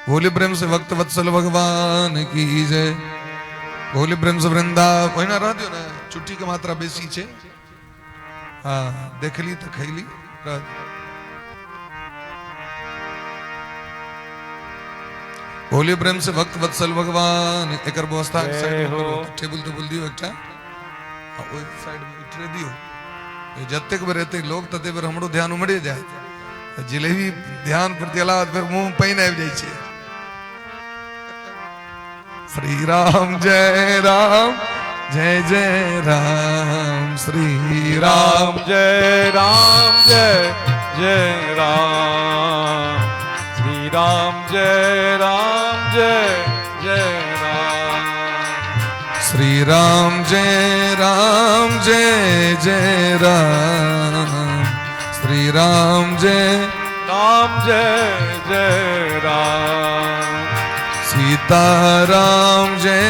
भोले प्रेम से भक्त वत्सल भगवान की जय। भोले प्रेम से वृंदावन ना रह दियो ना छुट्टी के मात्रा बेसी छे। हाँ देखली तो खैली रह दियो। भोले प्रेम से भक्त वत्सल भगवान एक व्यवस्था टेबल तो बोल दियो एकटा ओई साइड में इटरे दियो जत्तेक बेर रहते लोग तते बेर हमरो ध्यान उमड़े जाए जिलेबी ध्यान प्रति अलावा फिर मुंह पानी आबि जाय छे। श्री राम जय जय राम श्री राम जय जय राम श्री राम जय जय राम श्री राम जय जय राम श्री राम जय जय राम सीताराम जय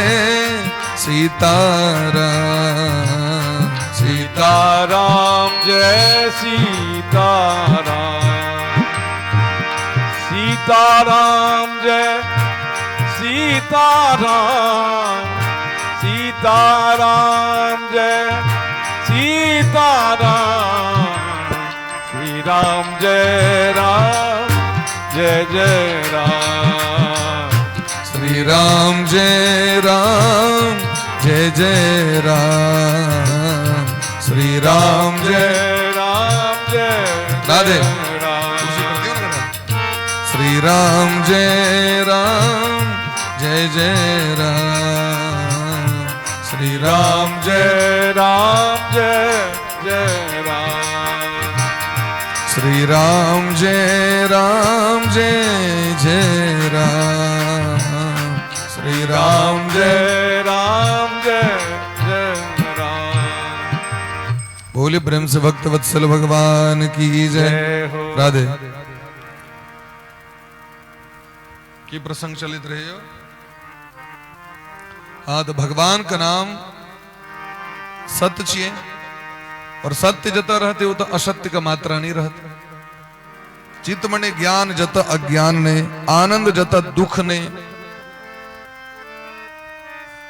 सीताराम सीताराम जय सीताराम सीताराम जय सीताराम सीताराम जय सीताराम श्री राम जय जय राम श्री राम जय जय राम श्री राम जय राधे श्री राम जय जय राम श्री राम जय राम श्री राम जय जय राम श्री राम जय राम भोले प्रेम से भक्त वत्सल भगवान की जय हो। राधे की प्रसंग चलित रहे हो। हाँ तो भगवान का नाम सत्य छिए और सत्य जत रहते हो तो असत्य का मात्रा नहीं रहता। चित्त मने ज्ञान जत अज्ञान ने आनंद जत दुख ने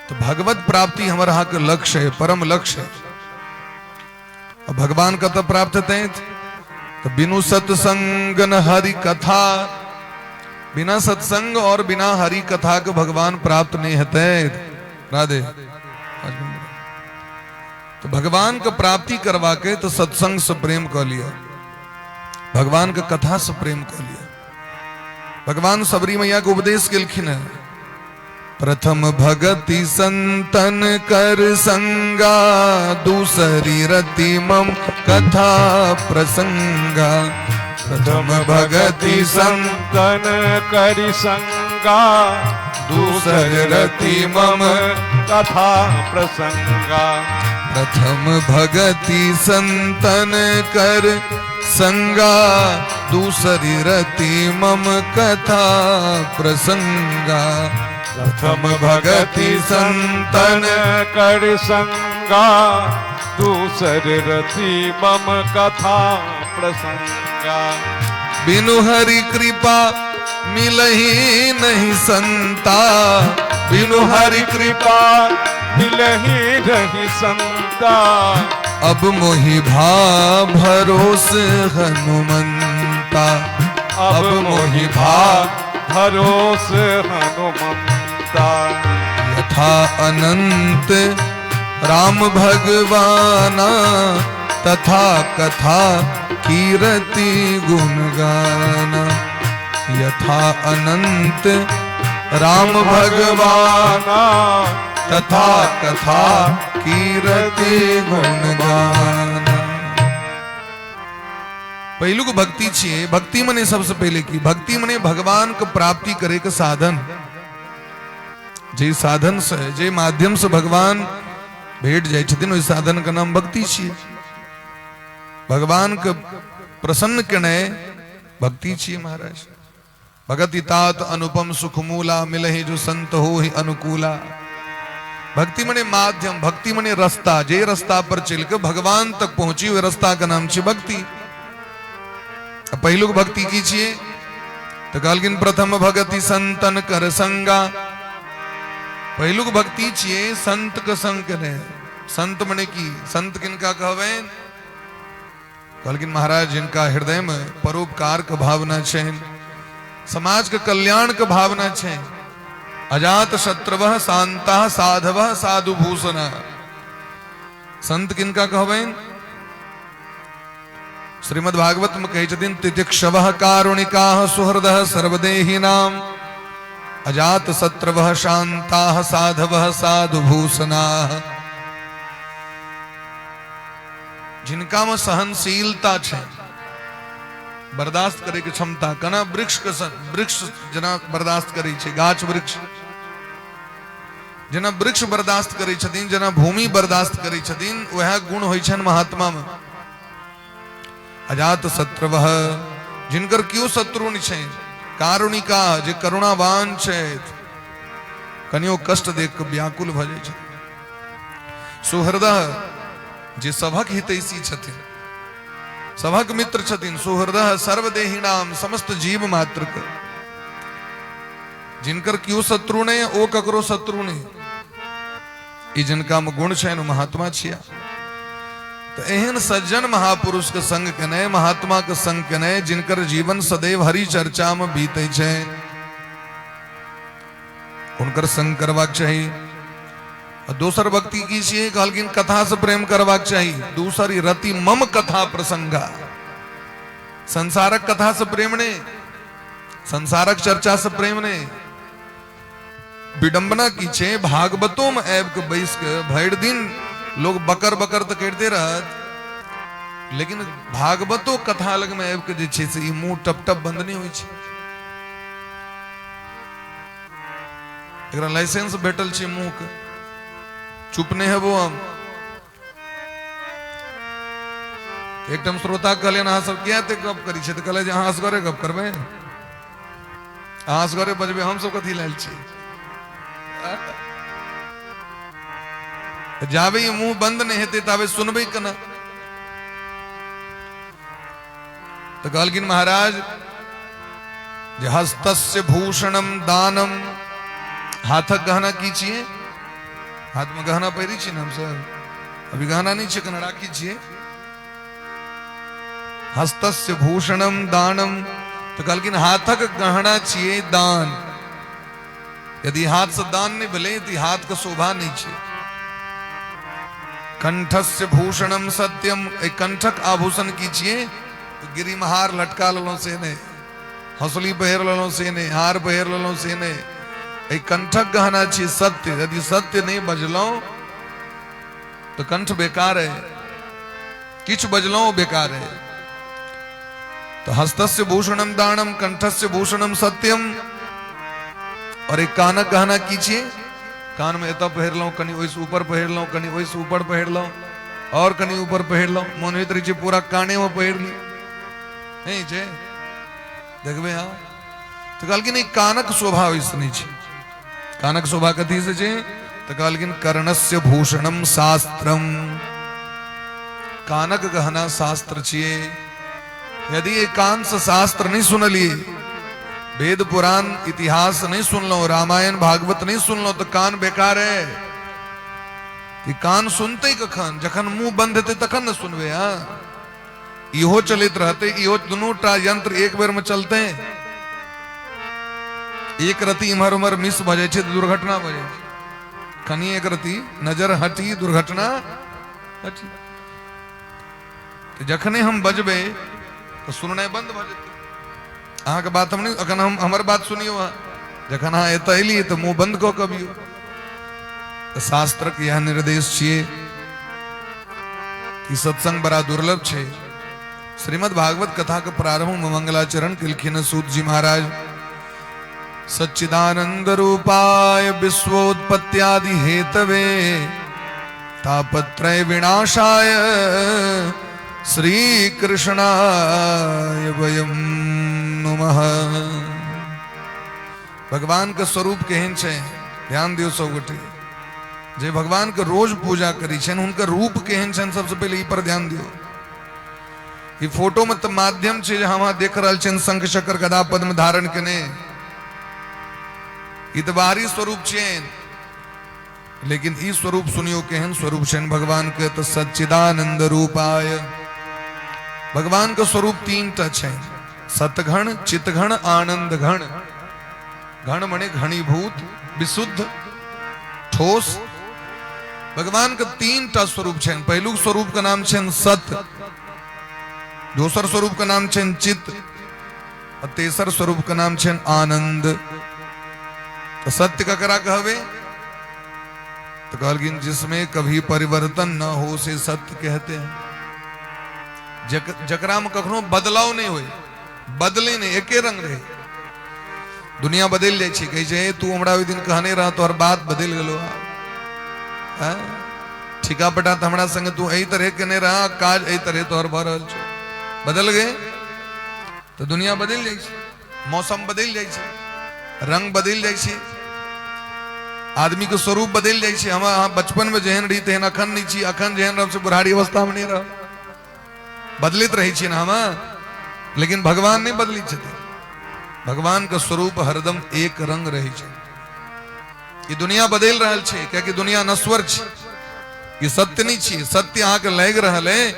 तो भगवत प्राप्ति हमारा के लक्ष्य है परम लक्ष्य है। अब भगवान का तो प्राप्त थे तो बिनु सत्संग न हरि कथा बिना सत्संग और बिना हरि कथा के भगवान प्राप्त नहीं होते। राधे तो भगवान का प्राप्ति करवा के तो सत्संग से प्रेम कर लिया भगवान का कथा से प्रेम कर लिया। भगवान सबरी मैया को उपदेश केलखिन है प्रथम भगति संतन कर संगा दूसरी रति मम कथा प्रसंगा। प्रथम भगति संतन करि संगा दूसर रति मम कथा प्रसंगा। प्रथम भगति संतन कर संगा दूसरी रति मम कथा प्रसंगा। प्रथम भगति संतन कर संगा दूसर रति मम कथा प्रसंगा। बिनु हरि कृपा मिलही नहीं संता बिनु हरि कृपा मिलही नहीं संता। अब मोहि भा भरोस हनुमंता अब मोहि भा भरोस हनुमंता। यथा अनंत राम भगवाना तथा कथा कीरति गुण गाना। यथा अनंत राम भगवाना तथा कथा कीरति गुण गाना। पहलू को भक्ति छे भक्ति मने सबसे पहले की भक्ति मने भगवान को प्राप्ति करे के साधन जे साधन से जे माध्यम से भगवान भेट जाए छथिन ओई साधन का नाम भक्ति छे। भगवान के प्रसन्न करने भक्ति छे महाराज। भगति तात अनुपम सुख मूला मिलहि जो संत हो ही अनुकूला। भक्ति मने माध्यम भक्ति मने रास्ता जे रास्ता पर चल के भगवान तक पहुंची हुए रास्ता का नाम छे भक्ति। पहलू भक्ति कीजिए तो कहलकिन प्रथम भगति संतन कर संगा। पहलुक भक्ति छिए संत के संग करे। संत मने की संत किनका कहवे? कहलकिन महाराज जिनका हृदय में परोपकार के भावना छे, समाज के कल्याण के भावना छे। अजात शत्रुवः शांता साधवः साधु भूषण। संत किनका कहवे? श्रीमद् भागवत में कही छथिन तितिक्षवः कारुणिकाः सुहृदः सर्वदेहिनां अजात शत्रुवः शांताः साधवः साधु भूषणाः। जिनका में सहनशीलता छे, बर्दाश्त करे की क्षमता। कना वृक्ष जना बर्दाश्त करे छे, गाछ वृक्ष जना वृक्ष बर्दाश्त करे छथिन, जना भूमि बर्दाश्त करे छथिन, वह गुण होय छन महात्मा में। अजात शत्रुवः जिनकर क्यों शत्रु छे, कारुणिका जे करुणावान छे, कनियो कष्ट देख के व्याकुल भ जाय छे। सुहृदः जे सभक हितैषी छथिन, सभक मित्र छथिन। सुहृदः सर्वदेहिनाम समस्त जीव मात्र के। जिनकर क्यों शत्रु ने ओ ककरो शत्रु ने। ई जिनका में गुण छे महात्मा छिया। तो एहन सज्जन महापुरुष के संग कने, महात्मा के संग कने, जिनकर जीवन सदैव हरि चर्चा में बीते छे, उनकर संग करवाक चाहिए। और दूसर भक्ति की छिए कहलकिन कथा से प्रेम करवाक चाहिए। दूसरी रति मम कथा प्रसंगा। संसारक कथा से प्रेम ने, संसारक चर्चा से प्रेम ने। विडंबना की छे भागवतों में ऐब के बैस के भर दिन लोग बकर बकर तो कहते रहत, लेकिन भागवतो कथा अलग में ऐब के जे छे से ई मुंह टप टप बंद नहीं होई छे। एकरा लाइसेंस भेटल छे मुंह के, चुप नहीं है वो। हम एक टाइम श्रोता कहले अहाँ सब क्या ते गप करी छे, तो कहले जे अहाँ असगरे गप करबे, अहाँ असगरे बजबे, हम सब कथी लायल छी। जावे ये मुंह बंद नहीं हेते तावे सुनबे कना। तो कहलकिन महाराज जे हस्तस्य भूषणम दानम। हाथक गहना कीजिए, हाथ में गहना पहरी छी हम सब, अभी गहना नहीं छे, कना राखी छिए। हस्तस्य भूषणम दानम। तो कहलकिन हाथक गहना छिए दान। यदि हाथ से दान नहीं भले तो हाथ का शोभा नहीं छे। कंठस्य भूषणम सत्यम। एक कंठक आभूषण कीजिए, तो गिरिमहार लटका ललो से ने, हंसली पहर ललो से ने, हार पहर ललो से ने। एक कंठक गहना छी सत्य। यदि सत्य नहीं बजलो तो कंठ बेकार है, किछ बजलो बेकार है। तो हस्तस्य भूषणम दानम, कंठस्य भूषणम सत्यम। और एक कानक गहना कीजिए, कान में एता पहर लो, कनी ओइस ऊपर पहर लो, कनी ओइस ऊपर पहर लो, और कनी ऊपर पहर लो। मन भीतर जे पूरा काने में पहर ली नहीं छे, देखबे। हाँ तो कहलकिन एक कानक शोभा वैसे नहीं छे। कानक शोभा कथी से छे? तो कहलकिन कर्णस्य भूषणम शास्त्रम। कानक गहना शास्त्र छिए। यदि एक कान से शास्त्र नहीं सुनलिए, वेद पुराण इतिहास नहीं सुन लो, रामायण भागवत नहीं सुन लो, तो कान बेकार है। कि कान सुनते ही कखन, जखन मुंह बंद हेते तखन न सुनबे। हाँ इहो चलित रहते, इहो दोनों टा यंत्र एक बेर में चलते हैं। एक रति इमहर उमहर मिस भ जाय छे तो दुर्घटना भ जाय छे। कनी एक रति नजर हटी, दुर्घटना हटी। तो जखने हम बजबे तो सुनने बंद भ जेते। अहाँ के बात हम नहीं, अखन हम हमर बात सुनियो। जखन अहाँ एत एलिए तो मुंह बंद कऽ कबियो। तो शास्त्र के यह निर्देश छिए कि सत्संग बड़ा दुर्लभ छे। श्रीमद् भागवत कथा के प्रारंभ में मंगलाचरण केलखिन सूत जी महाराज। सच्चिदानंद रूपाय विश्वोत्पत्त्यादि हेतवे तापत्रय विनाशाय श्री कृष्णाय वयम नमः। भगवान के स्वरूप केहन छे, ध्यान दियो सब गोटे। जे भगवान के रोज पूजा करी छन, उनका रूप केहन छन, सबसे पहले ई पर ध्यान दियो। ई फोटो में तो माध्यम छे जे हम देख रहल छन शंख चक्र गदा पद्म धारण केने, ई तो बाहरी स्वरूप छेन, लेकिन ई स्वरूप सुनियो केहन स्वरूप छेन भगवान के। तो सच्चिदानंद रूपाय, भगवान का स्वरूप तीन टा छेन, सतघण, चितघण, आनंद घण। घण मने घनीभूत, विशुद्ध, ठोस। भगवान का तीन टा स्वरूप छेन। पहलू स्वरूप का नाम छेन सत, दूसर स्वरूप का नाम छेन चित, और तेसर स्वरूप का नाम छेन आनंद। तो सत्य का करा कहवे तो कहलगिन जिसमें कभी परिवर्तन न हो से सत्य कहते हैं। जकरा में कखनो बदलाव नहीं हुए, बदले नहीं, एके रंग रहे। दुनिया बदल जाए छे, कहे छे तू हमरा ओइ दिन कहने रहा तो हर बात बदल गेलो। ठिका पटा तो हमरा संग तू एही तरह कहने रहा, काज एही तरह तो हर भर रहल छे। बदल गए तो दुनिया बदल जाए छे, मौसम बदल जाए छे, रंग बदल जाए छे, आदमी के स्वरूप बदल जाए छे। हम बचपन में जेहन रही तेहन अखन नहीं छी, अखन जेहन रह से बुढ़ारी अवस्था में नहीं रह, बदलित रही छी ना हम। लेकिन भगवान नहीं बदली छथिन। भगवान का स्वरूप हरदम एक रंग रही छे। ये दुनिया बदल रहल छे, क्या कि दुनिया नश्वर छे, ये सत्य नहीं छे। सत्य अहाँ के लग रहल है,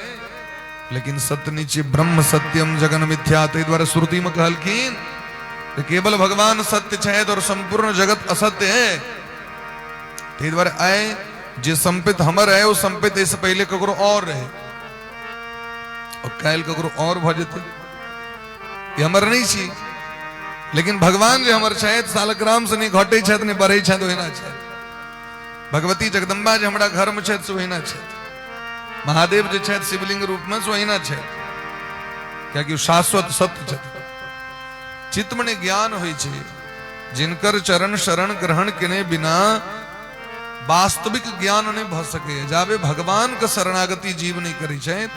लेकिन सत्य नहीं छे। ब्रह्म सत्यम जगन मिथ्या। तो द्वारा श्रुति में कहलखिन केवल भगवान सत्य छे और संपूर्ण जगत असत्य है। ते द्वारा आए जे संपित हमर है, वो संपित इससे पहले ककरो और रहे, और काल ककरो और भ जेते। ये हमर नहीं छी, लेकिन भगवान जो हमर छे सालग्राम से नहीं घटे छे, नहीं बढ़े छे, तो होना छे। भगवती जगदम्बा जो हमारा घर में छे सो होना छे। महादेव जो छे शिवलिंग रूप में सो होना छे, क्या कि शाश्वत सत्य छे। चित्त में ज्ञान होई छे, जिनकर चरण शरण ग्रहण केने बिना वास्तविक ज्ञान नहीं भ सके। जावे भगवान का शरणागति जीव नहीं करी छे,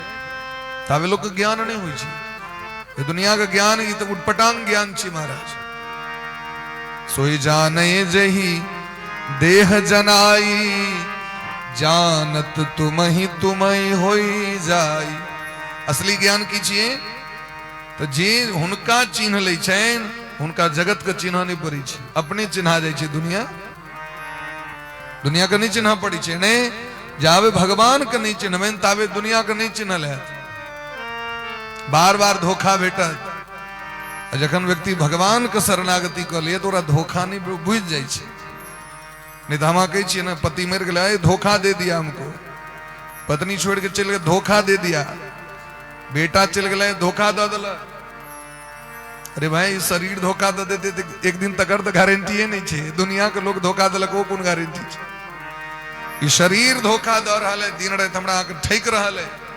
तावे लोग ज्ञान नहीं हुई छे। ये दुनिया का ज्ञान ये तो उटपटांग ज्ञान छी महाराज। सोई जाने जही देह जनाई, जानत तुमहि होई जाई। असली ज्ञान की छिए तो जे हुनका चिन्ह ले छेन, हुनका जगत का चिन्ह नहीं पड़ी छे, अपने चिन्हा जाय छे। दुनिया का नहीं चिन्ह पड़ी छे ने। जावे भगवान का नहीं चिन्हवेन, तावे दुनिया का नहीं चिन्ह ले। बार बार धोखा भेटत। जखन व्यक्ति भगवान के शरणागति कर लिए तो धोखा नहीं बुझ जाए। नहीं तो हम कहे छे ना, पति मर गया, धोखा दे दिया हमको। पत्नी छोड़ के चल गए, धोखा दे दिया। बेटा चल गया, धोखा दे दिला। अरे भाई शरीर धोखा दे देते एक दिन तक तो गारंटी नहीं छे। दुनिया के लोग धोखा दिलक, वो कौन गारंटी छे? ई शरीर धोखा द रहा है, दिन रात हमरा ठेक रहा है।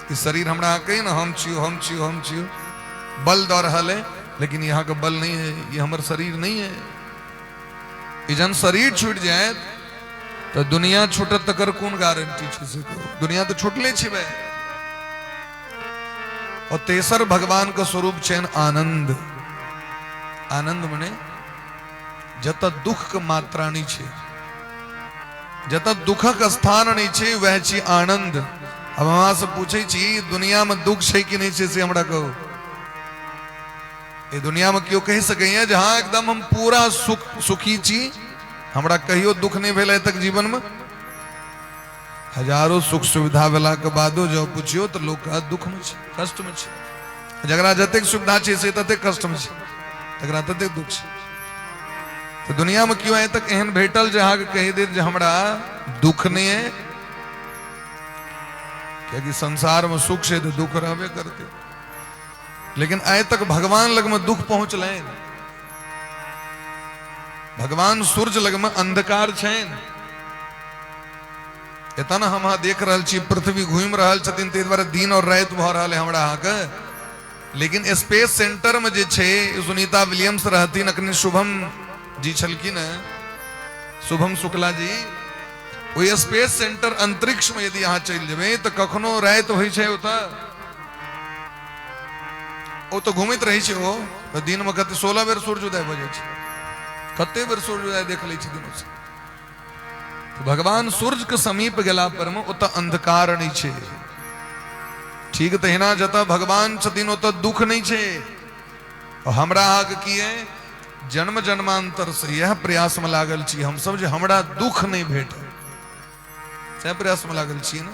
कि शरीर हमरा कही ना हम छियो, हम छियो, हम छियो, बल द रहा है, लेकिन यहाँ का बल नहीं है, ये हमार शरीर नहीं है। ये जन शरीर छूट जाए तो दुनिया छूटत तक कौन गारंटी छे से को? दुनिया तो छूटले छे भाई। और तेसर भगवान का स्वरूप छेन आनंद। आनंद मने जत दुख का मात्रा नहीं छे, जत दुखक स्थान नहीं छे, वह छी आनंद। अब वहां से पूछे छी दुनिया में दुख छे कि नहीं छे से हमरा कहो। ये दुनिया में क्यों कह सके हैं जहां एकदम हम पूरा सुखी छी, हमरा कहियो दुख नहीं भेल तक जीवन में। हजारों सुख सुविधा वेला के बादो जो पूछियो तो लोग का दुख में छे, कष्ट में छे। जगरा जतेक सुविधा छे से तते कष्ट में छे, जगरा तते दुख छे। तो दुनिया में क्यों आए तक एहन भेटल जहां के कह दे हमरा दुख नहीं है? क्योंकि संसार में सुख से तो दुख रहबे करते। लेकिन आए तक भगवान लग में दुख पहुंच ले। भगवान सूर्य लग में अंधकार छेन। इतना हम देख रहा छी, पृथ्वी घूम रहा छथिन, ते द्वारा दिन और रात भ रहा है हमरा यहाँ के। लेकिन स्पेस सेंटर में जे छे सुनीता विलियम्स रहतीन, अखने शुभम जी छलखिन, शुभम शुक्ला जी। वो स्पेस सेंटर अंतरिक्ष में यदि यहाँ चल जेबे तो कखनो रात होई छे, वो तो घूमित रही छे। वो तो दिन में कते 16 बेर सूर्योदय भ जाय छे, कते बेर सूर्योदय देख ले छे दिनों से। तो भगवान सूर्य के समीप गेला पर में उत अंधकार नहीं छे। ठीक तहिना जतऽ भगवान छथिन ओतऽ दुख नहीं छे। और हमरा आग किए जन्म जन्मांतर से यह प्रयास में लागल छी हम सब जे हमरा दुख नहीं भेटे, से प्रयास में लागल छी ना।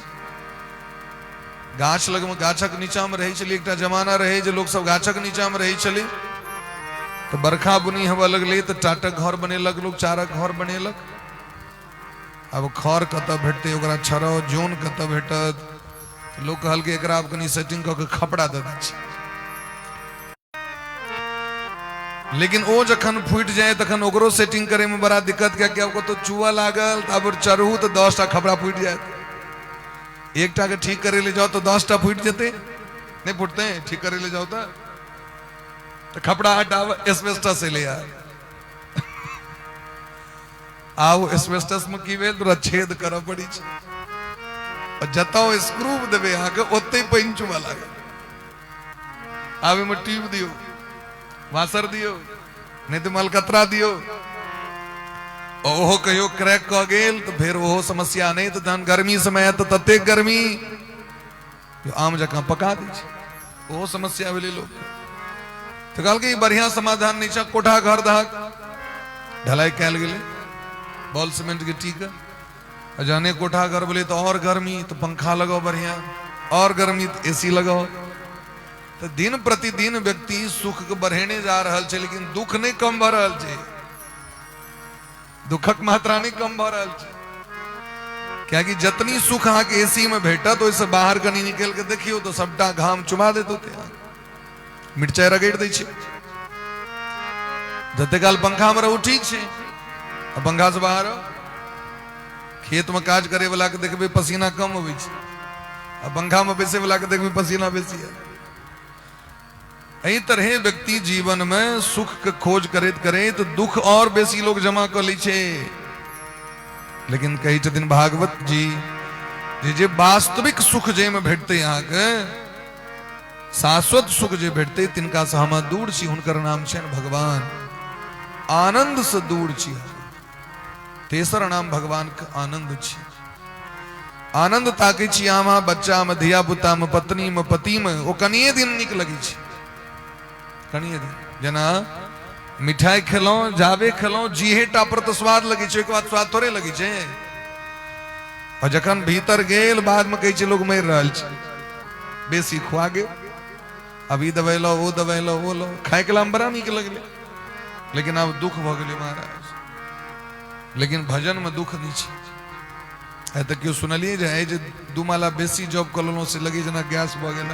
गाछ लग में गाछक नीचा में रहे चली, एक जमाना रहे जे लोग सब गाछक नीचा में रहे चली, तो बरखा बुनी हवा लगले तो टाटक घर बनेलक लोग, चारक घर बनेलक। अब खर कत भेटते, ओकरा छरो जोन कत भेटत, तो लोग कहल के एकरा कनी सेटिंग क के खपड़ा दे दै छै। लेकिन ओ जखन फूट जाए तखन ओकरो सेटिंग करे में बड़ा दिक्कत, क्या क्या को तो चूहा लागल, तब चढ़ू तो 10टा खपड़ा फूट जाए। एकटा के ठीक करे ले जाओ तो 10टा फूट जेते, नहीं फूटते हैं। ठीक करे ले जाओ तो खपड़ा हटाव एस्बेस्टस से ले आओ एस्बेस्टस में की भेल तोरा छेद करऽ पड़ी छै, और जतौ स्क्रू देबे आके ओते पानि चुबा लागे। आब में ट्यूब दियो, वासर दियो, नहीं तो मलकतरा दियो, ओहो कहियो क्रैक क गेल तो फिर ओहो समस्या नहीं। तो तहन गर्मी समय तो तते गर्मी आम जकाँ पका दै छै, ओहो समस्या भेलै लोग। तो कहल कि बढ़िया समाधान नीचा कोठा घर दहक ढलाई कैल गेलै, बॉल सीमेंट के टीका। जाने कोठा घर बोले तो और गर्मी, तो पंखा लगाओ बढ़िया, और गर्मी तो एसी लगाओ। तो दिन प्रतिदिन व्यक्ति सुख के बढ़ेने जा रहा है, लेकिन दुख नहीं कम भ रहा है, दुखक मात्रा नहीं कम भ रहा है। क्या कि जतनी सुख अहाँ के एसी में भेटा तो इससे बाहर कनी निकल के देखियो तो सबटा घाम चुमा देते होते, मिर्चाई रगड़ दै छै। जते काल पंखा में रहू ठीक छै, पंखा से बाहर खेत में काज करे वाला के देखबे पसीना कम होवे छै, आ पंखा में बैसे वाला के देखबे पसीना बेसी है। एही तरह व्यक्ति जीवन में सुख के खोज करैत करैत दुख और बेसी लोग जमा कर लै छै। लेकिन कही छथिन भागवत जी जे वास्तविक सुख जे में भेटते अहाँ के शाश्वत सुख जे भेटते तिनका से हम दूर छी, हुनकर नाम छनि भगवान। आनंद से दूर छी, तेसर नाम भगवान के आनंद छी। आनंद ताकै छी अहाँ बच्चा में, धिया पुता में, पत्नी में, पति में, वो कनिए दिन नीक लगी छै, कनिए दिन। जेना मिठाई खेलो जाबे खेलो जीहे टा पर तो स्वाद लगी छै, एक बात स्वाद थोड़े लगी छै। और जखन भीतर गेल बाद में कहै छै लोग मरि रहल छै, बेसी खुआ गेल, अभी दवाई लो वो दवाई लो वो लो, खाए के लाम बड़ा नीक लगले, लेकिन अब दुख भ गेलै महाराज। लेकिन भजन में दुख नहीं छै। तो क्यों सुनलिए जे दू माला बेसी जॉब कर लेलो से लगी जना गैस भ गेल,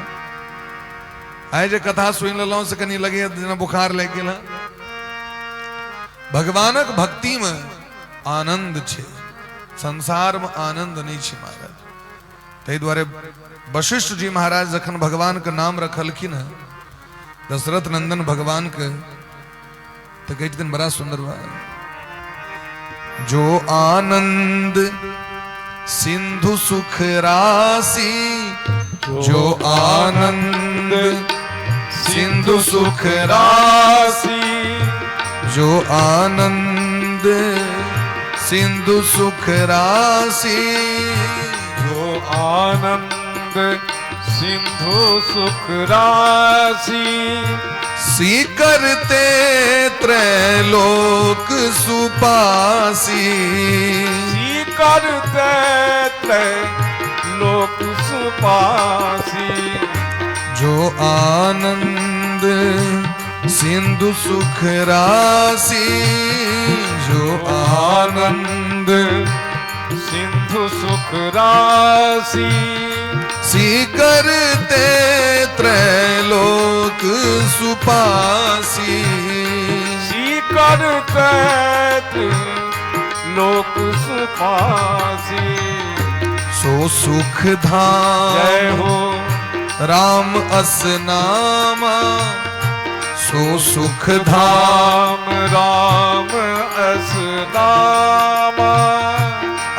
आए जे कथा सुन लेलो से कनी लगे जना बुखार लग गेल। भगवानक भक्ति में आनंद छे, संसार में आनंद नहीं छे महाराज। तै द्वारे वशिष्ठ जी महाराज जखन भगवान के नाम रखलखिन है दशरथ नंदन भगवान के, तो कहते दिन बड़ा सुंदर बात। जो आनंद सिंधु सुख राशि, जो आनंद सिंधु सुख राशि, जो आनंद सिंधु सुख राशि, जो आनंद सिंधु सुख राशि, सीकरते त्रैलोक सुपासी, सीकरते त्रैलोक सुपासी। जो आनंद सिंधु सुख राशि, जो आनंद सिंधु सुख राशि, सीकरते त्रैलोक सुपासी, सीकरते त्रैलोक सुपासी। सो सुख धाम जय हो राम अस नामा, सो सुख धाम राम अस नामा,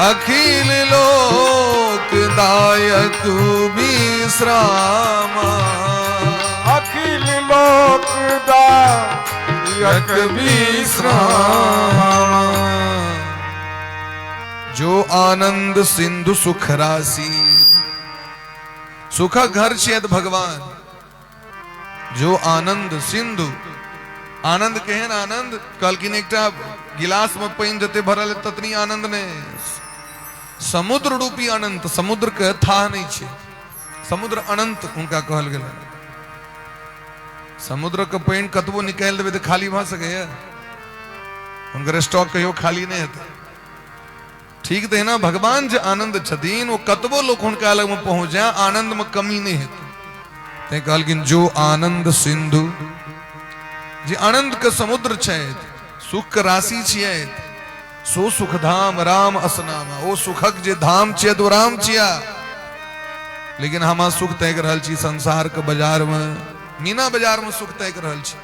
अखिल लोक दायक विश्रामा, अखिल लोक दायक विश्रामा। जो आनंद सिंधु सुख राशि, सुख घर छेद भगवान जो आनंद सिंधु आनंद केहन आनंद कहलकिन एकटा गिलास में पानी जते भरल ततनी आनंद ने समुद्र रूपी अनंत समुद्र के था नहीं छे समुद्र अनंत उनका कहल गेल समुद्र के पानी कतबो निकाल देवे तो खाली भ सके उनकर स्टॉक कहियो खाली नहीं हेतै ठीक तो है ना भगवान जो आनंद छथिन वो कतबो लोग उनका अलग में पहुंच जाए आनंद में कमी नहीं हेतै ते कहलकिन जो आनंद सिंधु जे आनंद के समुद्र छै सुख के राशि छियै सो सुख धाम राम असनामा ओ सुखक जे धाम छियै तो राम छिया लेकिन हम सुख तय कर रहल छी संसार के बाजार में मीना बाजार में सुख तय कर रहल छी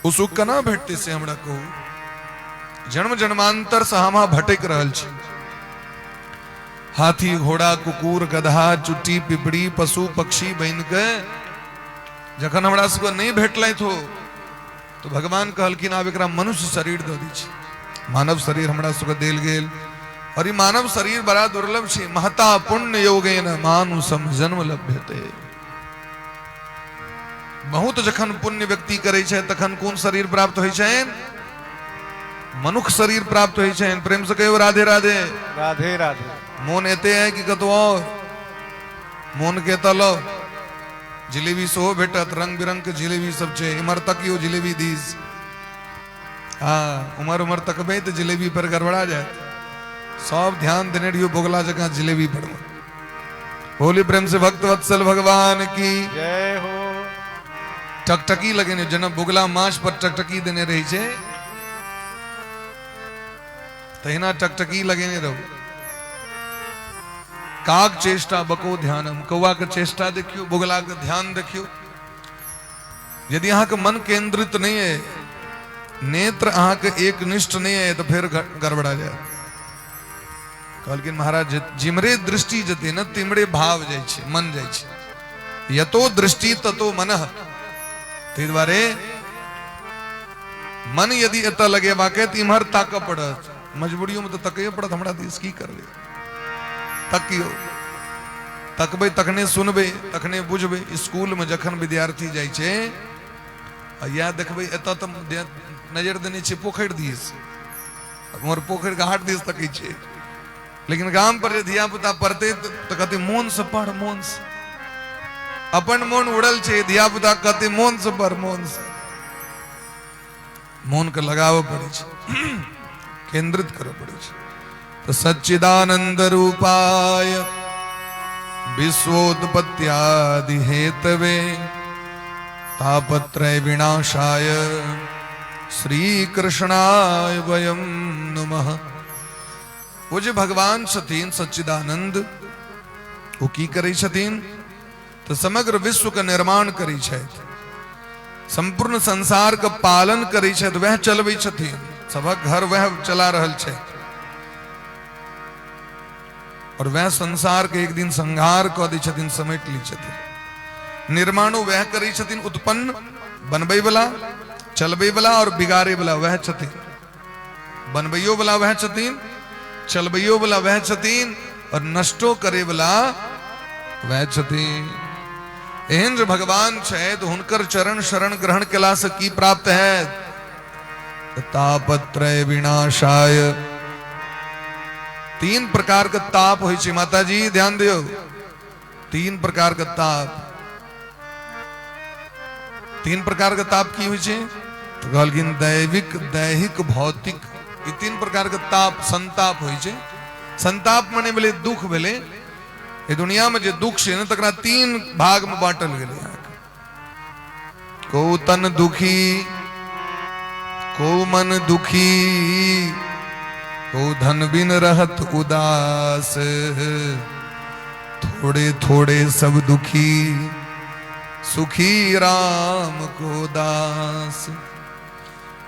ओ सुख केना भेटते से हमरा कहू जन्म जन्मांतर से हम भटक रहल छी हाथी घोड़ा कुकुर गधा चुट्टी पिपड़ी पशु पक्षी बन के जखन हमरा सबके नहीं भेटल तो भगवान कहलकिन आब एकरा मनुष्य शरीर दे दी मानव शरीर हमरा सबके देल गेल और ये मानव शरीर बड़ा दुर्लभ छे महता पुण्य योगेन मानुषम जन्म लभ्यते बहुत जखन पुण्य व्यक्ति करे छे तखन कोन शरीर प्राप्त होय छे मनुष्य शरीर प्राप्त होय छे प्रेम से कहियो राधे राधे राधे राधे मोन एते है कि कतो और मोन के तलो जिलेबी सो भेटत रंग बिरंग के जिलेबी सब छे इमर तक यो जिलेबी दीस हाँ उमर उमर तकबे तो जिलेबी पर गड़बड़ा जाए सब ध्यान देने रहियो बोगला जगह जिलेबी पर होली प्रेम से भक्त वत्सल भगवान की जय हो टकटकी लगे जन बोगला माछ पर टकटकी देने रही छे तहिना टकटकी लगे रहो काक चेष्टा बको ध्यानम कौआ के चेष्टा देखियो बोगला के ध्यान देखियो यदि अहाँ के मन केंद्रित नहीं है नेत्र अहाँ के एक निष्ठ नहीं है तो फिर गड़बड़ा जाए कहलकिन महाराज जिमरे दृष्टि जते न तिमरे भाव जाय छे मन जाय छे यतो दृष्टि ततो मनः ते द्वारे मन यदि एत लगे बाके तिमहर ताक पड़त मजबूरियों में तो तकये पड़त हमरा देश की करबे तकियो तकबे तखने सुनबे तखने बुझबे स्कूल में जखन विद्यार्थी जाय छे या देखबे एत त नजर देने छे पोखर दिस मोर पोखर घाट दिस तकै छे लेकिन गांव पर धिया पुता पढ़ते तो कहते मोन से पढ़ मोन से अपन मोन उड़ल छे धिया पुता कहते मोन से पढ़ मोन से मोन के लगाव पड़े छे केंद्रित करव पड़े छे तो सच्चिदानंद रूपाय विश्वोत्पत्त्यादि हेतवे तापत्रय विनाशाय श्री कृष्णाय वयम नमः वो जो भगवान छथिन सच्चिदानंद वो की करे छथिन तो समग्र विश्व का निर्माण करे छथि संपूर्ण संसार का पालन करे छथि वह चलबै छथिन सबक घर वह चला रहल छै और वह संसार के एक दिन संहार क दै छथिन समेट लै छथिन निर्माणो वह करे छथिन उत्पन्न बनबै वाला चलबै वाला और बिगाड़े वाला वह छथिन बनबैयो वाला वह छथिन चलबैयो वाला वह छथिन और नष्टो करे वाला वह छथिन एहन जो भगवान छे तो हुनकर चरण शरण ग्रहण केला से की प्राप्त है तापत्रय विनाशाय तीन प्रकार का ताप होय छे माता जी ध्यान दियो तीन प्रकार का ताप तीन प्रकार का ताप की होय छे तो कहलखिन दैविक दैहिक भौतिक ये तीन प्रकार के ताप संताप होय छे संताप माने भेले दुख भेले ये दुनिया में जे दुख छे न तकरा तीन भाग में बांटल गेले को तन दुखी को मन दुखी को धन बिन रहत उदास थोड़े थोड़े सब दुखी सुखी राम को दास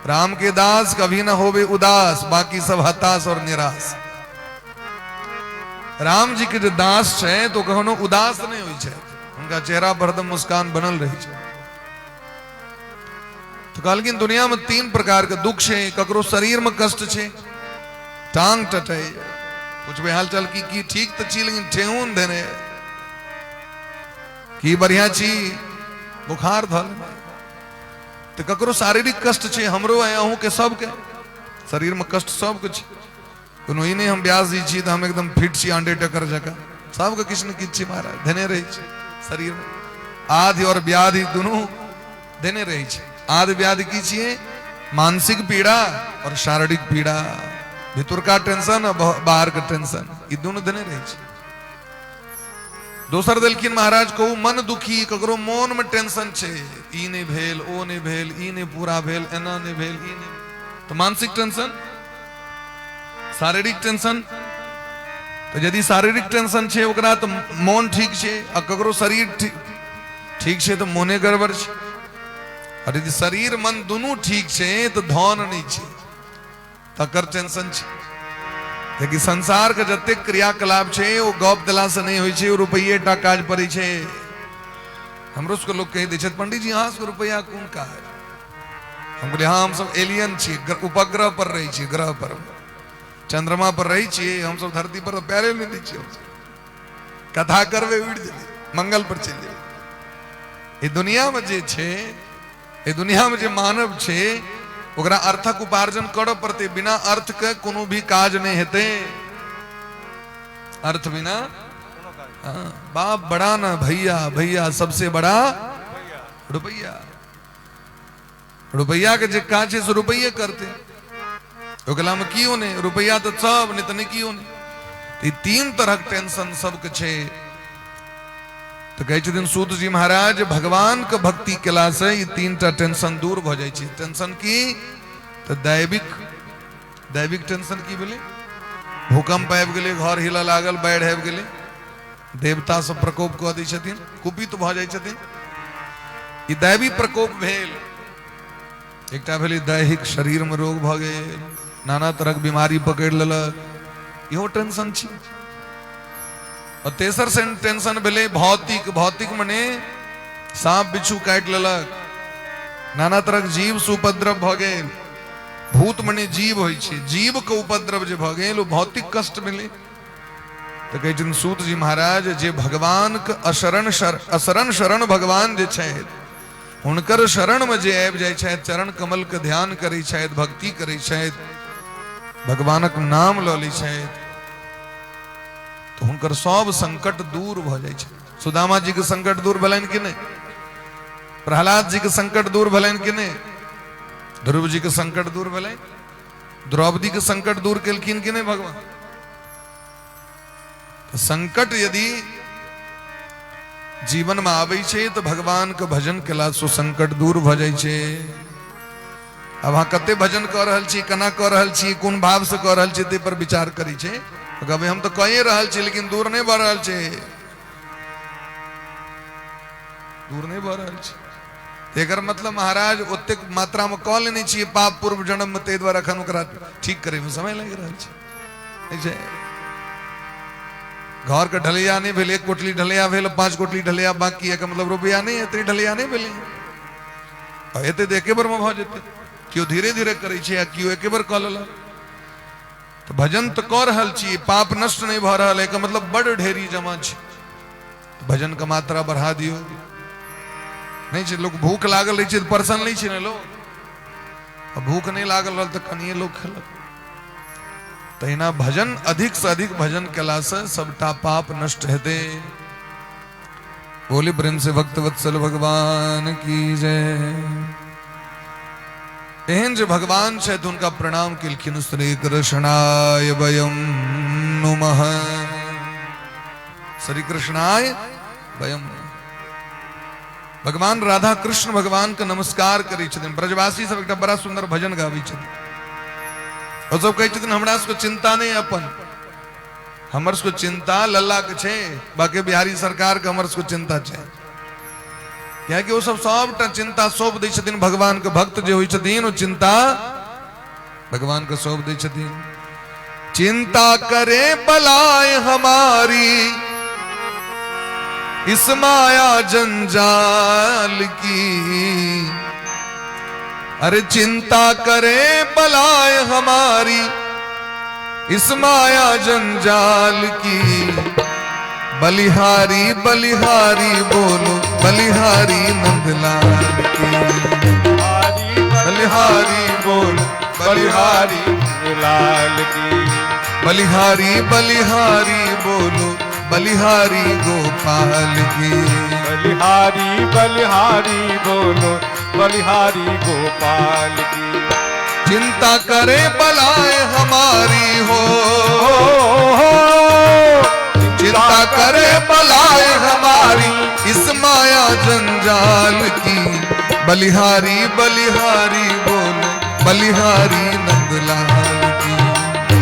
राम के दास कभी न होवे उदास बाकी सब हताश और निराश राम जी के जो दास छे तो कखनो उदास नहीं होय छे उनका चेहरा पर हरदम मुस्कान बनल रही छे तो कहलखिन दुनिया में तीन प्रकार के दुख छे ककरो शरीर में कष्ट छे टांग टटे कुछ भी हाल चाल की ठीक तो छी लेकिन ठेहुन देने कि बढ़िया छी बुखार धल तो ककरो शारीरिक कष्ट छे हमरो है अहूँ के सबके शरीर में कष्ट सबके छे कोनो ही नहीं हम व्यास जी छी तो हम एकदम फिट छी अंडे टकर जका सबके किछ न किछ महाराज धने रही छे शरीर में आदि और व्याधि दोनों देने रही छे आदि व्याधि की छिए मानसिक पीड़ा और शारीरिक पीड़ा भीतर का टेंशन और बाहर का टेंशन ये दोनों देने रही छे दोसर देलखिन महाराज को मन दुखी ककरो मन में टेंशन छे ई नहीं भेल ओ नहीं भेल ई नहीं पूरा भेल एना नहीं भेल ई नहीं तो मानसिक टेंशन शारीरिक टेंशन तो यदि शारीरिक टेंशन छे ओकरा तो मन ठीक छे आ ककरो शरीर ठीक छे तो मोने गड़बड़ छे और यदि शरीर मन दोनों ठीक छे तो धन नहीं छे तकर टेंशन छे लेकिन संसार के जते क्रियाकलाप छे वो गप दिला से नहीं होई छे रुपये टा काज पड़ी छे हमरो को लोग कह दे छे पंडित जी यहाँ से रुपया कौन का है हम बोले हाँ हम सब एलियन छी उपग्रह पर रही छी ग्रह पर चंद्रमा पर रही छी हम सब धरती पर पैरे नहीं छी कथा करवे उड़ जेबे मंगल पर चल जेबे ये दुनिया में जे छे ये दुनिया में जे मानव छे ओकरा अर्थक उपार्जन करऽ पड़ते बिना अर्थ के कोनो भी काज नहीं हेते अर्थ बिना बाप बड़ा ना भैया भैया सबसे बड़ा रुपया रुपया के जे काज है सो रुपये करते ओकला में की होने रुपया तो सब नहीं तो नहीं की होने तीन तरह टेंशन सबके छे तो कहे दिन सूत जी महाराज भगवान के भक्ति केला से ये तीन टा टेंशन दूर भ जाय छै टेंशन की तो दैविक टेंशन की भेले भूकंप आबि गेले घर हिला लागल बाढ़ि आबि गेले देवता सब प्रकोप कऽ दै छथिन कुपित भ जाय छथिन ई दैवी प्रकोप भेल एकटा भेले दैहिक शरीर में रोग भ गेल नाना तरह बीमारी पकड़ लेलक इहो टेंशन छी और तेसर से टेंशन भेले भौतिक भौतिक मने सांप बिच्छू काट लेलक नाना तरह जीव से उपद्रव भ गेल भूत मने जीव होय छै जीव के उपद्रव जे भ गेल ओ भौतिक कष्ट मिले तो कहे छथिन सूत जी महाराज जे भगवान के असरण शरण भगवान जे छथि हुनकर शरण में जे आबि जाय छथि चरण कमल के ध्यान करै छथि भक्ति करै छथि भगवानक नाम लऽ लै छथि तो हुनकर सब संकट दूर भ जाय छै सुदामा जी के संकट दूर भेलनि कि नहीं प्रहलाद जी के संकट दूर भेलनि कि नहीं ध्रुव जी के संकट दूर भेलनि द्रौपदी के संकट दूर केलखिन कि नहीं भगवान तो संकट यदि जीवन में आबै छै तो भगवान के भजन केला सो संकट दूर भ जाय छै अब अहाँ कते भजन कऽ रहल छी केना कऽ रहल छी कोन भाव से कऽ रहल छी ते पर विचार करै छै अबे हम तो कहे रहल छी लेकिन दूर नहीं बढ़ रहल छे दूर नहीं बढ़ रहल छे एकर मतलब महाराज ओते मात्रा में कऽ लेने छी पाप पूर्व जन्म में ते द्वारा अखन ओकरा ठीक करे में समय लग रहल छे घर के ढलैया नहीं भेल 1 कोटली ढलैया भेल 5 कोटली ढलैया बाकी है मतलब रुपया नहीं एते ढलैया नहीं भेले एते एके बार में भ जेते क्यों धीरे धीरे करे छे आ क्यों एके बार कऽ लेलक तो भजन तो कर रहल छी पाप नष्ट नहीं भ रहल है का मतलब बड़ ढेरी जमा छै भजन का मात्रा बढ़ा दियो नहीं छै लोग भूख लागल रही छै तो परसन नहीं छै ने लोग भूख नहीं लागल रहल तो कनिए लोग खेलक तहिना भजन अधिक से अधिक भजन केला से सबटा पाप नष्ट हेते बोले प्रेम से भक्त वत्सल भगवान की जय एहन जो भगवान है तो उनका प्रणाम किलखिन श्री कृष्णाय वयम नुमः श्री कृष्णाय वयम भगवान राधा कृष्ण भगवान का नमस्कार करै छथिन ब्रजवासी सब एक बड़ा सुंदर भजन गाबै छथिन और सब कहै छथिन हमरा सबको चिंता नहीं अपन हमर सबको चिंता लल्ला के छे बाकी बिहारी सरकार के हमर सबको चिंता छे क्या कि वो सबटा चिंता सौंप दै छथिन भगवान के भक्त जे होइ छथिन वो चिंता भगवान के सौंप दै छथिन चिंता करे बलाए हमारी इस माया जंजाल की अरे चिंता करे बलाए हमारी इस माया जंजाल की बलिहारी बलिहारी बोलो बलिहारी नंदलाल की। बलिहारी बोलो बलिहारी लाल की। बलिहारी बलिहारी बोलो बलिहारी गोपाल की। बलिहारी बलिहारी बोलो बलिहारी गोपाल की। चिंता करे बलाए हमारी हो, चिंता करे बलाए हमारी इस माया जंजाल की। बलिहारी बलिहारी बोलो बलिहारी नंदलाल की।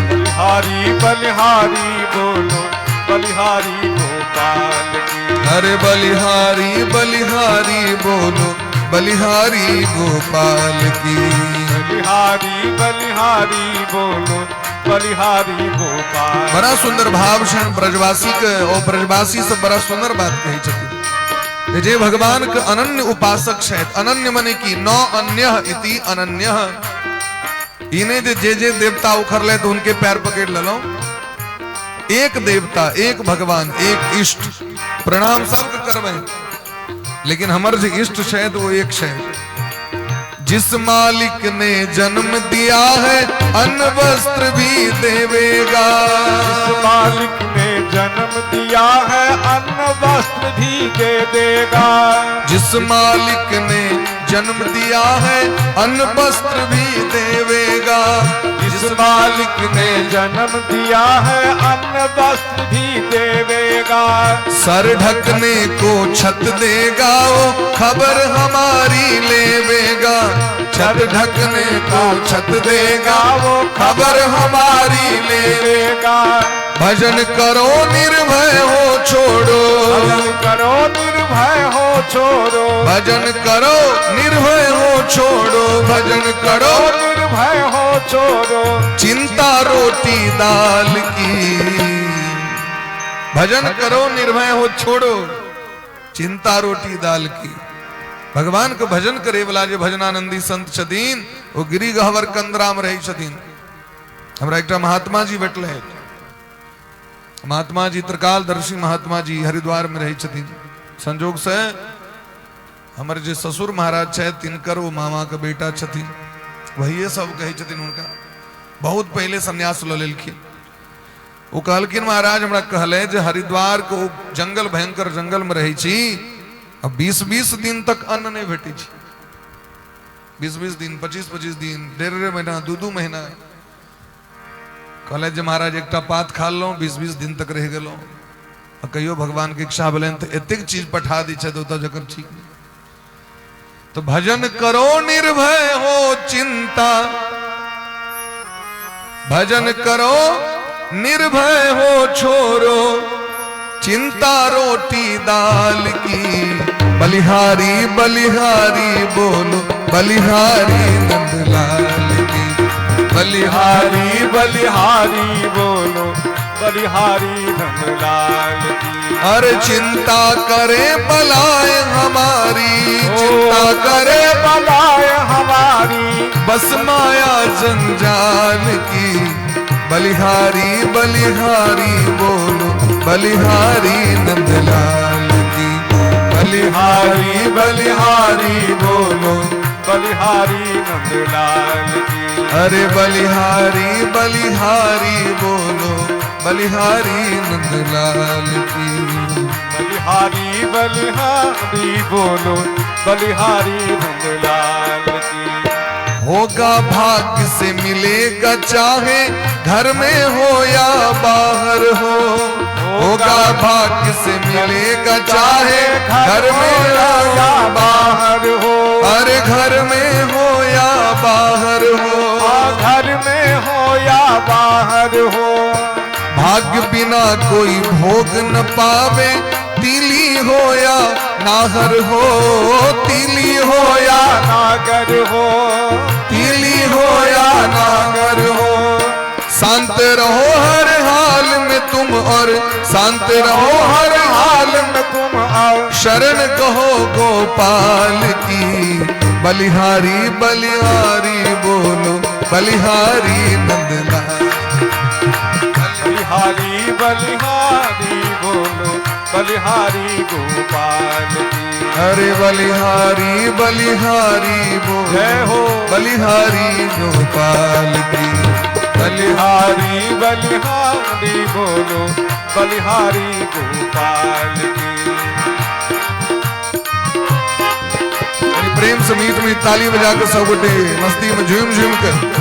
बलिहारी बलिहारी बोलो बलिहारी गोपाल की। अरे बलिहारी बलिहारी बोलो बलिहारी गोपाल की। बलिहारी बलिहारी बोलो बलिहारी गोपाल। बड़ा सुंदर भाव क्षण ब्रजवासी के और ब्रजवासी से बड़ा सुंदर बात कही छथि जे भगवान के अनन्य उपासक छथि। अनन्य मने की नौ अन्य इति अनन्य। इन्हें जे देवता उखरले तो उनके पैर पकड़ लो। एक देवता एक भगवान एक इष्ट प्रणाम सबके करवे, लेकिन हमारे जो इष्ट शायद वो एक शायद जिस मालिक ने जन्म दिया है अन्न वस्त्र भी देवेगा। जिस मालिक ने जन्म दिया है अन्न वस्त्र भी दे देगा। जिस मालिक ने जन्म दिया है अन्न वस्त्र भी देवेगा। जिस मालिक ने जन्म दिया है अन्न वस्त्र भी देवेगा। सर ढकने को छत देगा वो खबर हमारी लेवेगा। छत ढकने को छत देगा वो खबर हमारी लेवेगा। भजन करो निर्भय हो छोड़ो, भजन करो निर्भय हो छोड़ो। भजन करो निर्भय हो छोड़ो। भजन करो निर्भय हो छोड़ो। चिंता रोटी दाल की। भजन करो निर्भय हो छोड़ो चिंता रोटी दाल की। भगवान के भजन करे वाला जो भजनानंदी संत छथिन वो गिरी गहवर कंदरा में रही छथिन। हमरा एक महात्मा जी बैठले, महात्मा जी त्रिकालदर्शी महात्मा जी हरिद्वार में रही छथिन। संजोग से हमारे जो ससुर महाराज है तिनकर वो मामा का बेटा छथिन। वही सब कही छथिन उनका बहुत पहले सन्यास लो लेलखिन। वो कहलखिन महाराज हमरा कहले जे हरिद्वार को जंगल भयंकर जंगल में रही छी, अब 20-20 दिन तक अन्न नहीं भेटी छी। 20-20 दिन 25-25 दिन 1.5 महीना 2-2 महीना कहले जे महाराज एक पात खा लो 20-20 दिन तक रह गलो। कहियो भगवान की इच्छा बोले तो एतिक चीज पठा दी छे तो जकर ठीक नहीं। तो भजन करो निर्भय हो चिंता, भजन करो निर्भय हो छोड़ो चिंता रोटी दाल की। बलिहारी बलिहारी बोलो बलिहारी नंदलाल की। बलिहारी बलिहारी बोलो बलिहारी नंदलाल की। अरे चिंता करे बलाए हमारी, चिंता करे बलाए हमारी बस माया जंजाल की। बलिहारी बलिहारी बोलो बलिहारी नंदलाल की। बलिहारी बलिहारी बोलो बलिहारी नंदलाल की। अरे बलिहारी बलिहारी बोलो बलिहारी नंदलाल की। बलिहारी बलिहारी बोलो बलिहारी नंदलाल की। होगा भाग्य से मिलेगा चाहे घर में हो या बाहर हो। होगा भाग्य से मिलेगा चाहे घर में हो या बाहर हो। अरे घर में हो या बाहर हो। घर में हो या बाहर हो। भाग्य बिना कोई भोग न पावे, तीली हो या नागर हो। तीली हो या नागर हो। तीली हो या नागर हो। शांत रहो हर हाल में तुम और शांत रहो हर हाल में तुम और शरण कहो गोपाल की। बलिहारी बलिहारी बोलो बलिहारी नंदलाल। बलिहारी बलिहारी बोलो बलिहारी गोपाल की। अरे बलिहारी बलिहारी बोलो जय हो बलिहारी गोपाल की। बलिहारी बलिहारी बोलो बलिहारी गोपाल की। प्रेम से मीत में ताली बजाकर सब गोटे मस्ती में झूम झूम कर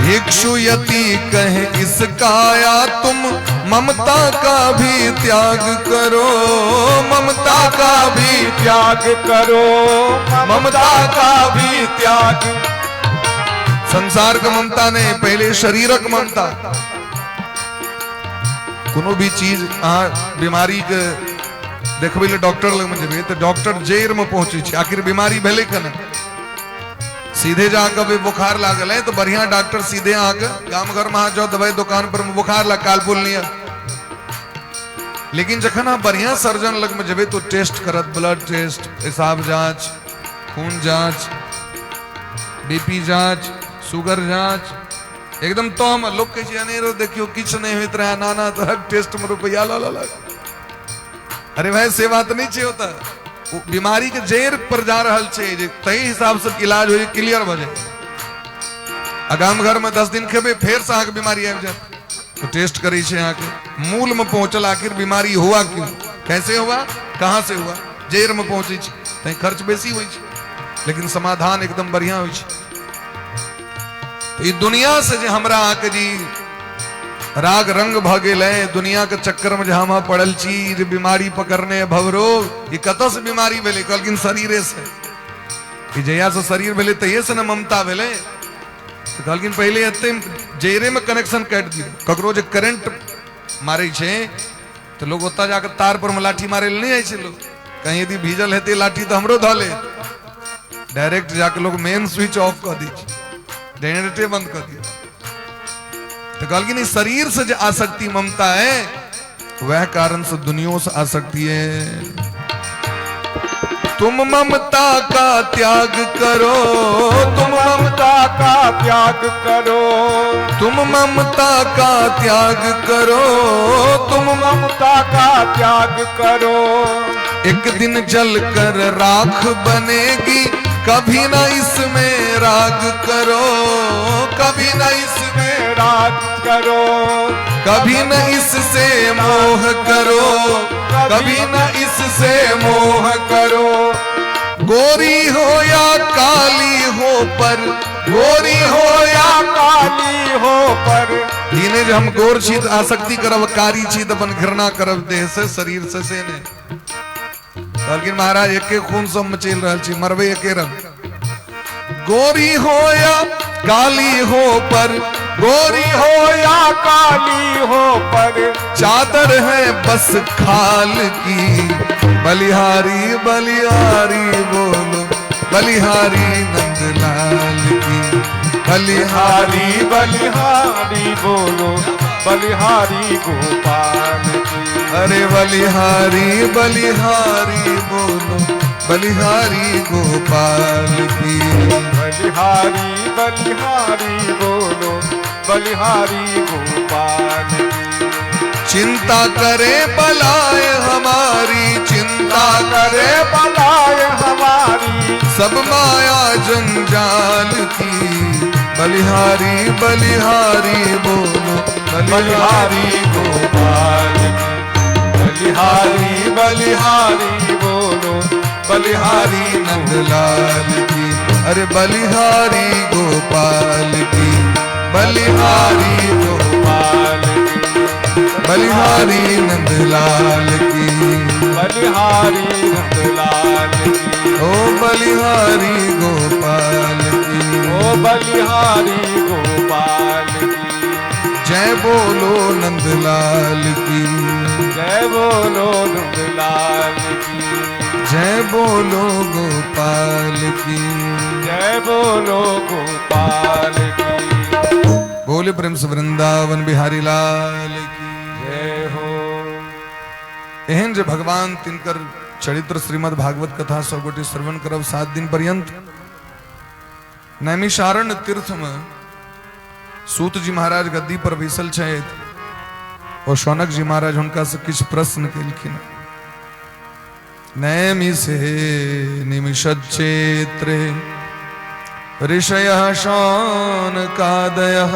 भिक्षुयति कहे इस काया तुम ममता का भी त्याग करो, ममता का भी त्याग करो, ममता का भी त्याग। संसार का ममता नहीं, पहले शरीरक ममता। कोनो भी चीज बीमारी के देखबे ले डॉक्टर लग में जेबे तो डॉक्टर जेर में पहुंचे छे, आखिर बीमारी भेले कने। सीधे जाकर भी बुखार लागल है तो बढ़िया डॉक्टर सीधे आकर गांव घर में जाओ दवाई दुकान पर बुखार लग काल बोल लिया। लेकिन जखन आप बढ़िया सर्जन लग में जेबे तो टेस्ट करत, ब्लड टेस्ट, पेशाब जांच, खून जांच, बीपी जांच, शुगर जांच, एकदम तो हम लोग कहे जाने रो देखियो किछ नहीं होत रहा, नाना तरह टेस्ट में रुपया ला। अरे भाई से बात नहीं चाहिए होता, बीमारी के जेर पर जा रहा छे, तही हिसाब से इलाज हो क्लियर हो जाए। आगाम घर में 10 दिन खेबे फिर से आके बीमारी आ जाए तो टेस्ट करी छे, आके मूल में पहुंचल आखिर बीमारी हुआ क्यों, कैसे हुआ, कहां से हुआ, जेर में पहुंची छे, तही खर्च बेसी हुई छे लेकिन समाधान एकदम बढ़िया हुई छे। तो ये दुनिया से जो हमरा आके जी राग रंग भगेल है, दुनिया के चक्कर में जहां पड़ल छी, जो बीमारी पकड़ने भवरोग, ये कत से बीमारी भेले, कहलकिन शरीरे से। जया से शरीर भेले तहिए से न ममता भेले, तो कहलकिन पहले एते जेरे में कनेक्शन काट दियो। ककरो जे करंट मारे छे तो लोग ओता जाकर तार पर में लाठी मारे नहीं आए छे, लोग कहीं यदि भीजल हेते लाठी तो हमरो धले, डायरेक्ट जाकर लोग मेन स्विच ऑफ कर दी, जनरेटर बंद कर दिया। तो कहलकिन शरीर से जो आसक्ति ममता है वह कारण से दुनिया से आसक्ति है। तुम ममता का त्याग करो, तुम ममता का त्याग करो, तुम ममता का त्याग करो, तुम ममता का त्याग करो। एक दिन जल कर राख बनेगी, कभी न इसमें राग करो, कभी न इसमें राग करो, कभी न इससे मोह करो, कभी न इससे मोह करो। गोरी हो या काली हो पर, गोरी हो या काली हो पर, इन्हें जो हम गोर छी आसक्ति करब, कारी छी अपन घृणा करब देह से, शरीर से ने। लेकिन महाराज एके खून सब में चल रहा छी, मरबे एके रंग। गोरी हो या काली हो पर, गोरी हो या काली हो पर, चादर है बस खाल की। बलिहारी बलिहारी बोलो बलिहारी नंदलाल की। बलिहारी बलिहारी बोलो बलिहारी गोपाल की। अरे बलिहारी बलिहारी बोलो बलिहारी गोपाल की। बलिहारी बलिहारी बोलो बलिहारी गोपाल की। चिंता करे बलाए हमारी, चिंता करे बलाए हमारी, सब माया जंजाल की। बलिहारी बलिहारी बोलो बलिहारी गोपाल की। बलिहारी बलिहारी बोलो बलिहारी नंदलाल की। अरे बलिहारी गोपाल की। बलिहारी गोपाल की। बलिहारी नंदलाल की। बलिहारी नंदलाल की। ओ बलिहारी गोपाल की। ओ बलिहारी गोपाल की। जय बोलो नंदलाल की। जय बोलो नंदलाल की। जय बोलो गोपाल की। जय बोलो गोपाल की। बोले प्रेम से वृंदावन बिहारी लाल की जय हो। एहन जे भगवान तिनकर चरित्र श्रीमद् भागवत कथा सब गोटे श्रवण करब 7 दिन पर्यंत। नैमिषारण्य तीर्थ में सूत जी महाराज गद्दी पर बैसल छथि और शौनक जी महाराज हुनका से किछ प्रश्न केलखिन। नैमिषे निमिषच्चेत्रे ऋषयः शौनकादयः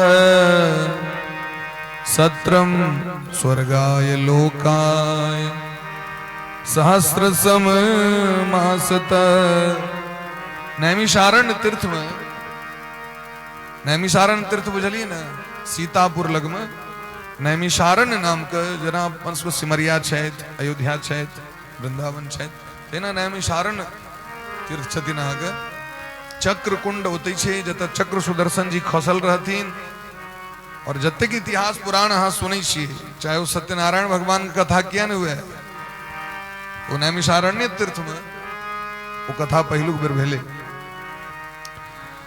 सत्रम स्वर्गाय लोकाय सहस्रसम मासत। नैमिषारण्य तीर्थ में, नैमिषारण्य तीर्थ बुझलिए ना, सीतापुर लग में नैमिषारण्य नाम के जना अपन सबके सिमरिया छथि, अयोध्या छथि, वृंदावन छथि, तेना नैमिषारण्य तीर्थ छथिन। अहाँके चक्र कुंड होते छे जतऽ चक्र सुदर्शन जी खसल रहथिन। और जतेक इतिहास पुराण अहाँ सुनै छियै, चाहे वो सत्यनारायण भगवान के कथा किया ने हुए, वो नैमिषारण्य तीर्थ में वो कथा पहिलुक बेर भेले।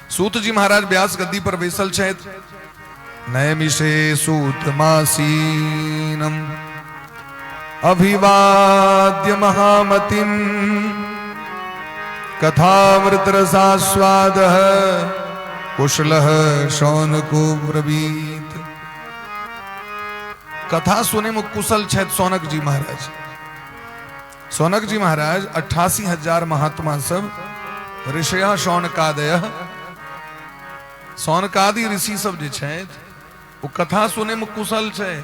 सूत जी महाराज व्यास गद्दी पर बैसल छथि। नैमिषे सूत मासीनम अभिवाद्य महामतिम कथामृत रसास्वादः कुशलः शौनको ब्रवीत। कथा सुने में कुशल छथि शौनक जी महाराज। शौनक जी महाराज 88,000 महात्मा सब ऋषया शौनकादय, शौनकादि ऋषि सब जे छथि वो कथा सुने में कुशल छथि।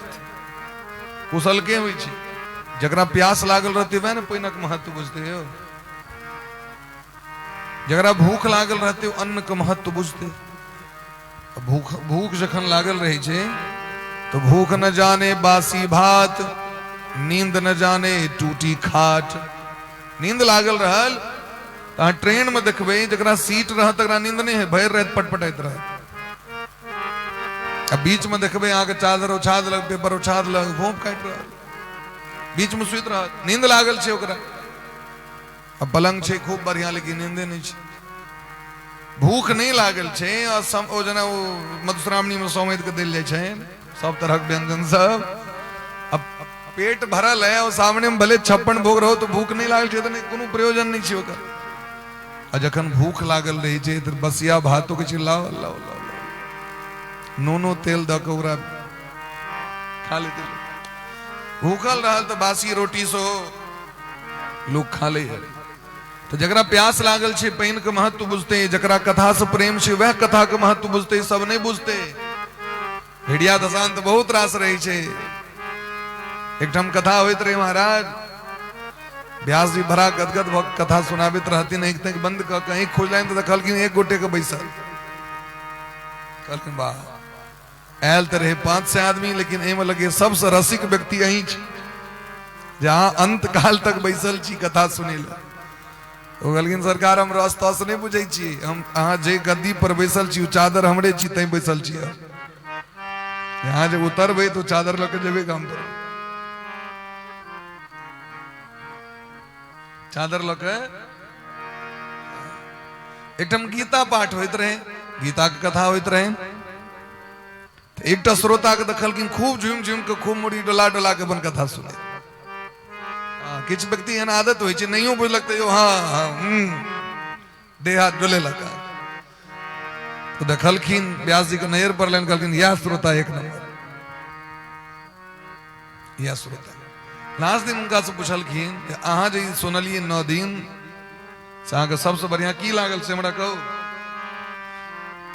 कुशल के होइ छै? जकरा प्यास लागल रहते वह ना पानिक महत्व बुझते हो, जकरा भूख लागल रहते हो अन्न के महत्व बुझते। भूख जखन लागल रहे छे तो भूख न जाने बासी भात, नींद न जाने टूटी खाट। नींद लागल रहल तो ट्रेन में देखबे जकरा सीट रह तकरा नींद नहीं है, भैर रात पटपटाइत रह। अब बीच में देखबे आगे चादर उछा देलक, पेपर उछा देलक, भोंप काट रहा, बीच में सुइत रह, नींद लागल छे ओकरा। अब पलंग छे खूब बढ़िया लेकिन नींदे नहीं छे, भूख नहीं लागल छे। और ओ जना वो मधुश्रावणी में सौमैत के देल जाय छे सब तरह के व्यंजन सब। अब पेट भरल है और सामने में भले 56 भोग रहो तो भूख नहीं लागल छे तो नहीं कोनो प्रयोजन नहीं छे ओकर। आ जखन भूख लागल रही छे तो बसिया भातो के चिल्लाओ अल्लाह अल्लाह, नूनो तेल द के ओकरा खा लेते। भूखल रहल तो बासी रोटी सो लोग खा ले। तो जकरा प्यास लागल छे पानि के महत्व बुझते, जकरा कथा से प्रेम छे वह कथा के महत्व बुझते, सब नहीं बुझते। भेड़िया दशांत बहुत रास रही छे। एकठम कथा होइत रहे महाराज, व्यास जी भरा गदगद भक्त कथा सुनाबित रहती, एक तक बंद कर कहीं खोज लाइन तो देखलखिन एक गोटे के बैसल। कहलखिन वाह, आयल तो रहे 5-6 आदमी लेकिन एमे लगे सबसे रसिक व्यक्ति अहीं छी, जहां अंत काल तक बैसल छी कथा सुने ला। तो कहलखिन सरकार हम रस तस नहीं बुझे छी, हम अहाँ जे गद्दी पर बैसल छी चादर हमरे छी तई बैसल छी। यहाँ जब उतरबे तो चादर लके जेबे काम पर, चादर लके। एकदम गीता पाठ होइत रहे, गीता के कथा होइत रहे। एक श्रोता के देखलखिन खूब झुम झुम के खूब मुड़ी डोला डोला के अपन कथा सुने। किछ व्यक्ति एहन आदत होइ छै, नहियो बुझलक तो हाँ देह हाथ डोले लगा। तो देखलखिन व्यास जी के नजर पर लेन, कहलखिन यह श्रोता एक नंबर, यह श्रोता। लास्ट दिन उनका से पूछलखिन अहाँ जे सुनलिए 9 दिन से अहाँ के सबसे बढ़िया की लागल से हमरा कहू।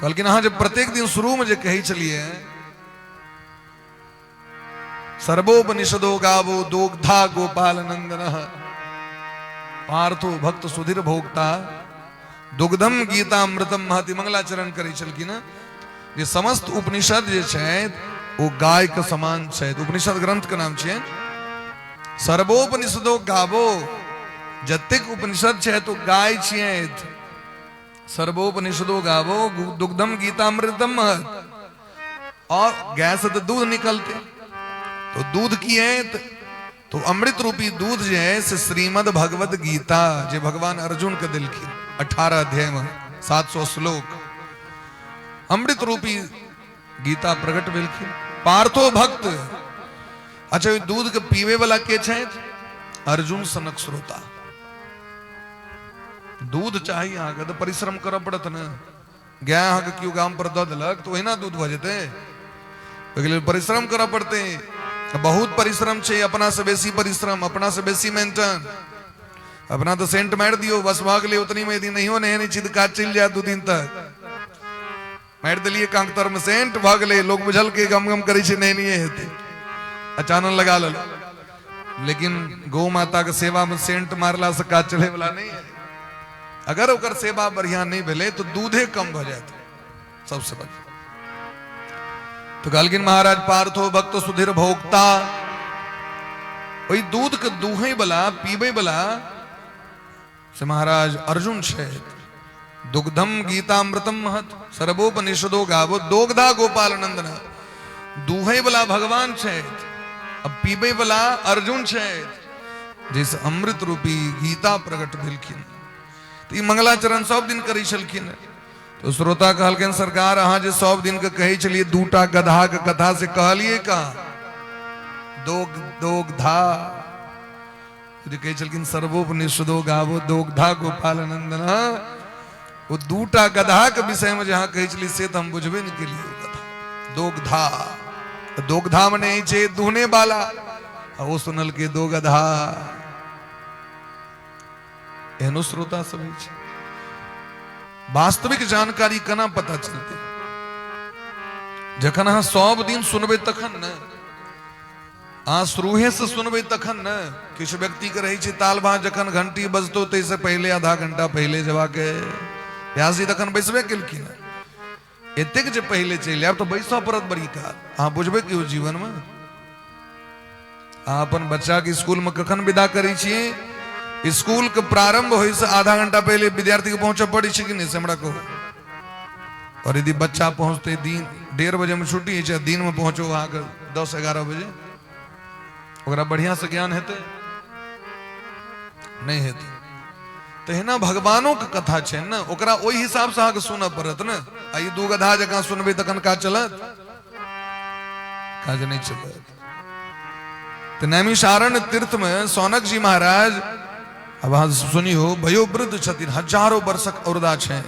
कहलखिन अहाँ जब प्रत्येक दिन शुरू में जे कही चलिए सर्वोपनिषदो गावो दोग्धा गोपाल नंदन पार्थो भक्त सुधीर भोक्ता दुग्धम गीतामृतम महति मंगलाचरण करे छलखिन। जे समस्त उपनिषद जे छै वो गाय के समान छै। उपनिषद ग्रंथ के नाम छै सर्वोपनिषदो गावो, जतेक उपनिषद छै तो गाय छियै। सर्वोपनिषदो गावो दुग्धम गीतामृतम महत्। और गाय से तो दूध निकलते, तो दूध की है तो अमृत रूपी दूध जो है से श्रीमद् भगवत गीता जो भगवान अर्जुन के दिल की 18 अध्याय में 700 श्लोक अमृत रूपी गीता प्रकट भेलखिन पार्थो भक्त। अच्छा ये दूध के पीवे वाला के छे अर्जुन सनक श्रोता। दूध चाहिए यहाँ का तो परिश्रम कर पड़त न गाय यहाँ के क्यों गाम पर दो दिलक तो वही ना दूध भजते परिश्रम करा पड़ते बहुत परिश्रम छे अपना से बेसी परिश्रम अपना से बेसी मेंटेन अपना तो सेंट मार दियो बस भाग ले उतनी में यदि नहीं हो नहीं चिद काट चल जाए 2 दिन तक मार दिलिए कांकतर में सेंट भाग ले लोग बुझल के गम गम करी नहीं नहीं हेते अचानक लगा लो लेकिन गौ माता के सेवा में सेंट मारला से काज चले वाला नहीं है। अगर ओकर सेवा बढ़िया नहीं भेले तो दूधे कम हो जाते सबसे बढ़िया। तो कहलखिन महाराज पार्थो भक्त सुधीर भोक्ता वही दूध के दूहे बला पीबे बला से महाराज अर्जुन छे। दुग्धम गीतामृतम महत सर्वोपनिषदो गावो दोग्धा गोपाल नंदन। दूहे बला भगवान छे अब पीबे बला अर्जुन छे जिस अमृत रूपी गीता प्रकट भेलखिन। तो ई मंगलाचरण सब दिन करी छलखिन। तो श्रोता कहलखिन सरकार अहाँ जे सब दिन के कहे चलिए 2टा गधा के कथा से कहलिए का दोग्धा जो कहे चलखिन सर्वोपनिषदो गावो दोग्धा गोपाल नंदन। वो 2टा गधा के विषय में जहां कहे चलिए से तो हम बुझबे नहीं के लिए कथा दोग्धा दोग्धा में नहीं चे दूने वाला वो सुनल के 2 गधा एहनो श्रोता सभी छे। वास्तविक जानकारी कना पता चलते जखन अहाँ सब दिन सुनबे तखन न अहाँ शुरुए से सुनबे तखन न। किछ व्यक्ति के रही ताल भाँ जखन घंटी बजतो तैसे पहले आधा घंटा पहले जवा के व्यास जी तखन बैसबे केलखिन एतेक जे पहले चलि आब तो बैसा पड़त बड़ी काल अहाँ बुझबे कि जीवन में अहाँ अपन बच्चा के स्कूल में कखन विदा करी छी स्कूल के प्रारंभ हो से आधा घंटा पहले विद्यार्थी के पहुंचे पड़ी कि नहीं से हमरा को। और यदि बच्चा पहुंचते दिन 1:30 बजे में छुट्टी है दिन में पहुंचो वहां के 10-11 बजे ओकरा बढ़िया से ज्ञान हेते नहीं हेते। तो है ना भगवानों के कथा छे ना ओकरा ओहि हिसाब से आके सुनना पड़त ना। आई 2 गधा जगह सुनबे तखन का चलत काज नहीं चलत। तो नैमिषारण्य तीर्थ में सौनक जी महाराज अब वहां सुनियो भयो वृद्ध छथिन 1000 वर्षक औरदा छे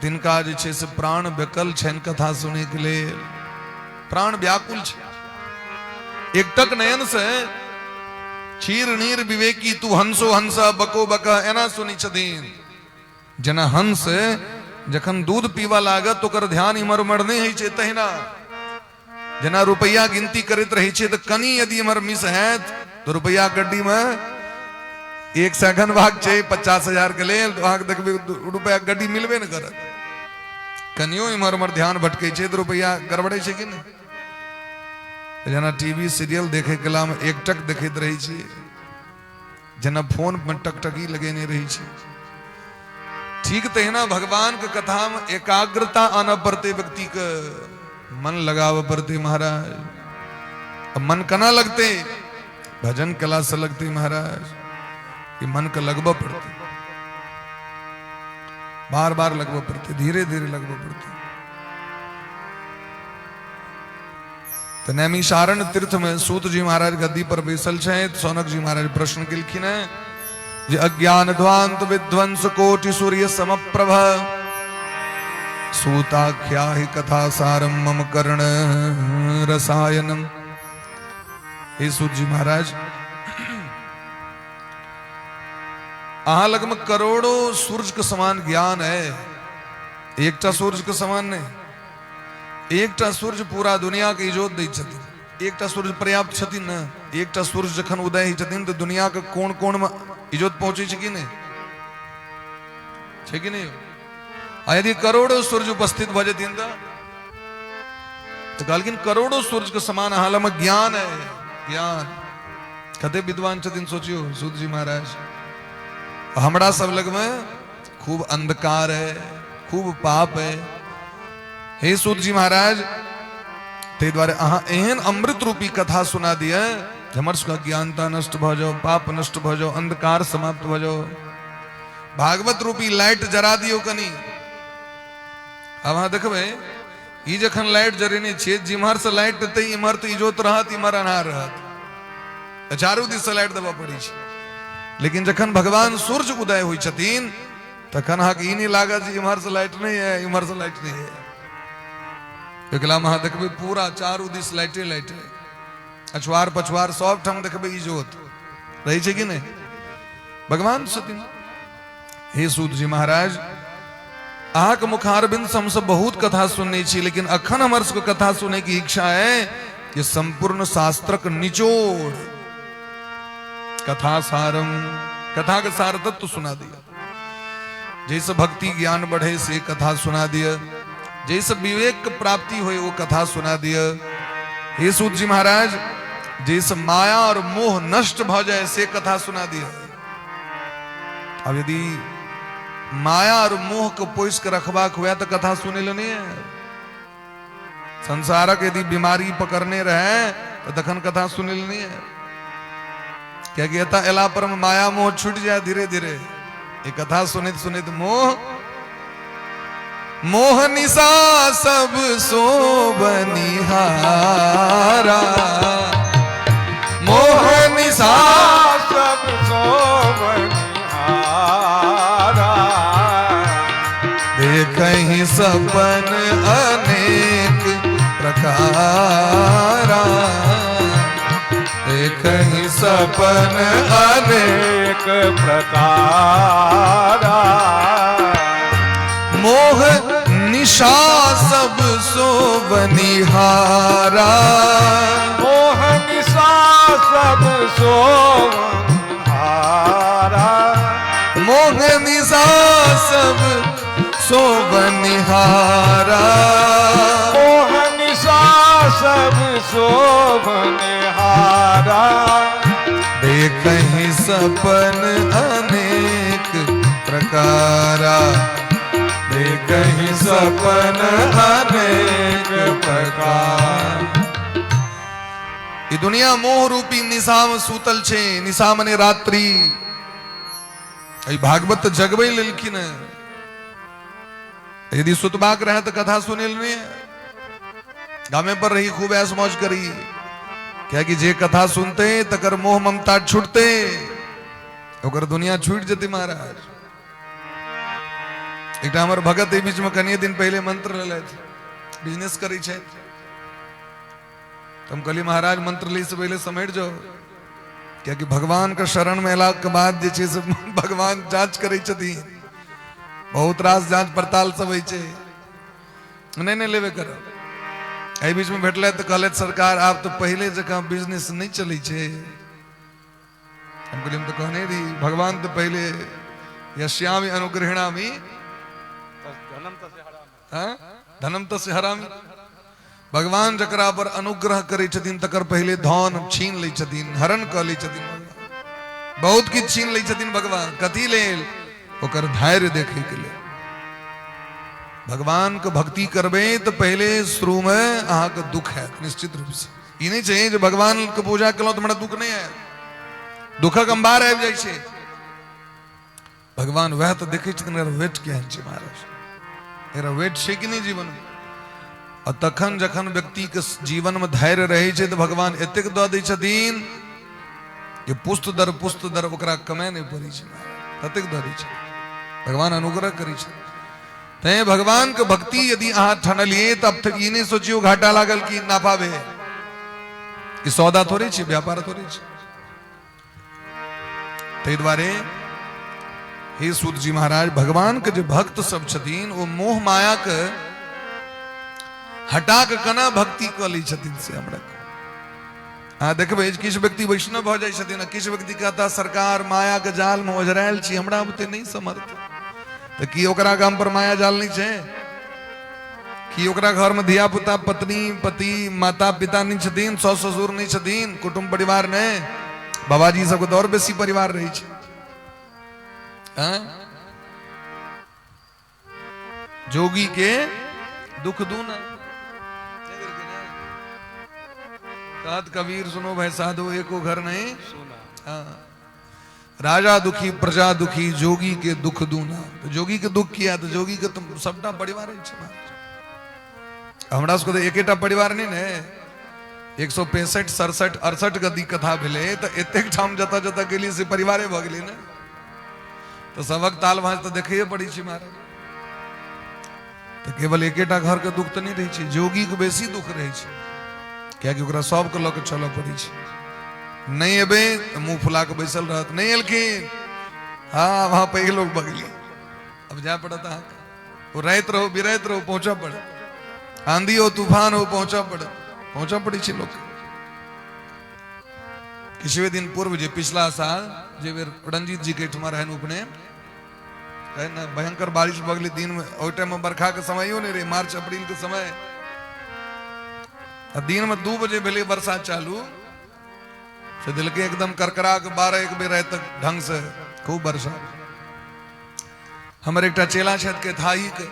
तिनका जे छे से प्राण बेकल छेन कथा सुने के लिए प्राण व्याकुल छे। एकटक नयन से क्षीर नीर विवेकी तू हंसो हंस बको बक एना सुनी छथिन। जना हंस जखन दूध पीवा लागत तो ध्यान इमर उमर नहीं है तहिना जना रुपया गिनती करते रही छे तो कनी यदि इमर मिस है तो रुपया गड्डी में 1 सेकंड भाग छे 50,000 के लेल तो आग देखबे रुपया गड्डी मिलबे न करत। कनियो इमर उमर ध्यान भटके छे तो रुपया गड़बड़े छे कि नहीं। जना टीवी सीरियल देखे कला में एकटक देखत रही छे जना फोन में टकटकी लगेने रही छे। ठीक तहिना भगवान के कथा में एकाग्रता आना पड़ते व्यक्ति के मन लगाव पड़ते महाराज। अब मन कना लगते भजन कला से लगते महाराज ये मन का लगवा पड़ते बार बार लगवा पड़ते धीरे धीरे लगवा पड़ते। तो नैमिषारण्य तीर्थ में सूत जी महाराज गद्दी पर बैसल छे। सौनक जी महाराज प्रश्न केलखिन जे अज्ञान ध्वांत विध्वंस कोटि सूर्य समप्रभ सूताख्या ही कथा सारम मम कर्ण रसायनम। हे सूत जी महाराज अहा लग में करोड़ों सूर्य के समान ज्ञान है। एकटा सूर्य के समान नहीं एकटा सूर्य पूरा दुनिया के इजोत दै छथिन। एकटा सूर्य पर्याप्त छथिन न एकटा सूर्य जखन उदय होइ छथिन तो दुनिया के कोन कोन में इजोत पहुंचे छै कि नहीं छै कि नहीं। आ यदि करोड़ों सूर्य उपस्थित भ जथिन तो कहलखिन करोड़ों सूर्य के समान अहा लग में ज्ञान है। ज्ञान कते विद्वान छथिन सोचियो सूत जी महाराज। हमरा सब लग में खूब अंधकार है खूब पाप है। हे सूत जी महाराज ते द्वारे अहाँ एहन अमृत रूपी कथा सुना दिया हमर सबका ज्ञानता नष्ट भ जाओ पाप नष्ट भ जाओ अंधकार समाप्त भ जाओ। भागवत रूपी लाइट जरा दियो कनी। अब अहाँ देखबे ई जखन लाइट जरेने छे जिम्हर से लाइट देते इम्हर तो इजोत रहत इम्हर अनार रहत चारू दिस से लाइट देवा पड़ी छे लेकिन जखन भगवान सूर्य उदय हुई छथिन तखन अहाँके ई नहीं लागत जे इम्हर से लाइट नहीं है इम्हर से लाइट नहीं है एकला में देखबे पूरा चारू दिस लाइटे लाइटे अछुआर पछुआर सब ठाम देखबे इजोत रही छे कि नहीं भगवान छथिन। हे सूत जी महाराज अहाँके मुखारबिंद से हमसे बहुत कथा सुनने छी लेकिन अखन हमर सबके कथा सुने की इच्छा है कि संपूर्ण शास्त्रक निचोड़ कथा सारम कथा के सार तत्व सुना दिया जैसे भक्ति ज्ञान बढ़े से कथा सुना दिया जैसे विवेक प्राप्ति हुए वो कथा सुना दिया। हे सूत जी महाराज जैसे माया और मोह नष्ट भ जाए से कथा सुना दिया। अब यदि माया और मोह को पोष के रखबाक हुआ तो कथा सुने लो नहीं है। संसारक यदि बीमारी पकड़ने रहे तो तखन कथा सुने लो नहीं है। क्या कहता एला पर माया मोह छूट जाए धीरे धीरे ये कथा सुनित सुनित मोह निशा सब सो बनिहारा मोह निशा सब सो बनिहारा देखहि सपन अनेक प्रकारा देखहि सपन अनेक प्रकारा मोह निशा सब सो बनिहारा मोह निशा सब सो बनिहारा मोह निशा सब सो बनिहारा मोह निशा सब सो बनिहारा देखहि सपन अनेक प्रकारा देखहि सपन अनेक प्रकार। ये दुनिया मोह रूपी निशा में सूतल छे निशा मने रात्रि भागवत जगबे लेलखिन यदि सुतबाक रहे तो कथा सुने नहीं गामे पर रही खूब ऐस मौज करी क्या कि जे कथा सुनते तकर मोह ममता छूटते ओकर दुनिया छूट जती महाराज। एक हमर भगत बीच में कनिए दिन पहले मंत्र ले बिजनेस करी छे तुम कहली महाराज मंत्र ली से पहले समेट जाओ क्या कि भगवान का शरण में अयला के बाद जे छे से भगवान जांच करे छथिन बहुत रास जांच पड़ताल सब होइ छे नहीं लेवे करो एहि बीच में भेटले तो कहले सरकार आप तो पहले जगह बिजनेस नहीं चली छे हम कहली हम तो कहने रही भगवान तो पहले यश्यामि अनुग्रहणामि धनम तस्य हरामि भगवान जकरा पर अनुग्रह करे छथिन तकर पहले धन छीन ले छथिन हरण क ले छथिन बहुत किछ छीन ले छथिन भगवान कथी लेल ओकर धैर्य देखे के लिए भगवान को भक्ति करबे तो पहले शुरू में अहाँ के दुख है निश्चित रूप से ये नहीं चाहिए जो भगवान के पूजा कलो तो हमरा दुख नहीं है दुखक अंबार आबि जाय छे भगवान वह तो देखे छथिन वेट क्या है महाराज मेरा वेट छे कि नहीं जीवन में और तखन जखन व्यक्ति के जीवन में धैर्य रहे छे तो भगवान एतेक द दै छथिन कि पुस्त दर ओकरा कमे नहीं पड़ी छे ततेक द दै छे भगवान अनुग्रह करी छे ते भगवान के भक्ति यदि अहाँ ठनलिए तब तक ये नहीं सोचियो घाटा लागल कि ना पावे कि सौदा थोड़ी छे व्यापार थोड़ी छे ते द्वारे हे सूत जी महाराज भगवान के जो भक्त सब छथिन वो मोह माया के हटा के कना भक्ति क ली छथिन से हमरा हाँ देखबे किछ व्यक्ति वैष्णव भ जाय छथिन किछ व्यक्ति कहता सरकार माया के जाल में ओझरायल छी हमरा बुते नहीं समर्थ तो की ओकरा गाम पर माया जाल नहीं छे कि ओकरा घर में धिया पुता पत्नी पति माता पिता नहीं छथिन सौस ससुर नहीं छथिन कुटुंब परिवार ने बाबाजी सबके तो और बेसी परिवार रही छे जोगी के दुख दूना कहत कबीर सुनो भाई साधु एको घर नहीं सुना राजा दुखी प्रजा दुखी जोगी के दुख दूना तो जोगी के दुख किया तो जोगी के तुम सबटा परिवार हमरा सबके तो एकेटा परिवार नहीं ने 165 67 68 गद्दी कथा भेले तो एतेक ठाम जता जता गेली से परिवारे भ गेली ने तो सबक ताल भांज तो देखिए पड़ी छी महाराज तो केवल एकेटा घर के दुख तो नहीं रही छै जोगी के बेसी दुख रही छै क्या कि ओकरा सब के ल के चलऽ पड़ी छै नहीं एबे तो मुंह फुला के बैसल रहत नहीं एलखिन हाँ वहां पैघ लोग बगली अब जा पड़ता है वो रहत रहो बिरहत रहो पहुंचा पड़े आंधी हो तूफान हो पहुंचा पड़ी छी लोग किसी दिन पूर्व जे पिछला साल जे बेर रंजीत जी के ठमा रहन उपने ना भयंकर बारिश बगली दिन में ओइ टाइम में बरखा के समय नहीं रहे मार्च अप्रैल के समय दिन में 2 बजे भेले बरसात चालू से दिल के एकदम करकरा के 12-1 बजे तक ढंग से खूब वर्षा हमारे एक चेला छत के थाई के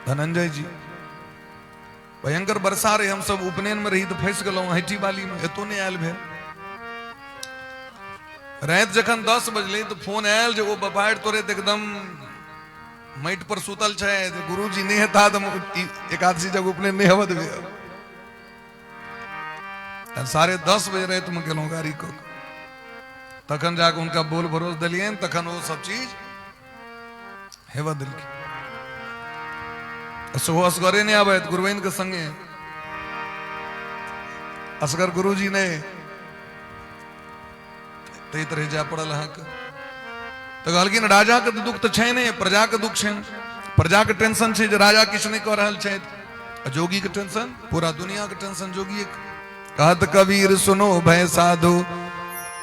धनंजय जी भयंकर बरसा रहे हम सब उपनयन में रही तो फंस गलो हटी बाली में एतो नहीं आयल भेल रात जखन 10 बजले तो फोन आयल जो वो बपाड़ तोरे एकदम मट पर सुतल छे तो गुरुजी नहीं था तो एकादशी जब उपनयन नहीं हवत भेल 10:30 बजे रहे तुम गेलो गाड़ी को तखन जाके उनका बोल भरोस दिलियन तखन वो सब चीज हेवा दिल की सो असगरे नहीं आवे गुरुवेन के संगे असगर गुरुजी ने ते तरह जा पड़ल हाँ के तो कहलखिन राजा के दुख तो छे नहीं प्रजा के दुख छे प्रजा के टेंशन छे जे राजा किछ नहीं कर रहल छे जोगी के टेंशन पूरा दुनिया के टेंशन जोगी कहत कबीर सुनो भय साधो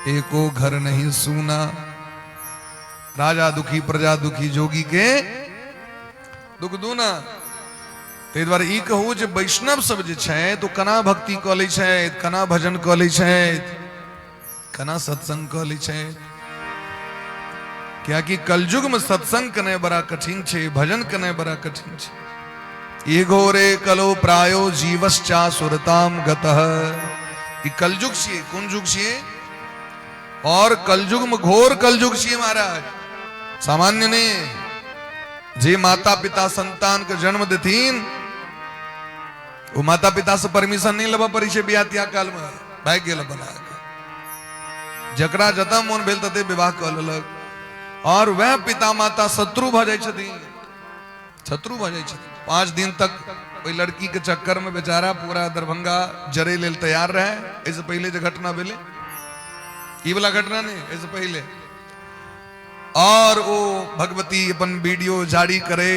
एको घर नहीं सुना राजा दुखी प्रजा दुखी जोगी के दुख दूना ते द्वारे ई कहू जे वैष्णव सब जे छै तो कना भक्ति क लै छै कना भजन क लै छै कना सत्संग क लै छै क्या कि कलयुग में सत्संग कने बड़ा कठिन छै भजन कने बड़ा कठिन छै ये घोरे कलो प्रायो जीवश्चा सुरताम गतः ई कलयुग छियै कोन युग छियै और कलयुग में घोर कलयुग छियै महाराज सामान्य नहीं जे माता पिता संतान के जन्म देथिन वो माता पिता से परमिशन नहीं लेबा पड़ी छै बियाह त्याग काल में भाग गेल बना जकरा जता मोन भेल तते विवाह क लेलक और वह पिता माता शत्रु भ जाय छथिन शत्रु भ जाय छथिन 5 दिन तक कोई लड़की के चक्कर में बेचारा पूरा दरभंगा जरे लेल तैयार रहे इससे पहले जो घटना भेले ई वाला घटना नहीं इससे पहले और वो भगवती अपन वीडियो जारी करे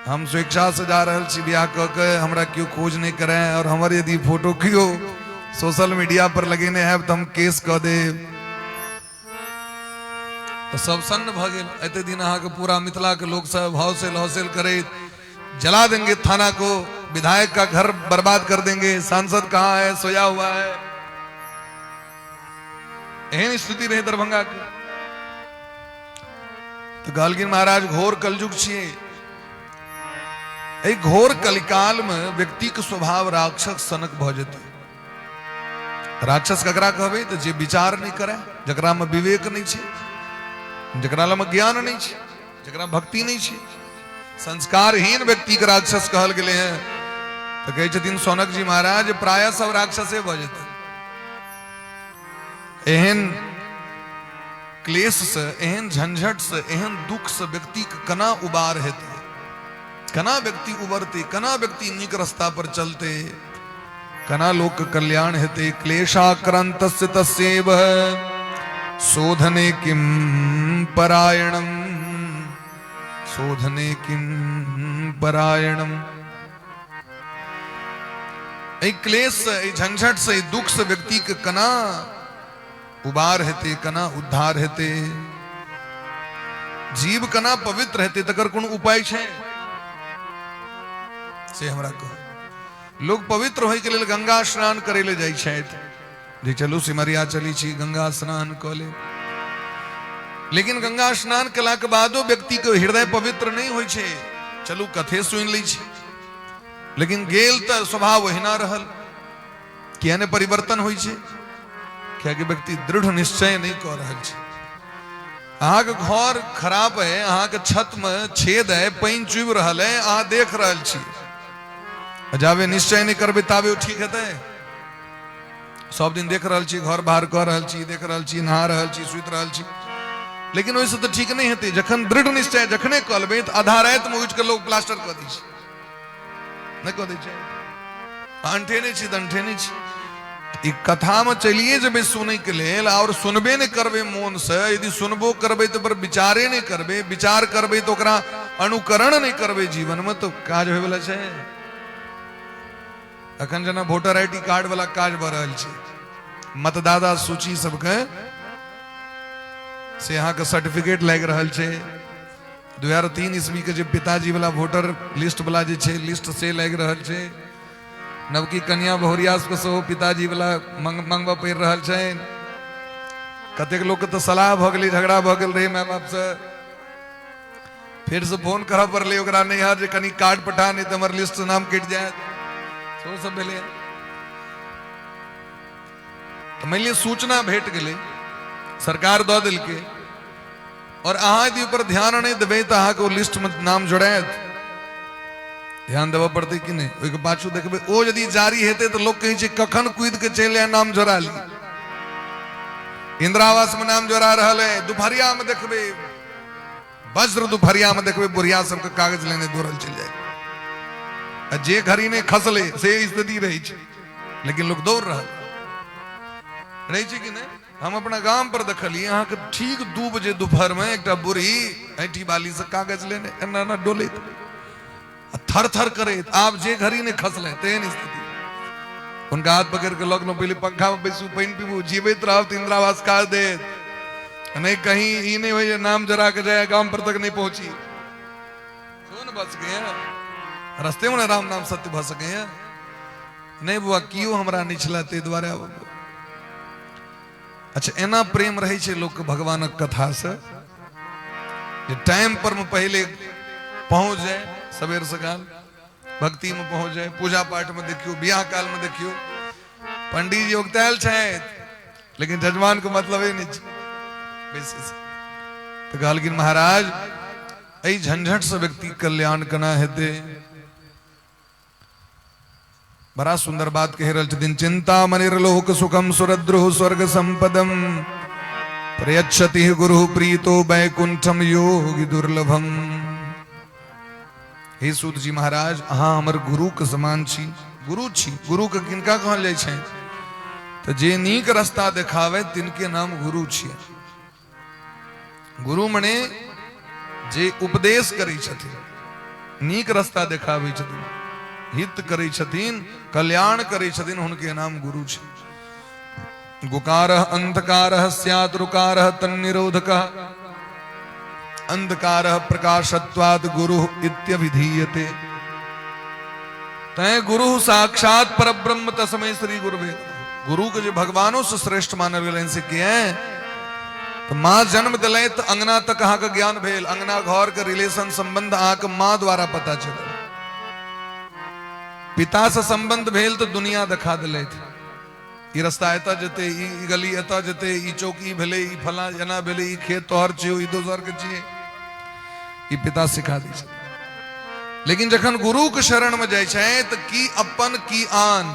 हम स्वेच्छा से जा रहे छी बियाह क के हमरा क्यों खोज नहीं करे और हमारे यदि फोटो क्यों सोशल मीडिया पर लगेने है तो हम केस क दे तो सब सन्न भ गेल एते दिन अहाँ के पूरा मिथिला के लोग सब हौसेल हौसेल करे जला देंगे थाना को विधायक का घर बर्बाद कर देंगे सांसद कहाँ है सोया हुआ है एहन स्थिति रहे दरभंगा के तो गालगिन महाराज घोर कलयुग छिए ए घोर कलिकाल में व्यक्ति के स्वभाव राक्षस सनक भ जेतै राक्षस ककरा कहबै तो जे विचार नहीं करे जकरा में विवेक नहीं छै जकरा में ज्ञान नहीं छै जकरा भक्ति नहीं छै संस्कारहीन व्यक्ति के राक्षस कहल गेले हैं तो कहे छथिन सौनक जी महाराज प्राय सब राक्षसे भ जेतै एहन क्लेश से एहन झंझट से एहन दुख से व्यक्ति के कना उबार हेतै कना व्यक्ति उबरते कना व्यक्ति नीक रास्ता पर चलते कना लोक कल्याण हेतै क्लेशाक्रांतस्य तस्यैव शोधने किं परायणम शोधने किं परायणम ए क्लेश से ए झंझट से दुख से व्यक्ति के कना उबार हेते कना उद्धार हेते जीव कना पवित्र हेते तकर कोन उपाय छै से हमरा कह लोग पवित्र होय के लेल गंगा स्नान करे ले जाय छथि जे चलू सिमरिया चली छी गंगा स्नान क ले लेकिन गंगा स्नान केला के बादो व्यक्ति के हृदय पवित्र नहीं होय छै चलू कथे सुन लै छी लेकिन गेल त स्वभाव ओहिना रहल किया ने परिवर्तन होय छै क्या कि व्यक्ति दृढ़ निश्चय नहीं कर रहा है अहाँ के घर खराब है अहाँ के छत में छेद है पानी चुभ रहा है अहाँ देख रहा छी जावे निश्चय नहीं करबे तावे ठीक हेतै। सब दिन देख रहल छी, घर बाहर कर रहल छी, देख रहल छी, नहा रहल छी, सुति रहल छी, लेकिन ओहिसँ तऽ ठीक नहीं हेतै। जखन दृढ़ निश्चय जखने कलबे तऽ आधा राति में उठ के लोग प्लास्टर कऽ दै छै, नहीं कऽ दै छै, अंठेने छी तऽ अंठेने छी। ई कथा में चलिए जब सुनै के लेल और सुनबे नहीं करबे मोन से, यदि सुनबो करबे तो पर विचारे नहीं करबे, विचार करबे तो ओकरा अनुकरण नहीं करबे जीवन में, तो काज होय वाला छै। अखन जना वोटर ID कार्ड वाला काज भ रहल छै, मतदाता सूची सबके से यहाँ के सर्टिफिकेट लाग रहल छै। 2003 ईस्वी के जे पिताजी वाला वोटर लिस्ट वाला जे छै लिस्ट से लाग रहल छै। नवकी कन्या बहुरिया के सेहो पिताजी वाला मंगवा पड़ रहल छै। कतेक लोग के तो सलाह भ गेलै, झगड़ा भ गेल रहे माय बाप से, फिर से फोन करऽ पड़लै ओकरा, नहीं यार जे कनी कार्ड पठा, नहीं तो हमर लिस्ट से नाम कट जाए। तो सब भेलै तो मान लिअ सूचना भेट गेलै, सरकार दऽ देलकै, और अहाँ यदि ऊपर ध्यान नहीं देबै तो अहाँ के ओ लिस्ट में नाम जोड़ायत। ध्यान देबऽ पड़तै कि नहीं? ओहि के पाछू देखबै ओ यदि जारी हेतै तो लोग कहै छै कखन कूद के चलि आए नाम जोड़ा ली। इंदिरा आवास में नाम जोड़ा रहल है, दुपहरिया में देखबै, वज्र दुपहरिया में देखबै बुढ़िया सबके कागज लेने दौड़ल चल जाए। जे घड़ी नहीं खसले से स्थिति रही छै, लेकिन लोग दौड़ रहा रही छै कि नहीं? हम अपना गांव पर देखलिए, यहाँ के ठीक 2 बजे दोपहर में एक बुढ़ी ऐठी बाली से कागज लेने एना एना डोले, थर थर करे। आप जे घड़ी नहीं खसले तेहन स्थिति, उनका हाथ पकड़ के लगनो पहले पंखा में बैसू, पानी पीबू, जीवित रहो तो इंदिरा आवास कार्ड दे, नहीं कहीं ये नहीं हो नाम जरा के जाए गांव पर तक नहीं पहुंची। सुन बच गए रस्ते में राम नाम सत्य भ सके हैं। नहीं बुआ कियो हमरा निचला ते द्वारा। अच्छा एना प्रेम रहे छे लोग के भगवानक कथा से, जे टाइम पर में पहले पहुंच जाए, सवेर सकाल भक्ति में पहुंच जाए, पूजा पाठ में देखियो, बियाह काल में देखियो, पंडित जी उगतायल छथि लेकिन जजमान को मतलब ही नहीं। तो कहलखिन महाराज एहि झंझट से व्यक्ति कल्याण केना हेतै? बड़ा सुंदर बात कह रहल छथिन। चिंता मनिर्लोक सुखम सुरद्रुह स्वर्ग संपदम प्रयच्छति गुरु प्रीतो वैकुंठम योगी दुर्लभम। हे सूत जी महाराज, अहाँ हमर गुरु के समान छी। गुरु छी, गुरु के किनका कहल जाय छै? तो जे नीक रास्ता देखावे तिनके नाम गुरु छियै। गुरु मने जे उपदेश करै छथिन, नीक रास्ता देखाबै छथिन, हित करै छथिन, कल्याण करै छथिन, हुनके नाम गुरु छै। गुकारः अंधकारः स्यात् ऋकारः तन्निरोधकः अंधकारः प्रकाशत्वात् गुरुः इत्यभिधीयते। तय गुरु साक्षात परब्रह्म तस्मै श्री गुरुवे। गुरु के जो भगवानों से श्रेष्ठ मानल गेल से किए तो माँ जन्म दिले तो अंगना तक अहाँ के ज्ञान भेल, अंगना घर के रिलेशन संबंध अहाँ के माँ द्वारा पता चल। पिता से संबंध भेल तो दुनिया दिखा दिले थे, ई रास्ता एता जते, ई गली एता जते, ई चौकी भेले, ई फला जना भेले, ई खेत तोहर छियो, ई दोसर के छिए, ई पिता सिखा दी छै। लेकिन जखन गुरु के शरण में जाय छै तो की अपन की आन,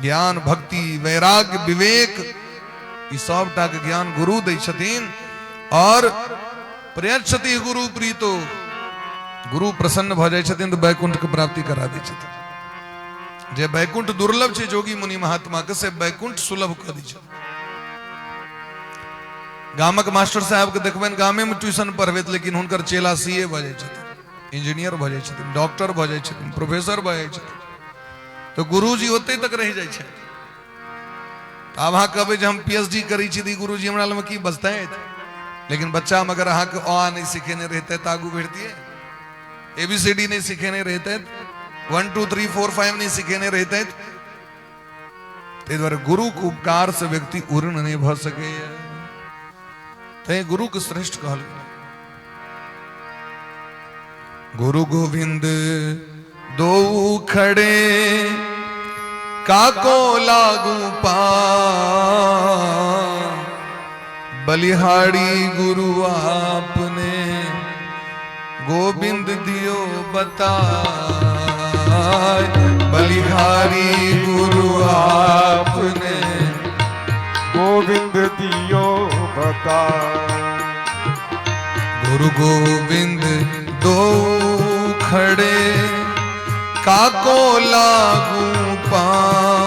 ज्ञान भक्ति वैराग्य विवेक ई सबटा के ज्ञान गुरु दै छथिन। और प्रयच्छति गुरु प्रीतो, गुरु प्रसन्न भ जाय छथिन तो वैकुंठ के प्राप्ति करा दै छथिन। जे वैकुंठ दुर्लभ छै जोगी मुनि महात्मा के, से वैकुंठ सुलभ क दै छै। गामक मास्टर साहब के देखबनि गामे में ट्यूशन पढ़बैत, लेकिन हुनकर चेला सीए भ जाय छथिन, इंजीनियर भ जाय छथिन, डॉक्टर भ जाय छथिन, प्रोफेसर भ जाय छथिन। तो गुरुजी ओते तक रह जाय छै। आब अहाँ कहबै जे हम PhD करै छी तऽ गुरुजी हमरा लग की बचतै? लेकिन बच्चा में अगर अहाँ के अ नहीं सिखेने रहते तो आगू बढ़तियै, ABCD नहीं सिखेने रहते, 1 2 3 4 5 नहीं सिखेने रहते, ताहि दुआरे गुरु के उपकार से व्यक्ति उर्ण नहीं भ सके। तै गुरु के श्रेष्ठ कहल गेल। गुरु गोविंद दो खड़े काको लागू पा, बलिहारी गुरु आपने गोविंद दियो बता। बलिहारी गुरु आपने गोविंद दियो बता। गुरु गोविंद दो खड़े काको लागू पां।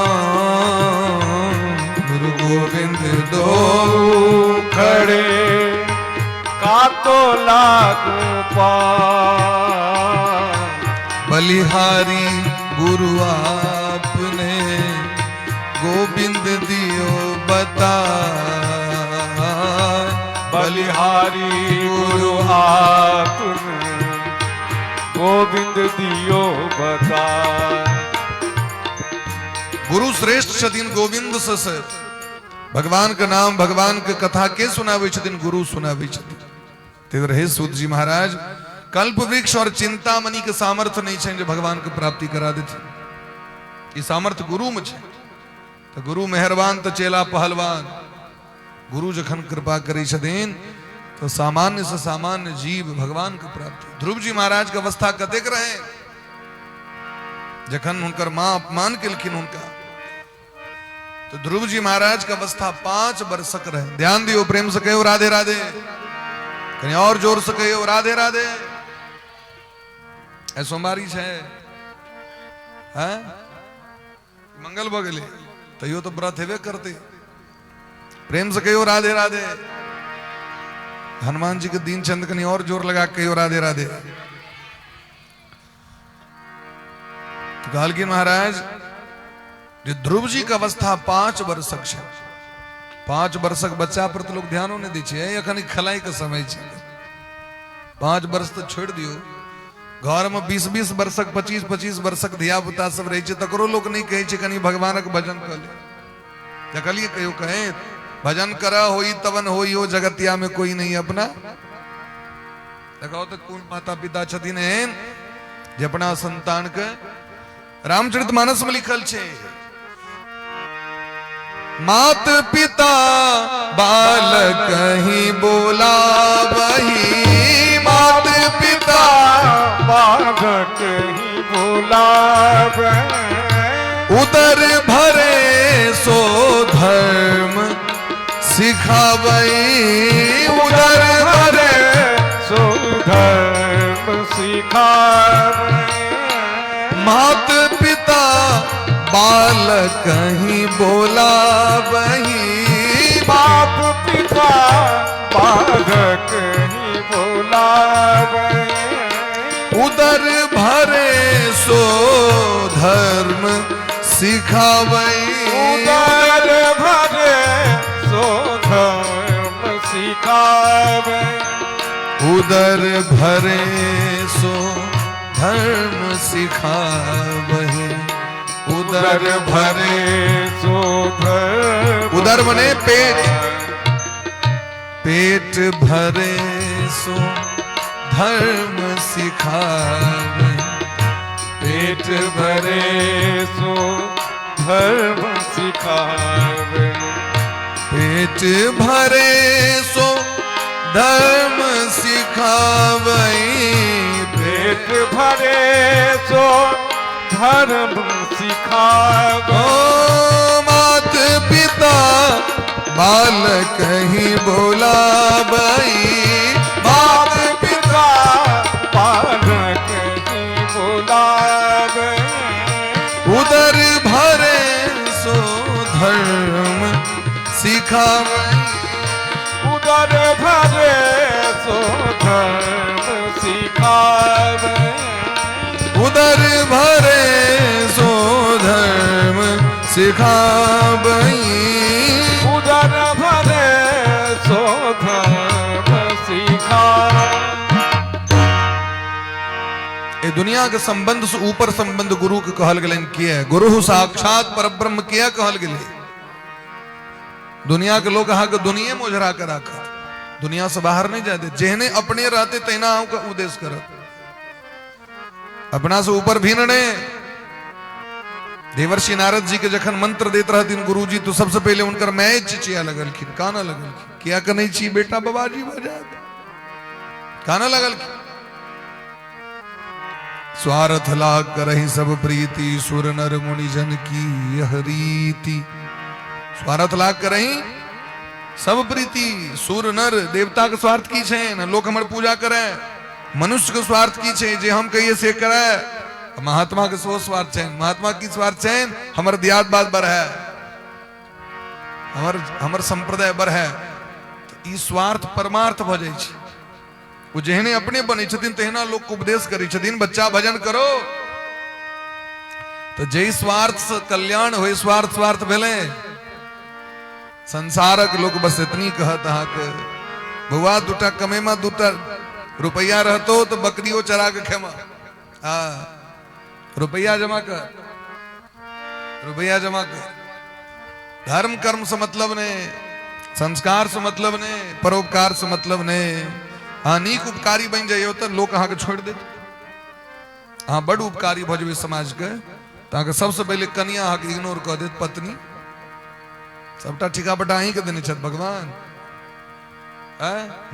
गुरु गोविंद दो खड़े काको लागू पां। बलिहारी गुरु आपने गोविंद दियो बता। बलिहारी गुरु आपने गोविंद दियो बता। गुरु श्रेष्ठ छथिन गोविंद सस। भगवान का नाम भगवान के कथा के सुनावे छथिन गुरु सुनावे छथिन। ते रहे सूत जी महाराज कल्प वृक्ष और चिंतामणि के सामर्थ्य नहीं छे जो भगवान के प्राप्ति करा देते। ई सामर्थ्य गुरु में छे। तो गुरु मेहरबान तो चेला पहलवान। गुरु जखन कृपा करी छथिन तो सामान्य से सामान्य जीव भगवान के प्राप्ति। ध्रुव जी महाराज के अवस्था कतेक रहे जखन उनकर मां अपमान केलखिन उनका। तो ध्रुव जी महाराज का अवस्था 5 वर्षक रहे। ध्यान दियो, प्रेम से कहो राधे राधे। कहीं और जोर से कहो राधे राधे। सोमवारी है मंगल बगले तो यो तो व्रत हेबे करते। प्रेम से कहो राधे राधे। हनुमान जी के दीन चंद कहीं और जोर लगा कहो राधे राधे। तो गालगी महाराज जो ध्रुव जी का अवस्था 5 वर्षक है। 5 वर्षक बच्चा पर तो लोग ध्यान नहीं दी छे। अखन खलाई के समय छे। 5 वर्ष तो छोड़ दियो। घर में 20-20 वर्षक 25-25 वर्षक धिया पुता सब रहे छे तकरो लोग नहीं कहे छे कनी भगवान के भजन कर ले। देखलिए कहियो कहे भजन करा होई तवन होई हो जगतिया में कोई नहीं अपना। देखो तो कौन माता पिता छथिन एहन जे अपना संतान के रामचरितमानस में लिखल छे मात पिता बालक ही बोला वही। मात पिता बालक ही बोला उदर भरे सो धर्म सिखावई। उदर भरे सो धर्म सिखावई। मात पिता बालक ही बोला वही। बाप पिता बालक ही बोला वही। उदर भरे सो धर्म सिखावई। उदर भरे सो धर्म सिखावई। उदर भरे सो धर्म सिखावई। उदर भरे सो धर्म। उदर बने पेट। पेट भरे सो धर्म सिखावे। पेट भरे सो धर्म सिखावे। पेट भरे सो धर्म सिखावई। पेट भरे सो धर्म सिखावे। ओ मात पिता बालक ही बोलावई। मात पिता बालक ही बोलावे। उदर भरे सो धर्म सिखावई। उदर भरे सो धर्म सिखावे। उदर भरे सो धर्म सिखावई। उदर भरे सो धर्म सिखावे। ये दुनिया के संबंध से ऊपर संबंध गुरु के कहल गए किया है। गुरु साक्षात परब्रह्म किया कहल गए। दुनिया के लोग कहा दुनिया में उजरा कर रखा। दुनिया से बाहर नहीं जाते। जेहने अपने रहते तेना का उद्देश्य कर अपना से ऊपर भी ने। देवर्षि नारद जी के जखन मंत्र देते रहती गुरु जी तो सबसे पहले उनकर मैं चिचिया लगलखिन काना लगलखिन। क्या करनी छी बेटा बाबाजी बजा काना लगलखिन। स्वार्थ लाग करहि सब प्रीति, सुर नर मुनि जन की यह रीति। स्वार्थ लाग करहि सब प्रीति, सुर नर देवता के स्वार्थ की छे न लोग हमर पूजा करे, मनुष्य के स्वार्थ की छे जे हम कहिए से करे। महात्मा के सो स्वार्थ छे, महात्मा की स्वार्थ छे हमर दियात बात बर है, हमर संप्रदाय बर है। तो ई स्वार्थ परमार्थ भ जाय छे। वो जेहने अपने बने छथिन तेहना लोग को उपदेश करी छथिन, बच्चा भजन करो तो जय स्वार्थ से कल्याण होय, स्वार्थ स्वार्थ भेले। संसारक लोग बस इतनी कहत हा के बउआ दूटा कमे में दूटा रुपया रहतो तो बकरियों चरा के खेमा। हाँ रुपया जमा कर, रुपया जमा कर। धर्म कर्म से मतलब ने, संस्कार से मतलब ने, परोपकार से मतलब ने। अनेक उपकारी बन जाइयो तो लोग अहाँ के छोड़ दे। हाँ बड़ उपकारी भजबे समाज के ताकि सबसे पहले कन्या अहाँ के इग्नोर कर दे, पत्नी सबटा ठिका बटा अहीं के देने छत भगवान।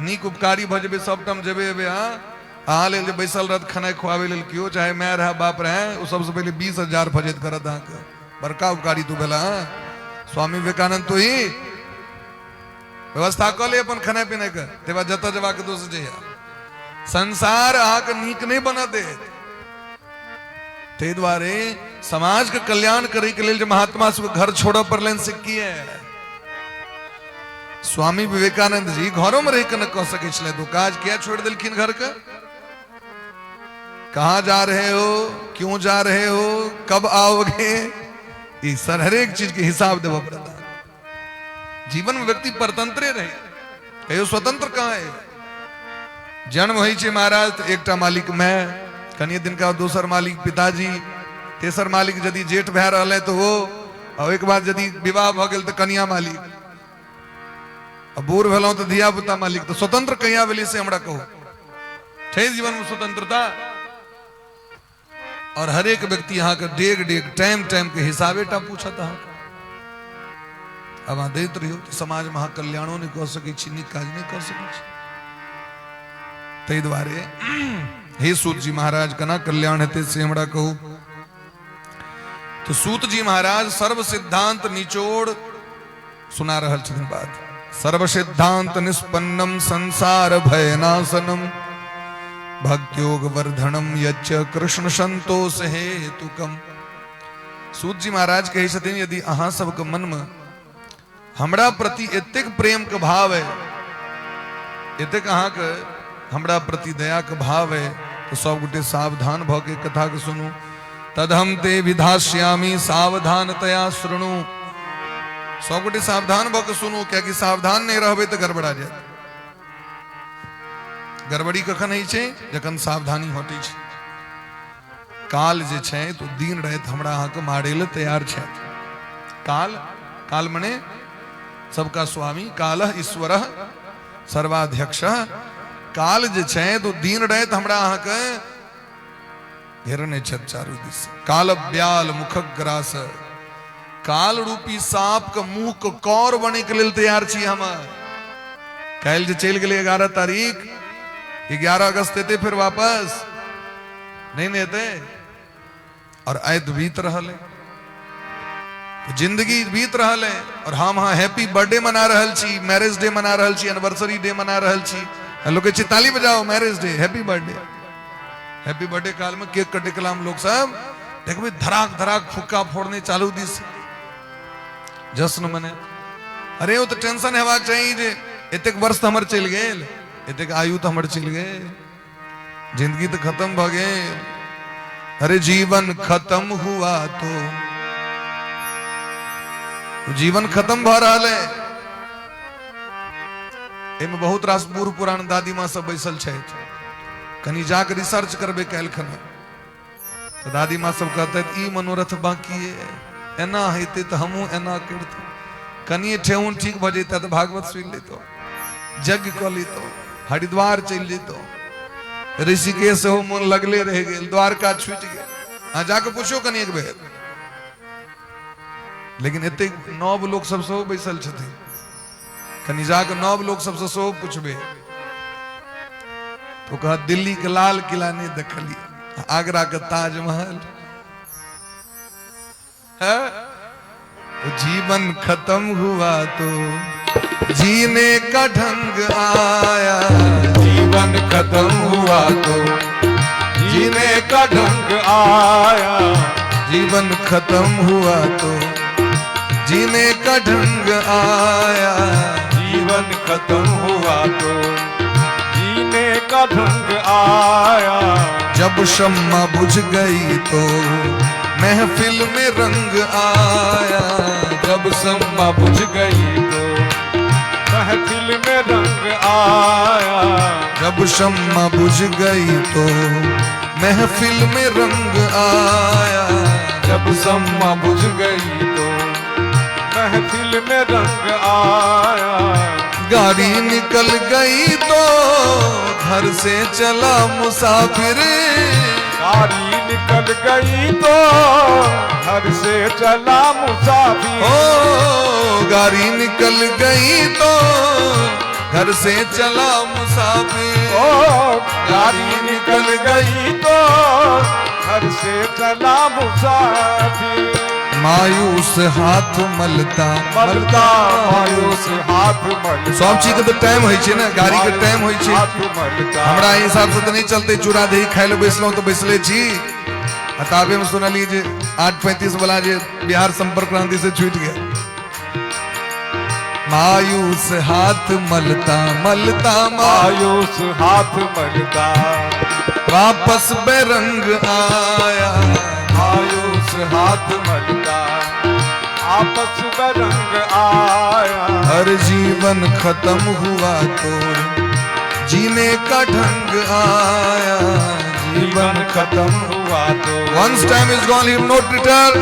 नीक उपकारी भजबे सबटम जेबे एबे। अहाँ लेल जे बैसल रहत खाना खुआवे लेल कियो, चाहे माय रहे बाप रहे, वो सबसे पहले 20,000 फजेत करत अहाँ के। बड़का उपकारी तू भेला। स्वामी विवेकानंद तो ही व्यवस्था कर ले अपन खाने पीने के, तेवा जत जवा के दोस्त जइया। संसार अहाँ के नीक नहीं बना दे। ते द्वारे समाज के कल्याण करे के लिए जो महात्मा से घर छोड़ पर लेन सिक्की है। स्वामी विवेकानंद जी घरों में रह के न कह सके छले तो काज क्या छोड़ दिलखिन घर का। कहां जा रहे हो, क्यों जा रहे हो, कब आओगे, ये सर हर एक चीज के हिसाब देव पड़ता। जीवन में व्यक्ति परतंत्र रहे, कहो स्वतंत्र कहां है। जन्म हो महाराज तो एकटा मालिक मैं, कनिए दिन का दूसर मालिक पिताजी, तेसर मालिक यदि जेठ भै रहा तो वो, और एक बार यदि विवाह भ गेल तो कन्या मालिक, अब बूढ़ भेलौं तो धिया पुता मालिक। तो स्वतंत्र कहिया भेली से हमरा कहू। छै जीवन में स्वतंत्रता। और हर एक व्यक्ति यहाँ के डेग डेग टाइम टाइम के हिसाबे टा पूछत है। अब अहाँ दैत रहियो तो समाज में कल्याणो नहीं कह सके छी, नीक काज नहीं कर सके छी। तै द्वारे हे सूत जी महाराज कना कल्याण हेते से हमरा कहू। तो सूत जी महाराज सर्व सिद्धांत निचोड़ सुना रहल छथिन बात। सर्व सिद्धांत निष्पन्नम संसार भयनाशनम भक्त्योग वर्धनम यच्च कृष्ण संतोष हेतुकम। सूत जी महाराज कहे छथिन यदि अहाँ सबके मन में हमरा प्रति एतेक प्रेम के भाव है, एतेक अहाँ के हमरा प्रति दया के भाव है, तो सब गोटे सावधान भ के कथा के सुनू। तदहम ते विधास्यामी सावधानतया श्रृणु। सब गोटे सावधान भ के सुनू, क्या कि सावधान नहीं रहबे तो गड़बड़ा जाए। गड़बड़ी कखन है छे जखन सावधानी हटे छे। काल जे छे तो दिन रात हमरा अहाँ के मारे ले तैयार छे। काल, काल मने सबका स्वामी, कालः ईश्वरः सर्वाध्यक्षः। काल जे छे तो दिन रात हमरा अहाँ के घेरने छत चारू दिस। काल ब्याल मुखक ग्रास। काल रूपी सांप के मुंह के कौर बने के लिए तैयार छी हम। काल जे चल गेले 11 तारीख, 11 अगस्त एते फिर वापस नहीं एते। और आयत बीत रहल है, तो जिंदगी बीत रहल है, और हम हाँ हैप्पी बर्थडे मना रहल छी, मैरिज डे मना रहल छी, एनिवर्सरी डे मना रहल छी। लोग के ताली बजाओ, marriage day, happy birthday. Happy birthday काल में केक कटे कलाम लोग सब देखबे धड़ाक धड़ाक फुक्का फोड़ने चालू दिस जश्न मने। अरे वो तो टेंशन हेबाक चाहिए जे एतेक वर्ष तो हमर चल गेल, एतेक आयु तो हमर चल गेल, जिंदगी तो खत्म भ गेल। अरे जीवन खत्म हुआ तो जीवन खत्म भ रहा है। एमे बहुत रास बूढ़ पुरान दादी माँ सब बैसल छथि, कनी जाके रिसर्च करबे काल्हि खना तो दादी माँ सब कहते ई मनोरथ बाकी है, एना हेते तो हमहू एना करते। कनिए ठेहुन ठीक भ जैते तो भागवत सुन लेतो, यज्ञ क लेतो, हरिद्वार चल जेतो, ऋषिकेश हो मन लगले रह गेल, द्वारका छूट गेल। हाँ जाके पूछो कनी एक बेर। लेकिन एते नव लोग सब सो बैसल छथिन, कनी जाके नव लोग सबसे सो पूछबे तो कह दिल्ली के लाल किला नहीं देखलिए, आगरा का ताजमहल है। तो जीवन खत्म हुआ तो जीने का ढंग आया, जीवन खत्म हुआ तो जीने का ढंग आया, जीवन खत्म हुआ तो जीने का ढंग आया, जीवन खत्म हुआ तो जीने का ढंग आया। जब शम्मा बुझ गई तो महफिल में रंग आया, जब शम्मा बुझ गई तो महफिल में रंग आया, जब शम्मा बुझ गई तो महफिल में रंग आया, जब शम्मा बुझ गई तो महफिल में रंग आया। गाड़ी निकल गई तो घर से चला मुसाफिर, गाड़ी निकल गई तो घर से चला मुसाफिर, ओ गाड़ी निकल गई तो घर से चला मुसाफिर, ओ गाड़ी निकल गई तो घर से चला मुसाफिर। मायूस हाथ मलता मलता मायूस हाथ मलता, सब चीज के तो टाइम होय छै ना, गाड़ी के टाइम होय छै। हाथ मलता हमरा हिसाब से तो नहीं चलते, चूड़ा दही खाए ले बैसलो तो बैसले छी। किताबे में सुनलिए जे 8:35 वाला जे बिहार संपर्क क्रांति से छूट गया। मायूस हाथ मलता मलता मायूस हाथ मलता वापस बेरंग आया, मायूस हाथ मलता आपस में रंग आया। हर जीवन खत्म हुआ तो जीने का ढंग आया, जीवन खत्म हुआ तो Once time is gone, him not return.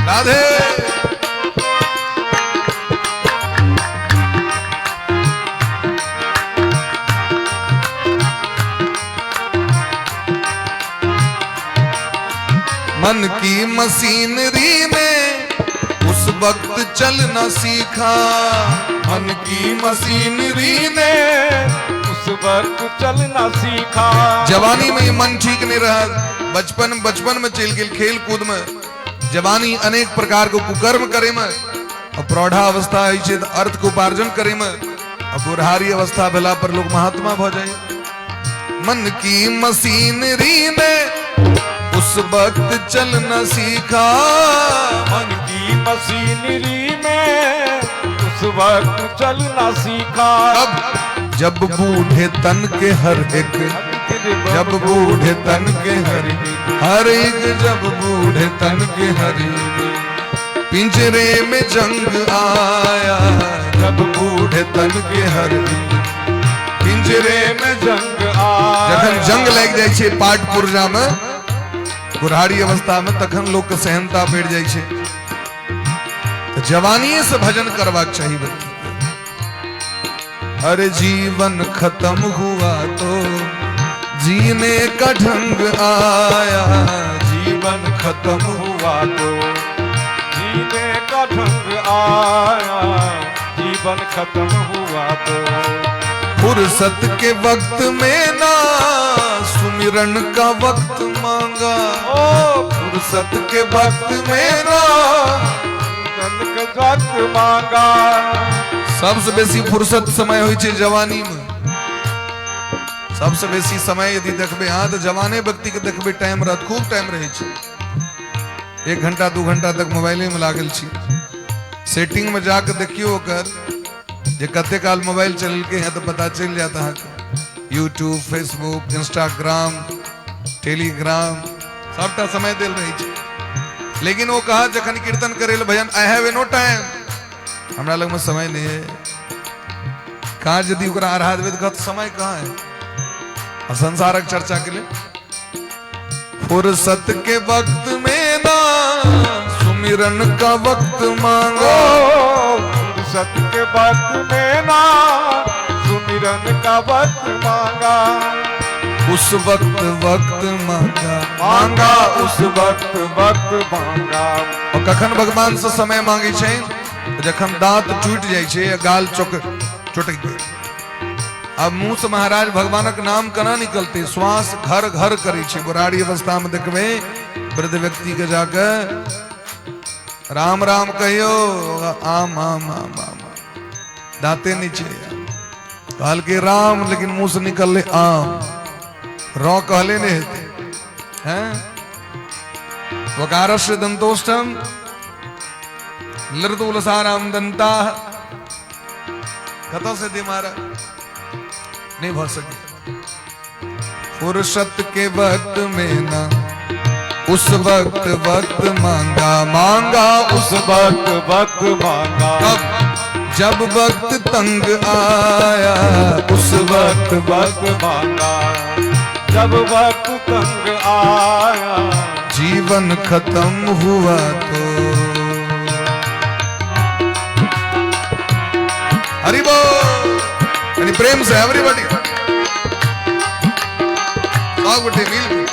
Radhe मन की मशीनरी ने उस वक्त चलना सीखा, मन की मशीनरी ने उस वक्त चलना सीखा। जवानी में मन ठीक नहीं रहा, बचपन में चल गेल खेल कूद में, जवानी अनेक प्रकार को कुकर्म करे में, और प्रौढ़ा अवस्था है तो अर्थ को उपार्जन करे में, और बुढ़ारी अवस्था भेला पर लोग महात्मा भ जाए। मन की मशीनरी ने उस वक्त चलना सीखा, मन की मशीनरी में उस वक्त चलना सीखा। अब जब बूढ़े तन के हर एक, जब बूढ़े तन के हर एक, जब बूढ़े तन के हर एक पिंजरे में जंग आया, जब बूढ़े तन के हर एक पिंजरे में जंग आया। जखन जंग लग जाय छै पाट पुर्जा में, बुढ़ारी अवस्था में, तखन लोग के सहनता बढ़ जाय छै। तो जवानी से भजन करवाक चाहिए व्यक्ति। अरे जीवन खत्म हुआ तो जीने का ढंग आया, जीवन खत्म हुआ तो जीने का ढंग आया, जीवन खत्म हुआ तो फुर्सत के वक्त में ना सुमिरन का वक्त मांगा, ओ फुर्सत के वक्त में ना सुमिरन का वक्त मांगा। सबसे बेसी फुर्सत समय होय छै जवानी में, सबसे बेसी समय यदि देखबे हाँ तो जवाने व्यक्ति के देखबे टाइम रहत, खूब टाइम रहे छै। 1 घंटा 2 घंटा तक मोबाइले में लागल छी। सेटिंग में जाकर देखियो ओकर जे कते काल मोबाइल चल के हैं तो पता चल जाता है। यूट्यूब, फेसबुक, इंस्टाग्राम, टेलीग्राम सबटा समय दिल रही छै। लेकिन वो कहा जखन कीर्तन करे भजन आई हैव नो टाइम, हमरा लग में समय नहीं है। कहा यदि ओकरा आराधवे तो समय कहाँ है संसारक चर्चा के लिए। फुर्सत के वक्त में ना सुमिरन का वक्त मांगा, फुर्सत के वक्त में ना सुमिरन का वक्त मांगा। उस वक्त वक्त मांगा मांगा उस वक्त वक्त मांगा। और कखन भगवान से समय मांगे छे जखन दांत टूट जाय छे या गाल चुटक गए। अब मुंह से महाराज भगवानक नाम केना निकलते, श्वास घर घर करे छे। बुराड़ी अवस्था में देखबे वृद्ध व्यक्ति के जाकर राम राम कहियो, आम आम आम आम दांते नीचे कहल के राम, लेकिन मुंह से निकल ले आम, रौ कहले ने हैं। वकारस्य दंतोष्ठम लृदुलसाराम दंता, कतो से दे मारा नहीं भर सके। फुर्सत के वक्त में ना उस वक्त वक्त मांगा, मांगा उस वक्त वक्त मांगा। जब वक्त तंग आया उस वक्त वक्त मांगा। जब वक्त तंग आया जीवन खत्म हुआ तो। हरि बोल, यानी प्रेम से एवरीबॉडी बटे मिल।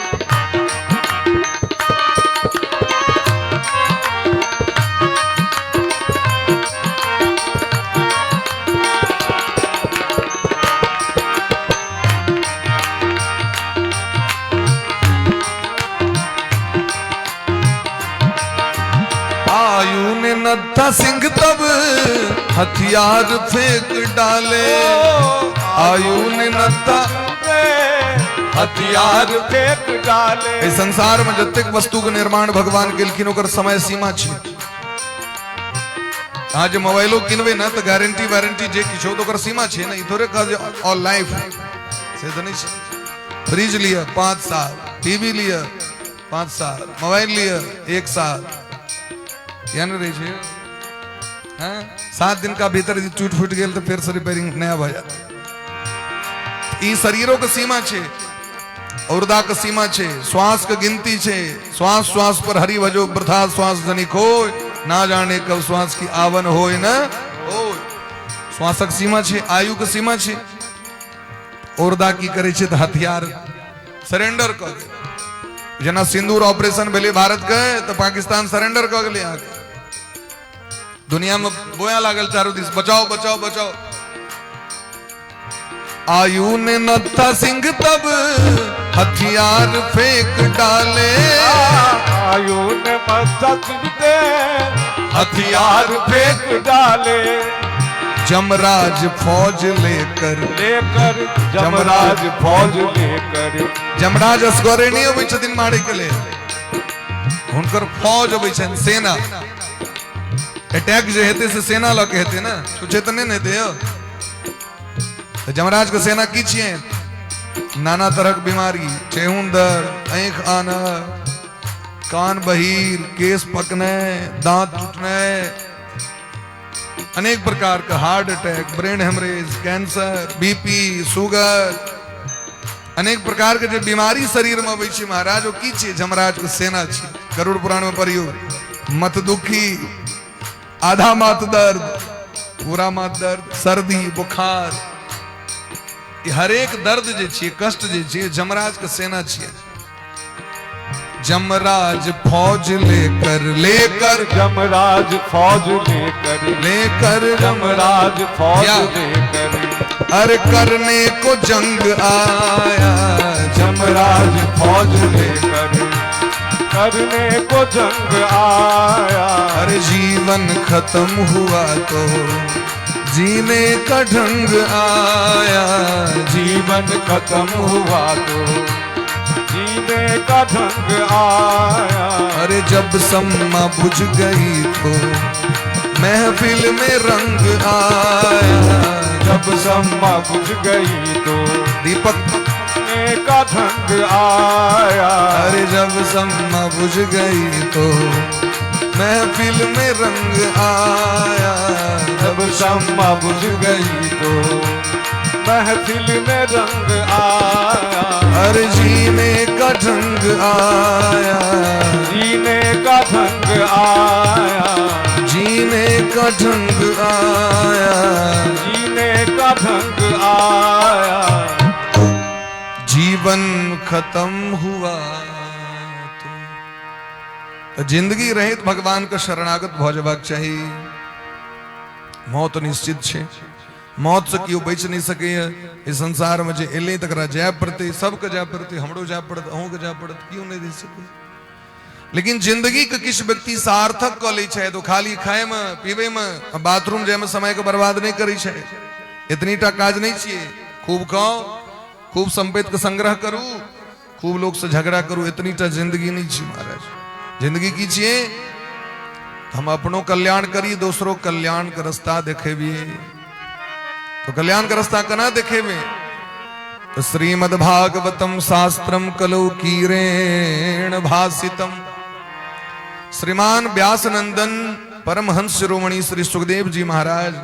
आयु ने नत्था सिंह तब हथियार फेंक डाले, आयु ने नत्था हथियार फेंक डाले। इस संसार में जतेक वस्तु के निर्माण भगवान केलखिन ओकर समय सीमा छे। आज मोबाइलो किनबे ना तो गारंटी वारंटी जे किछो तो ओकर सीमा छे ना। ई थोड़े कह जे ऑल लाइफ से तो नहीं छे। फ्रिज लिया 5 साल, टीवी लिया 5 साल, मोबाइल लिया 1 साल, यानी रही छे हैं 7 दिन का भीतर यदि टूट फूट गेल तो फिर से रिपेयरिंग नया भ जात। ई शरीरों के सीमा छे, औरदा के सीमा छे, श्वास के गिनती छे। श्वास श्वास पर हरि भजो वृथा श्वास जनिक होय, ना जाने कब श्वास की आवन होय न होय। श्वासक सीमा छे, आयु के सीमा छे। औरदा की करे छे तो हथियार सरेंडर कर दे। जना सिंदूर ऑपरेशन भेले भारत के तो पाकिस्तान सरेंडर कर गेले। आगे दुनिया में बोया लागल चारों दिस बचाओ बचाओ बचाओ। आयु ने नत्था सिंह तब हथियार फेंक डाले, आयु ने मस्तक दे हथियार फेंक डाले। जमराज फौज लेकर लेकर जमराज फौज लेकर। जमराज असगरे नहीं अबै छथिन मारे के लिए, हुनकर फौज अबै छन, सेना। अटैक जे हेते से सेना ल के हेते ना, छुछे त नहीं हेते हो। तो जमराज के सेना की छिए? नाना तरह की बीमारी, ठेहुन दर्द, आंख आना, कान बहीर, केस पकने, दांत टूटने, अनेक प्रकार का heart attack, brain haemorrhage, cancer, BP, sugar, अनेक प्रकार के जो बीमारी शरीर में अबै छै महाराज, ओ की छिए? जमराज के सेना छै। गरुड़ पुराण में पढ़ियो, मत दुखी, आधा माथ दर्द, पूरा माथ दर्द, सर्दी बुखार, हर एक दर्द जे छिए, कष्ट जे छिए, जमराज के सेना छिए। जमराज फौज लेकर लेकर जमराज फौज लेकर लेकर जमराज फौज लेकर। अरे करने को जंग आया, जमराज फौज लेकर करने को जंग आया। अरे जीवन खत्म हुआ तो जीने का ढंग आया, जीवन खत्म हुआ तो जीने का ढंग आया। अरे जब सम्मा बुझ गई तो महफिल में रंग आया, जब सम्मा बुझ गई तो दीपक का ढंग आया। अरे जब सम्मा बुझ गई तो महफिल में रंग आया, जब सम्मा बुझ गई तो महफिल में रंग आया। अरे जीने का ढंग आया, जीने का ढंग आया, जीने का ढंग आया, जीने का ढंग आया। जीवन खत्म हुआ तो जिंदगी रहित भगवान का शरणागत भ जबाक चाहिए। मौत निश्चित है, मौत से क्यों बच नहीं सके इस संसार में जे एले तक जाय पड़ते, सबके जाय पड़ते, हमरो जाय पड़त, अहूँ के जाय पड़त, क्यों नहीं दे सके। लेकिन जिंदगी के किस व्यक्ति सार्थक क ली है तो खाली खाए में पीबे में बाथरूम जाए में समय को बर्बाद नहीं करी है। इतनी टा काज नहीं चाहिए, खूब खाओ, खूब संपत्ति का संग्रह करूं, खूब लोग से झगड़ा करूं, इतनी टा जिंदगी नहीं चाहिए महाराज। जिंदगी कीजिए हम अपनों कल्याण करिए, दूसरों कल्याण का रास्ता देखे भी। तो कल्याण का रास्ता कना देखे में तो श्रीमद्भागवतम शास्त्रम कलौ कीरेण भासितम। श्रीमान व्यासनंदन परमहंस शिरोमणि श्री सुखदेव जी महाराज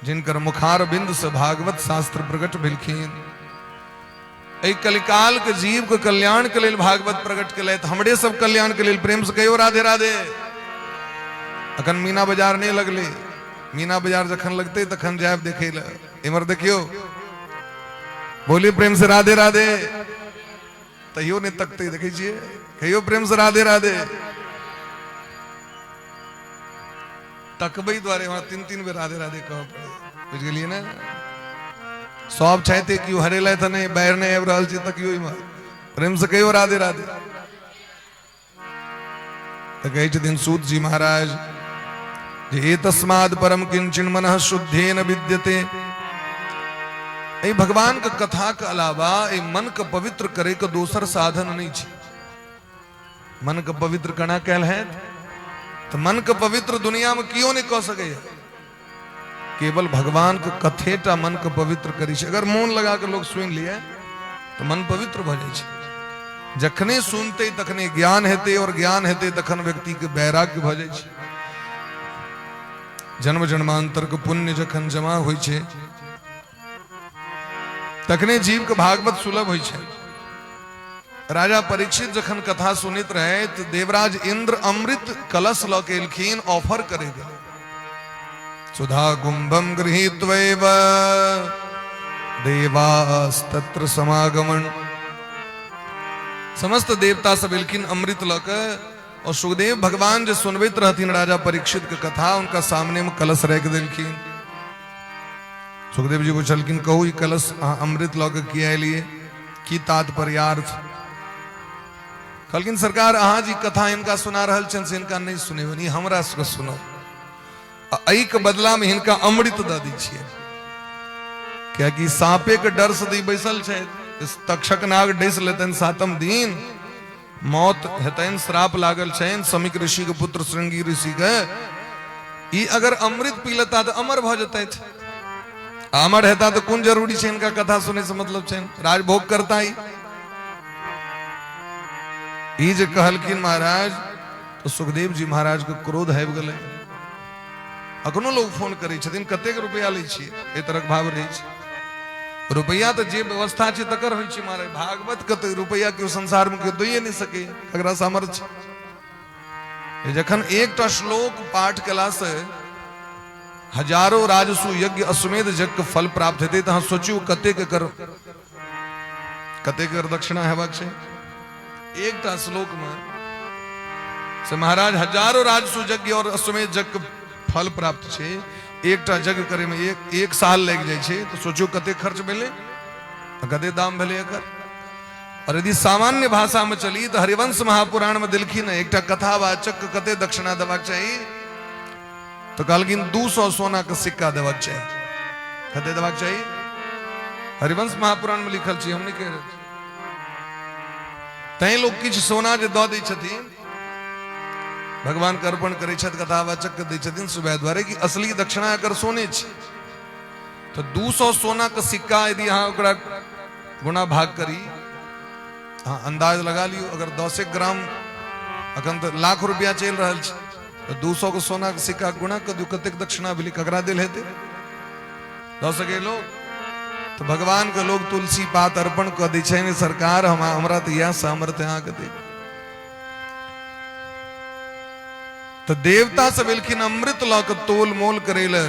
जिनकर मुखार बिंद से भागवत शास्त्र प्रकट भिलखीन। कलिकाल के जीव के कल्याण के लिए भागवत प्रकट के लिए हमरे सब कल्याण के लिए प्रेम से कहो राधे राधे। अखन मीना बाजार नहीं लगले, मीना बाजार जखन लगते तखन जायब देखे ला। इमर देखियो बोलिए प्रेम से राधे राधे, तैयो नहीं तकते देखे छिए, कहियो प्रेम से राधे राधे। तकबई द्वारे वहां 3-3 बेर राधे राधे कह पड़े, बुझ गलिए ना। सब चाहते क्यों हरे लाए थे नहीं बैर नहीं आब रहल छी तक क्यों इमर प्रेम से कहियो राधे राधे। तो कहे छथिन सूत जी महाराज जे तस्माद परम किंचन मनः शुद्धेन विद्यते। ए भगवान का कथा के अलावा ए मन का पवित्र करे का दोसर साधन नहीं छे। मन का पवित्र कना कहल है तो मन का पवित्र दुनिया में क्यों नहीं कह सके। केवल भगवान के कथेटा मन का पवित्र करी छे। अगर मौन लगा के लोग सुन लिए तो मन पवित्र भ जाए छे। जखने सुनते तखने ज्ञान हेते और ज्ञान हेते तखन व्यक्ति के वैराग्य भ जाए छे। जन्म जन्मांतर के पुण्य जखन जमा होय छे तखने जीव के भागवत सुलभ होय छे। राजा परीक्षित जखन कथा सुनित रहे तो देवराज इंद्र अमृत कलश ल के एलखिन ऑफर करे गए। सुधा कुंभम गृहीत्वैव देवास्तत्र समागमन। समस्त देवता सब एलखिन अमृत लक और सुखदेव भगवान जो सुनवित रहथिन राजा परीक्षित के कथा उनका सामने में कलश रख देलखिन। सुखदेव जी पूछलखिन कहू कलश अमृत लौक किया लिए की तात्पर्यार्थ। कहलखिन सरकार अहाँ जी कथा इनका सुना रहल छन से इनका नहीं सुने नहीं हमरा सुनो। अई के बदला में इनका अमृत द दी छिए क्या कि सांपे के डर से दी बैसल छे। तक्षक नाग डस लेतन सातम दिन मौत हेतन श्राप लागल छन समीक ऋषि के पुत्र श्रृंगी ऋषि के। ई अगर अमृत पी लेता तो अमर भ जते। अमर हेता तो कौन जरूरी छे इनका कथा सुने से मतलब छे राजभोग करता ही जे कहलखिन महाराज तो सुखदेव जी महाराज के क्रोध आबि गेलै। अखनो लोग फोन करे छथिन कतेक रुपया लै छियै ए तरह भाव रहै छै। रुपया तो जे व्यवस्था छै तकर होइ छै महाराज। भागवत कते रुपया के संसार में दइए नहीं सके एकरा सामर्थ्य। जखन एकटा श्लोक पाठ केला से हजारों राजसु यज्ञ अश्वमेध यज्ञ के फल प्राप्त हेतै त अहाँ सोचियो कतेक कर दक्षिणा हेबाक छै। एकटा श्लोक में से महाराज हजारों राजसु यज्ञ और अश्वमेध यज्ञ के फल प्राप्त छे। एकटा यज्ञ करे में एक साल लग जाए छे तो सोचियो कते खर्च भेले कते दाम भेले एकर। और यदि सामान्य भाषा में चली तो हरिवंश महापुराण में दिलखिन एकटा कथावाचक के कते दक्षिणा देबाक चाहिए तो कहलखिन 200 सोना के सिक्का देबाक चाहिए। कते देबाक चाहिए हरिवंश महापुराण में लिखल छी, हम नहीं कह रहे। तै लोग किछ सोना जे दऽ दै छथिन भगवान के अर्पण करे छथि कथावाचक के दै छथिन सुबह द्वारे कि असली दक्षिणा अगर सोने छै तो 200 सोना के सिक्का यदि अहाँ ओकरा गुना भाग करी हाँ अंदाज लगा लियो। अगर 10 ग्राम अखन तो लाख रुपया चल रहा है तो 200 के सोना के सिक्का गुना कर दियो कतेक दक्षिणा भेलै ककरा दिल हेतै दऽ सके लोग। तो भगवान के लोग तुलसी पात अर्पण कर दै छै सरकार हमरा तो यह सामर्थ्य अहाँ के दे। तो देवता सब एलखिन अमृत लऽ के तोल मोल करे ले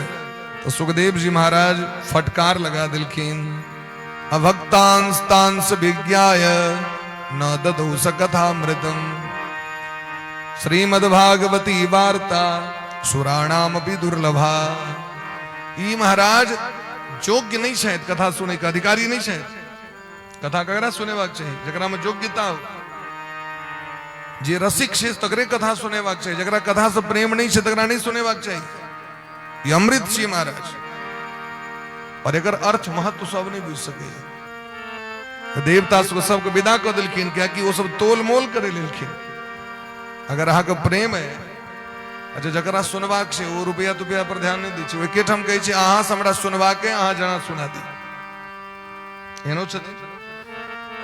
तो सुखदेव जी महाराज फटकार लगा दिलखिन अभक्तांस्तांस विज्ञाय न ददौ स कथामृतम् श्रीमद्भागवती वार्ता सुराणामपि दुर्लभा। ई महाराज योग्य नहीं शायद कथा सुने का, अधिकारी नहीं शायद कथा कगरा सुनेवाक चाहिए जकरा में योग्यता हो। जे रसिक छे तकरे कथा सुनेवाक चाहिए, जकरा कथा से प्रेम नहीं छे तकरा नहीं सुनेवाक चाहिए। ये अमृत छे महाराज, और एकर अर्थ महत्व सब नहीं बुझ सके। तो देवता सबको विदा कर दिलखिन, क्या कि वो सब तोल मोल करे लेलखिन। अगर अहाँ के प्रेम है, अच्छा जकरा सुनवाक छे वो रुपया तुपया पर ध्यान नहीं दी छे, एकेठम कहै छे अहाँ से हमरा सुनवाके अहाँ जना सुना दी। एनो छथि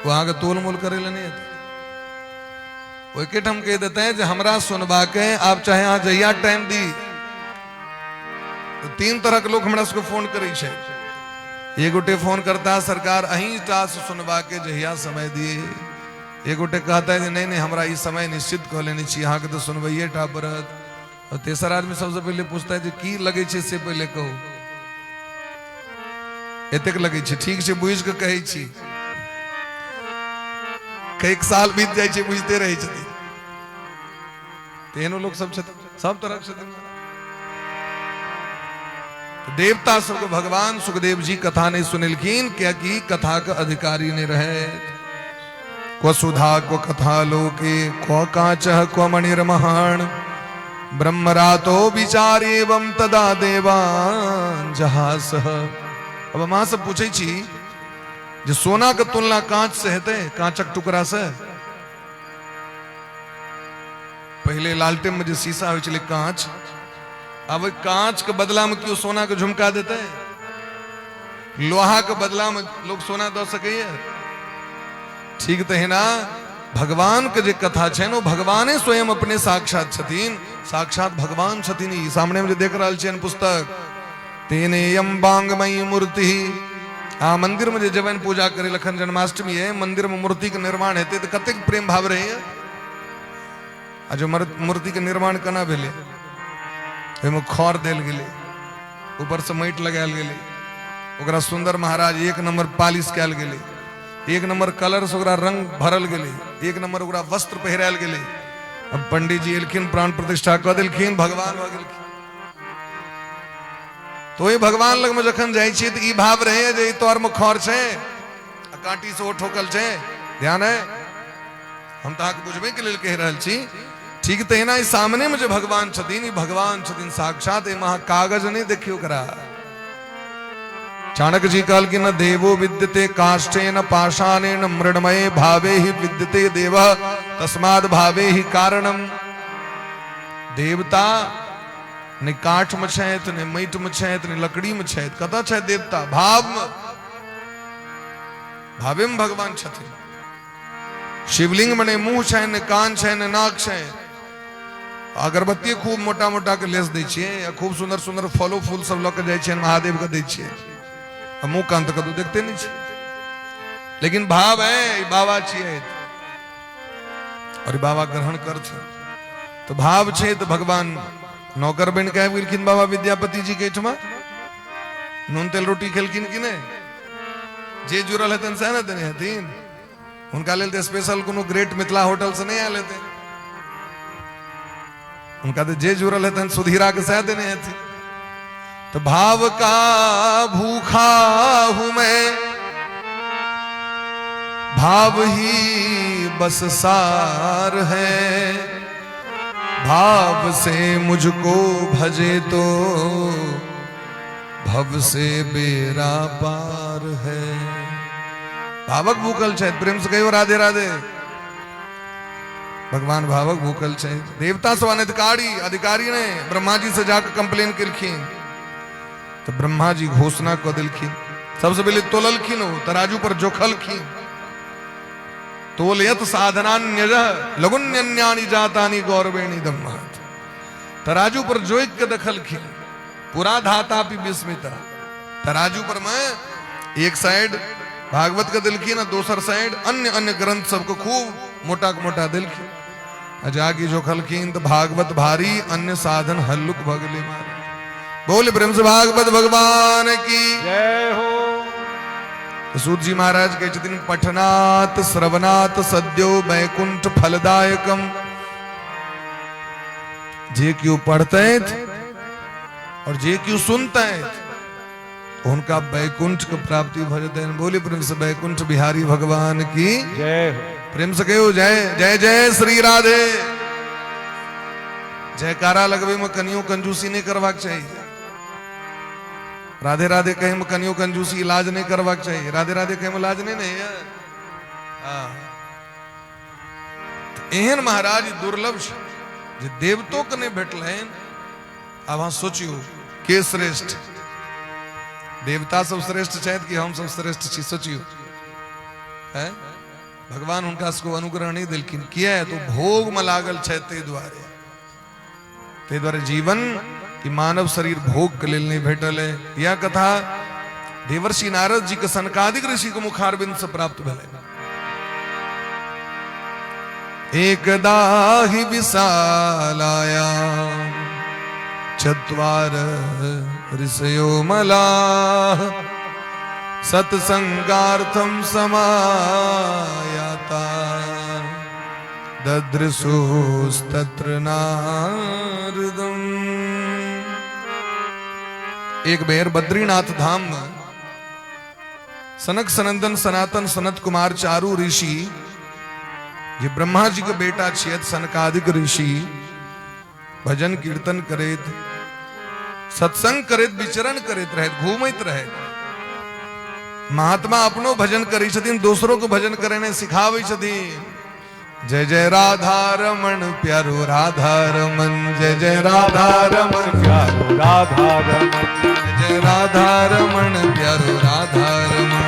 वो अहाँ के तोल मोल करे ले नहीं आते। वो एकेठम कह देते हैं जे हमरा सुनवाके, आप चाहे अहाँ जहिया टाइम दी। तो 3 तरह के लोग हमरा सबको फोन करे छे। एक गोटे फोन करता है सरकार अहीं टा से सुनवाके जहिया समय दिए। एक गोटे कहता है जे नहीं नहीं हमरा ई समय निश्चित कह लेनी चाहिए, अहाँ के तो सुनवाइए टा पड़त। और तेसर आदमी सबसे पहले पूछता है जे की लगे छे से पहले कहू, एतेक लगे छे ठीक से बुझ के कहै छी। कईक साल बीत जाए छे बुझते रहे छथिन। तेहनो लोग सब छथिन, सब तरह के छथिन। तो देवता सबको भगवान सुखदेव जी कथा नहीं सुनिलखिन, क्या कि कथा का अधिकारी नहीं रहे। क्व सुधा क्व कथा लोके क्व कांचः क्व मणिर्महान ब्रह्मरातो विचार एवं तदा देवान जहासः। अब मां से पूछे छी जे सोना के तुलना कांच से हेते, कांचक टुकड़ा से। पहले लालटेन में जो शीशा हो चले कांच, अब कांच के बदला में क्यों सोना के झुमका देते हैं? लोहा के बदला में लोग सोना दे सके। ठीक तो है ना। भगवान के जो कथा छे नो भगवाने स्वयं अपने साक्षात छथिन, साक्षात भगवान छथिन। ई सामने में जो देख रहल छियन पुस्तक, तेने यम बांगमयी मूर्ति। हाँ मंदिर में जब पूजा करे लखन जन्माष्टमी है, मंदिर में मूर्ति के निर्माण हेते तो कतेक प्रेम भाव रहे है। आ जो मूर्ति के निर्माण केना भेले, ओहिमे खर देल गेले, ऊपर से माटि लगायल गेले, ओकरा सुंदर महाराज 1 नंबर पालिश कैल गेले, 1 नंबर कलर से ओकरा रंग भरल गेले, 1 नंबर ओकरा वस्त्र पहिरायल गेले। अब पंडित जी एलखिन, प्राण प्रतिष्ठा कऽ देलखिन, भगवान भऽ गेलखिन। तो ये भगवान लग में जखन जाइ छियै तऽ ई भाव रहे जे तोर में खर छे, कांटी से ओ ठोकल छे। ध्यान है, हम तो अहाँके बुझबे के लेल कह रहल छी। ठीक तहिना ई सामने में जो भगवान छथिन, ई भगवान छथिन साक्षात। ए महा कागज नहीं देखियो करा। चाणक्य जी कहलखिन न देवो विद्यते काष्ठेन पाषाणेन मृण्मये भावे ही विद्यते देव तस्माद् भावे ही कारणम। देवता ने काठ में छैत, ने माटि में छैत, ने लकड़ी में छैत, कतऽ छै देवता? भाव में। भावे में भगवान छथिन। शिवलिंग में ने मुंह छै, ने कान छै, ने नाक छै। अगरबत्ती खूब मोटा मोटा के लेस दै छियै, या खूब सुंदर सुंदर फलो फूल सब लऽ के जाइ छियै महादेव के दै छियै। मुंह कान तो कतौ देखते नहीं छे, लेकिन भाव है बाबा छियै और बाबा ग्रहण करथिन। तो भाव छे तो भगवान नौकर बन के आबि गेलखिन बाबा विद्यापति जी के एहिठमा। नून तेल रोटी खेलखिन कि नहीं? जे जुड़ल हेतन सएह ने देने हेथिन। हुनका लेल तो स्पेशल कोनो ग्रेट मिथिला होटल से नहीं आयल हेतै। उनका तो जे जुड़ल हेतन सुधीरा के सएह देने हेथिन। तो भाव का भूखा हूं मैं, भाव ही बस सार है। भाव से मुझको भजे तो भव से बेरा पार है। भावक भूखल छै, प्रेम से कहियो राधे राधे। भगवान भावक भूखल छै। देवता सब अधिकारी ने ब्रह्मा जी से जाकर कंप्लेन केलखिन। तो ब्रह्मा जी घोषणा कर दिलखिन। सबसे पहले तोललखिन, हो तराजू पर जोखलखिन। तोलयत साधनान्यज लघुन्यन्यानि जातानि गौरवेणि दम्महत। तराजू पर जोइक के देखलखिन, पूरा धातापि विस्मिता। तराजू पर में एक साइड भागवत का दिलखिन, और दूसर साइड अन्य अन्य ग्रंथ सबको खूब मोटा मोटा दिलखिन। जागी जोखलखिन तो भागवत भारी, अन्य साधन हल्लुक भगले मारे। बोल ब्रह्म भागवत भगवान की जय हो। तो सूत जी महाराज के दिन पठनात श्रवणात सद्यो बैकुंठ फलदायकम। जे क्यों पढ़ते और जे क्यों सुनते उनका बैकुंठ को प्राप्ति भजते हैं। बोले प्रेम से बैकुंठ बिहारी भगवान की जय हो। प्रेम से कहो जय जय जय श्री राधे। जयकारा लगवे में कनियों कंजूसी नहीं करवाक चाहिए। राधे राधे कहे में कनियों कंजूसी इलाज नहीं करवाक चाहिए। राधे राधे कहे में इलाज नहीं है। एहन महाराज दुर्लभ जे देवतो कने भेटल। अब हाँ सोचियो के श्रेष्ठ देवता सब श्रेष्ठ छथि कि हम सब श्रेष्ठ छी। सोचियो है भगवान उनका सबको अनुग्रह नहीं दिलखिन किया है तो भोग में लागल छे। ते द्वारे जीवन कि मानव शरीर भोग के लिए नहीं भेटल है। यह कथा देवर्षि नारद जी के सनकादिक ऋषि को मुखारबिंद से प्राप्त भेल। एकदा हि विशालाया चत्वार ऋषयो मलाः सत्संगार्थं समायाता ददृशुस्तत्र नारदम्। एक बेर बद्रीनाथ धाम में सनक सनंदन सनातन सनत कुमार चारू ऋषि जे ब्रह्मा जी के बेटा छियत सनकादिक ऋषि भजन कीर्तन करैत सत्संग करैत विचरण करैत रहैत घूमैत रहैत। महात्मा अपनो भजन करै छथिन दोसरों को भजन करने सिखाबै छथिन। जय जय राधा रमण प्यारो राधा रमन जय जय राधा रमण प्यारो राधा रमन जय राधा रमण प्यारो राधा रमन।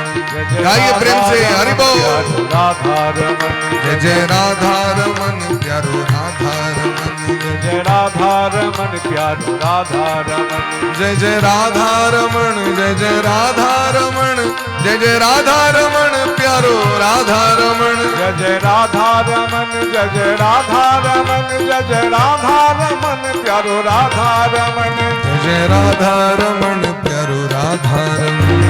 गाइए प्रेम से हरि बोल। राधा रमन जय जय राधा रमन प्यारो राधा रमन जय राधा रमन प्यारो राधा रमन जय जय राधा रमन जय जय राधा रमन जय जय राधा रमन प्यारो राधा रमन जय जय राधा रमन जय जय राधा रमन जय जय राधा रमन प्यारो राधा रमन जय जय राधा रमन प्यारो राधा रमन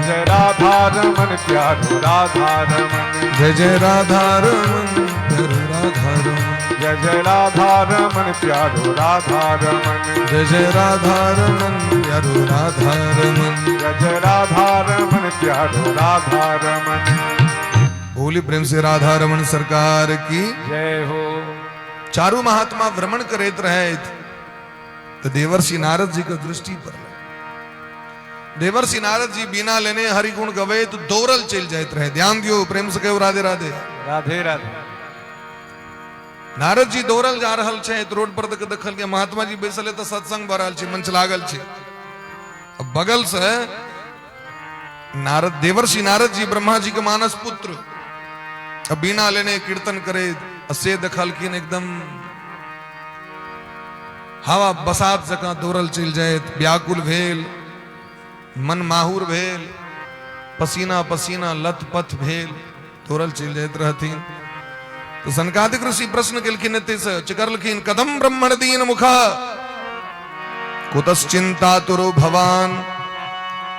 जय राधा रमन प्यारो राधा रमन जय जय राधा रमन प्यारो राधा रमन जय जय राधा रमन प्यारो राधा रमन जय जय राधा रमन प्यारो राधा रमन जय जय राधा रमन प्यारो राधा रमन। बोली प्रेम से राधा रमन सरकार की जय हो। चारों महात्मा भ्रमण करैत रहे तो देवर्षि नारद जी का दृष्टि पर देवर्षि नारद जी बिना लेने हरिगुण गवे तो दौड़ल चल जाते रहे। ध्यान दियो प्रेम से कहो राधे राधे राधे राधे। नारद जी दौड़ल जा रहल छे तो रोड पर देखल के महात्मा जी बैसल है तो सत्संग भरल छे मंच लागल छे। अब बगल से नारद देवर्षि नारद जी ब्रह्मा जी के मानस पुत्र अब बिना लेने कीर्तन करे से देखलखिन एकदम हवा बसात जका दौड़ल चल जाए व्याकुल भेल मन माहुर भेल पसीना पसीना लत पथ भेल दौड़ल चल जाइत रहथिन। तो सनकादिक ऋषि प्रश्न केलखिन से चिकरलखिन कदम ब्रह्मण दीन मुखा कुतश्चिंतातुरो भवान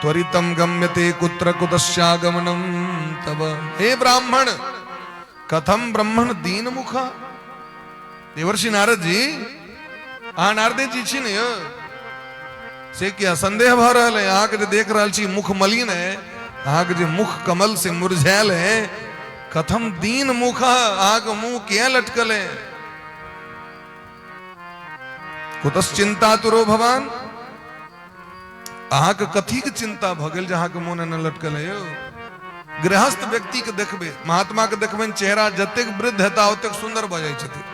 त्वरितम गम्यते कुत्र कुतश्चागमनम तब। हे ब्राह्मण कथम ब्रह्मण दीन मुखा। देवर्षि नारद जी नारद जी छी ने से क्या संदेह भ रहा है। अहाँ के जो देख रहा छी मुख मलिन है अहाँ के जो मुख कमल से मुरझायल है कथम दीन मुखा अहाँ के मुंह क्या लटकल है। कुतश्चिंतातुरो भवान अहाँ के कथी के चिंता भ गेल जहाँ के मुंह न लटकल है। गृहस्थ व्यक्ति के देखबे महात्मा के देखबे चेहरा जतेक वृद्ध हेता ओतेक सुंदर भ जाय छथिन।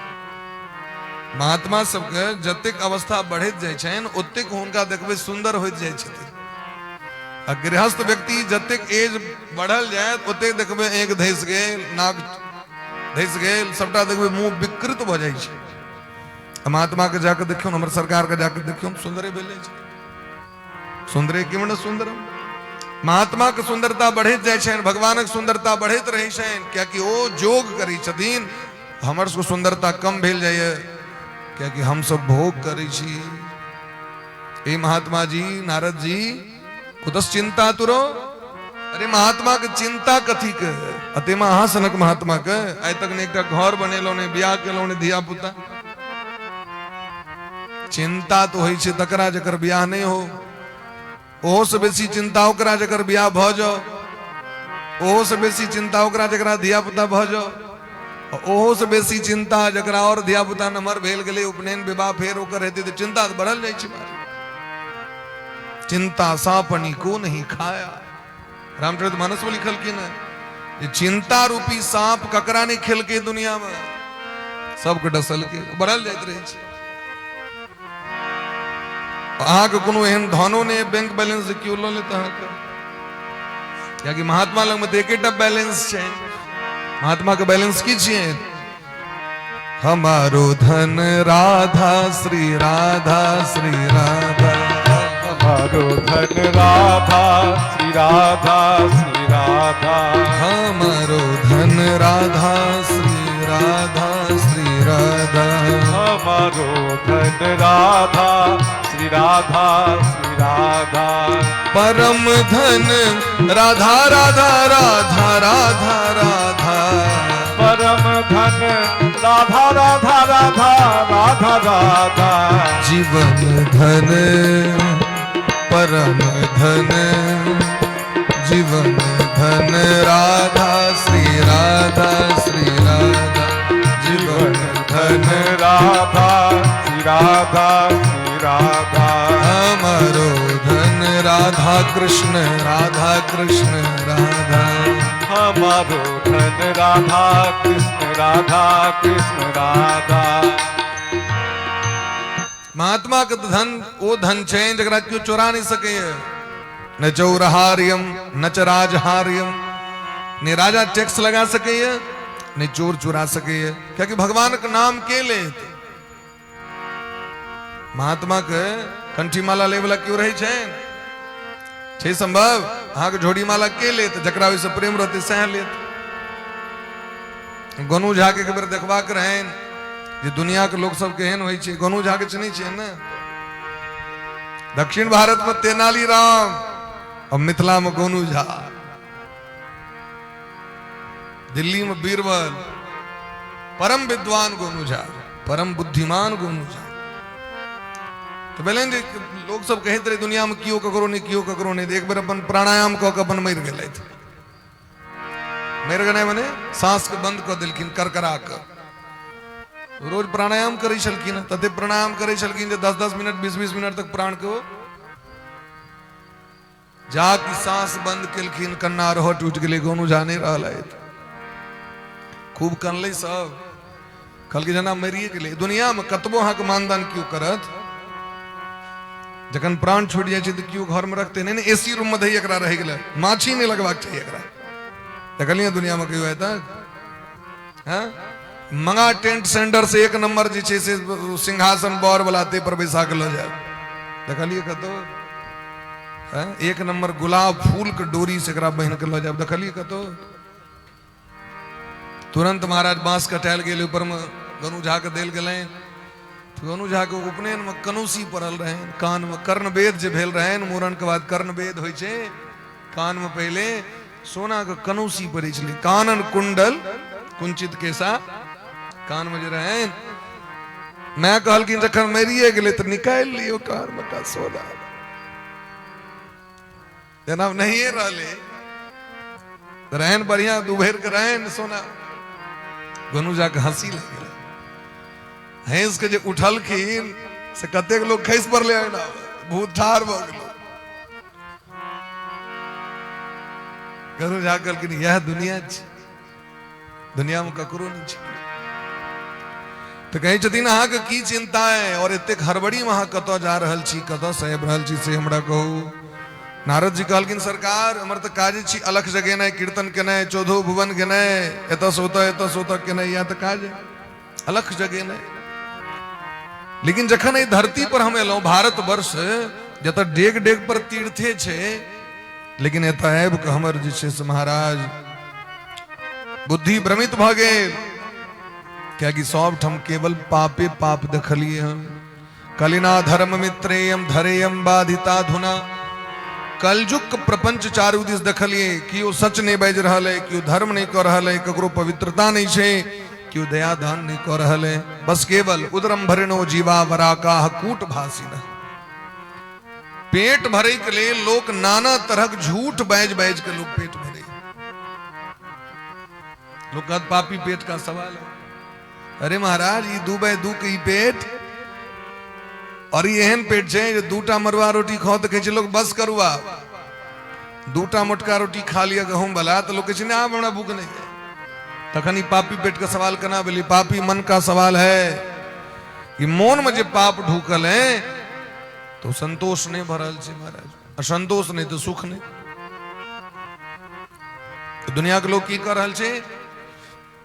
महात्मा सबके जतेक अवस्था बढ़त जाय छन ओतेक हुनका देखबे सुंदर होइत जाय छथिन। आ गृहस्थ व्यक्ति जतेक एज बढ़ल जाय ओतेक देखबे एक धैस गेल नाक धैस गेल सबटा देखबे मुंह विकृत भ जाय छै। महात्मा के जाके देखियो हमर सरकार के जाके देखियो सुंदरे भेल छै। सुंदरे किमन सुंदरम। महात्मा के सुंदरता बढ़त जाय छन भगवानक सुंदरता बढ़त रहे छन क्याकि ओ जोग करै छथिन हमर सबके सुंदरता कम भेल जाय क्याकि हम सब भोग करै छी। ए महात्मा जी नारद जी कुतश्चिंतातुरो अरे महात्मा के चिंता कथी के अतेमा अहाँ सनक महात्मा के आइ तक ने एकटा घर बनेलो ने बियाह केलो ने धिया पुता चिंता तो होइ छै तकरा जकर बियाह नहीं हो ओहो से बेसी चिंता ओकरा जकर बियाह भ जाओ ओहो से बेसी चिंता ओकरा जकरा धिया पुता भ जाओ ओहो से बेसी चिंता जकरा और धिया पुता नमहर भेल गेलै उपनयन विवाह फेर ओकर हेतै तऽ चिंता तऽ बढ़ल जाइ छै चिंता सापनी को नहीं खाया रामचरितमानस में लिखल की न चिंता रूपी सांप ककरा नहीं खेल के दुनिया में सबके डसल के बढ़ल जाइत रहे छै अहाँ के कोनो एहन धनो ने बैंक बैलेंस क्यों लो लेता है कि महात्मा लग में एकेटा बैलेंस छै महात्मा के बैलेंस की छिए हमारो धन राधा श्री राधा श्री राधा हमारो धन राधा श्री राधा श्री राधा हमारो धन राधा श्री राधा श्री राधा हमारो धन राधा श्री राधा श्री राधा परम धन राधा राधा राधा राधा राधा परम धन राधा राधा राधा राधा राधा जीवन धन परम धन जीवन धन राधा श्री राधा श्री राधा जीवन धन राधा श्री राधा श्री राधा हमारो धन राधा कृष्ण राधा कृष्ण राधा हमारो धन राधा कृष्ण राधा कृष्ण राधा महात्मा के धन वो धन छै जकरा क्यों चोरा नहीं सके न चौरहार्यम न च राजहार्यम ने राजा टैक्स लगा सके ने चोर चुरा सके क्या कि भगवान का नाम के ले महात्मा के कंठी माला ले वाला क्यों रही छै संभव अहाँ के झोड़ी माला के ले जकरा से प्रेम रहते सह ले गोनू झा के बेर देखबा के रहन जे दुनिया के लोग सब केहन होइ छै गोनू झा के चिन्है छियै ने दक्षिण भारत में तेनाली राम और मिथिला में गोनू झा दिल्ली में बीरबल परम विद्वान गोनू झा परम बुद्धिमान गोनू झा तो बेलन जे लोग सब कहते रहे दुनिया में कियो ककरो नहीं एक बार अपन प्राणायाम क के अपन मर गेलै मर गए मने सांस के बंद क देलखिन करकरा के रोज प्राणायाम करे छलखिन तते प्राणायाम करे छलखिन जे 10-10 मिनट 20-20 मिनट तक प्राण को जाकी सांस बंद केलखिन कन्ना रह टूट गेलै गोनू झा नहीं रहलै खूब कनलै सब कहलकै जना मरिए गेलै दुनिया में कतबो अहाँ के मानदान क्यों करत जखन प्राण छूट जाए छै तऽ क्यों घर में रखते नहीं एसी रूम में दही एकरा रह गेलै माछी नहीं लगबाक चाहिए एकरा देखलिए दुनिया में कहियो आइ तक हाँ मंगा टेंट सेंटर से 1 नंबर जे छै से सिंहासन बर वाला ते पर बैसा के लो जाए देखलिए कतो 1 नंबर गुलाब फूल के डोरी से एकरा बहन के लो जाए देखलिए कतो तुरंत महाराज बांस कटायल गेल ऊपर में गोनू झा के देल गेलै गोनू झा के उपनयन में कनूसी पड़ल रहे कान में कर्ण वेद जे भेल रहे मूड़न के बाद कर्ण वेद होइ छै कान में पहले सोना के कनूसी पड़े छलै कानन कुंडल कुंचित केसा कान में जे रहे मैं कहलखिन जखन मरिए गेलै तऽ निकालि लियो कान में का सोना जना नहीं रहले रहन बढ़िया दुभेर के रहन सोना गोनू झा के हंसी लग गेलै हंस के जे उठलखिन से कतेक लोग खैस पड़ले ना भूत ठार भ गेल गोनू झा कहलखिन यह दुनिया छै दुनिया में ककरो नहीं छै तो कहे छथिन अहाँ के की चिंता है और एतेक हड़बड़ी में अहाँ कतऽ जा रहल छी कतऽ से आबि रहल छी से हमरा कहू नारद जी कहलखिन सरकार हमर तऽ काज छी अलख जगेनाइ कीर्तन केनाइ चौदहो भुवन गेनाइ एतऽ से ओतऽ केनाइ या तऽ काज अलख जगेनाइ लेकिन जखन एहि धरती पर हम एलहुं भारत वर्ष जतऽ डेग डेग पर तीर्थे छै लेकिन एतऽ आबि कऽ हमर जे छै से महाराज बुद्धि भ्रमित भ गेल कियाकि सब ठम केवल पापे पाप देखलिए हम कलिना धर्म मित्रेयम धरेयम बाधिता धुना कलजुग के प्रपंच चारू दिस देखलिए कि वो सच नहीं बाज रहा है, कि वो धर्म नहीं कर रहा है, ककरो पवित्रता नहीं छे, कि वो दया दान नहीं कर रहा है, बस केवल उदरम भरणो जीवा वराका कूट भाषी न। पेट भरे के लिए लोग नाना तरह के झूठ बैज बैज के लोग पेट भरे। लोग कहते पापी पेट का सवाल है। अरे महाराज ये दू बाय दू के पेट और ये एहन पेट है जो दूटा मरवा रोटी खाओ तो कहे लोग बस करुआ, दूटा मोटका रोटी खा लिया गहूं भला तो लोग कहे ना बड़ा भूख नहीं है। तखन ही पापी पेट का सवाल करना बोली पापी मन का सवाल है। ये मोन में जो पाप ढूकल है तो संतोष नहीं भरल छे महाराज, असंतोष नहीं तो सुख नहीं। तो दुनिया के लोग की कर रहल छे,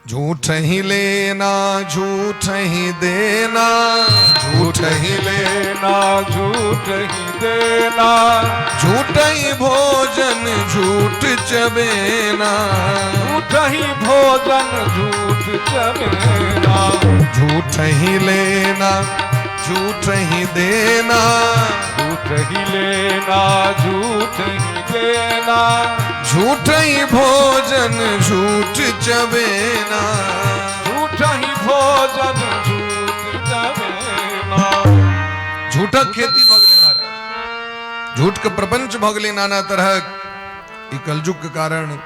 झूठ ही लेना झूठ ही देना, झूठ ही लेना झूठ ही देना, झूठ ही भोजन झूठ चबेना, झूठ ही भोजन झूठ चबेना, झूठ ही लेना झूठ ही देना, झूठ ही लेना झूठ ही देना, झूठ ही भोजन झूठ चबेना, झूठ ही भोजन झूठ चबेना। झूठा खेती भगले महाराज, झूठ के प्रपंच भगले नाना तरह। कलयुग के कारण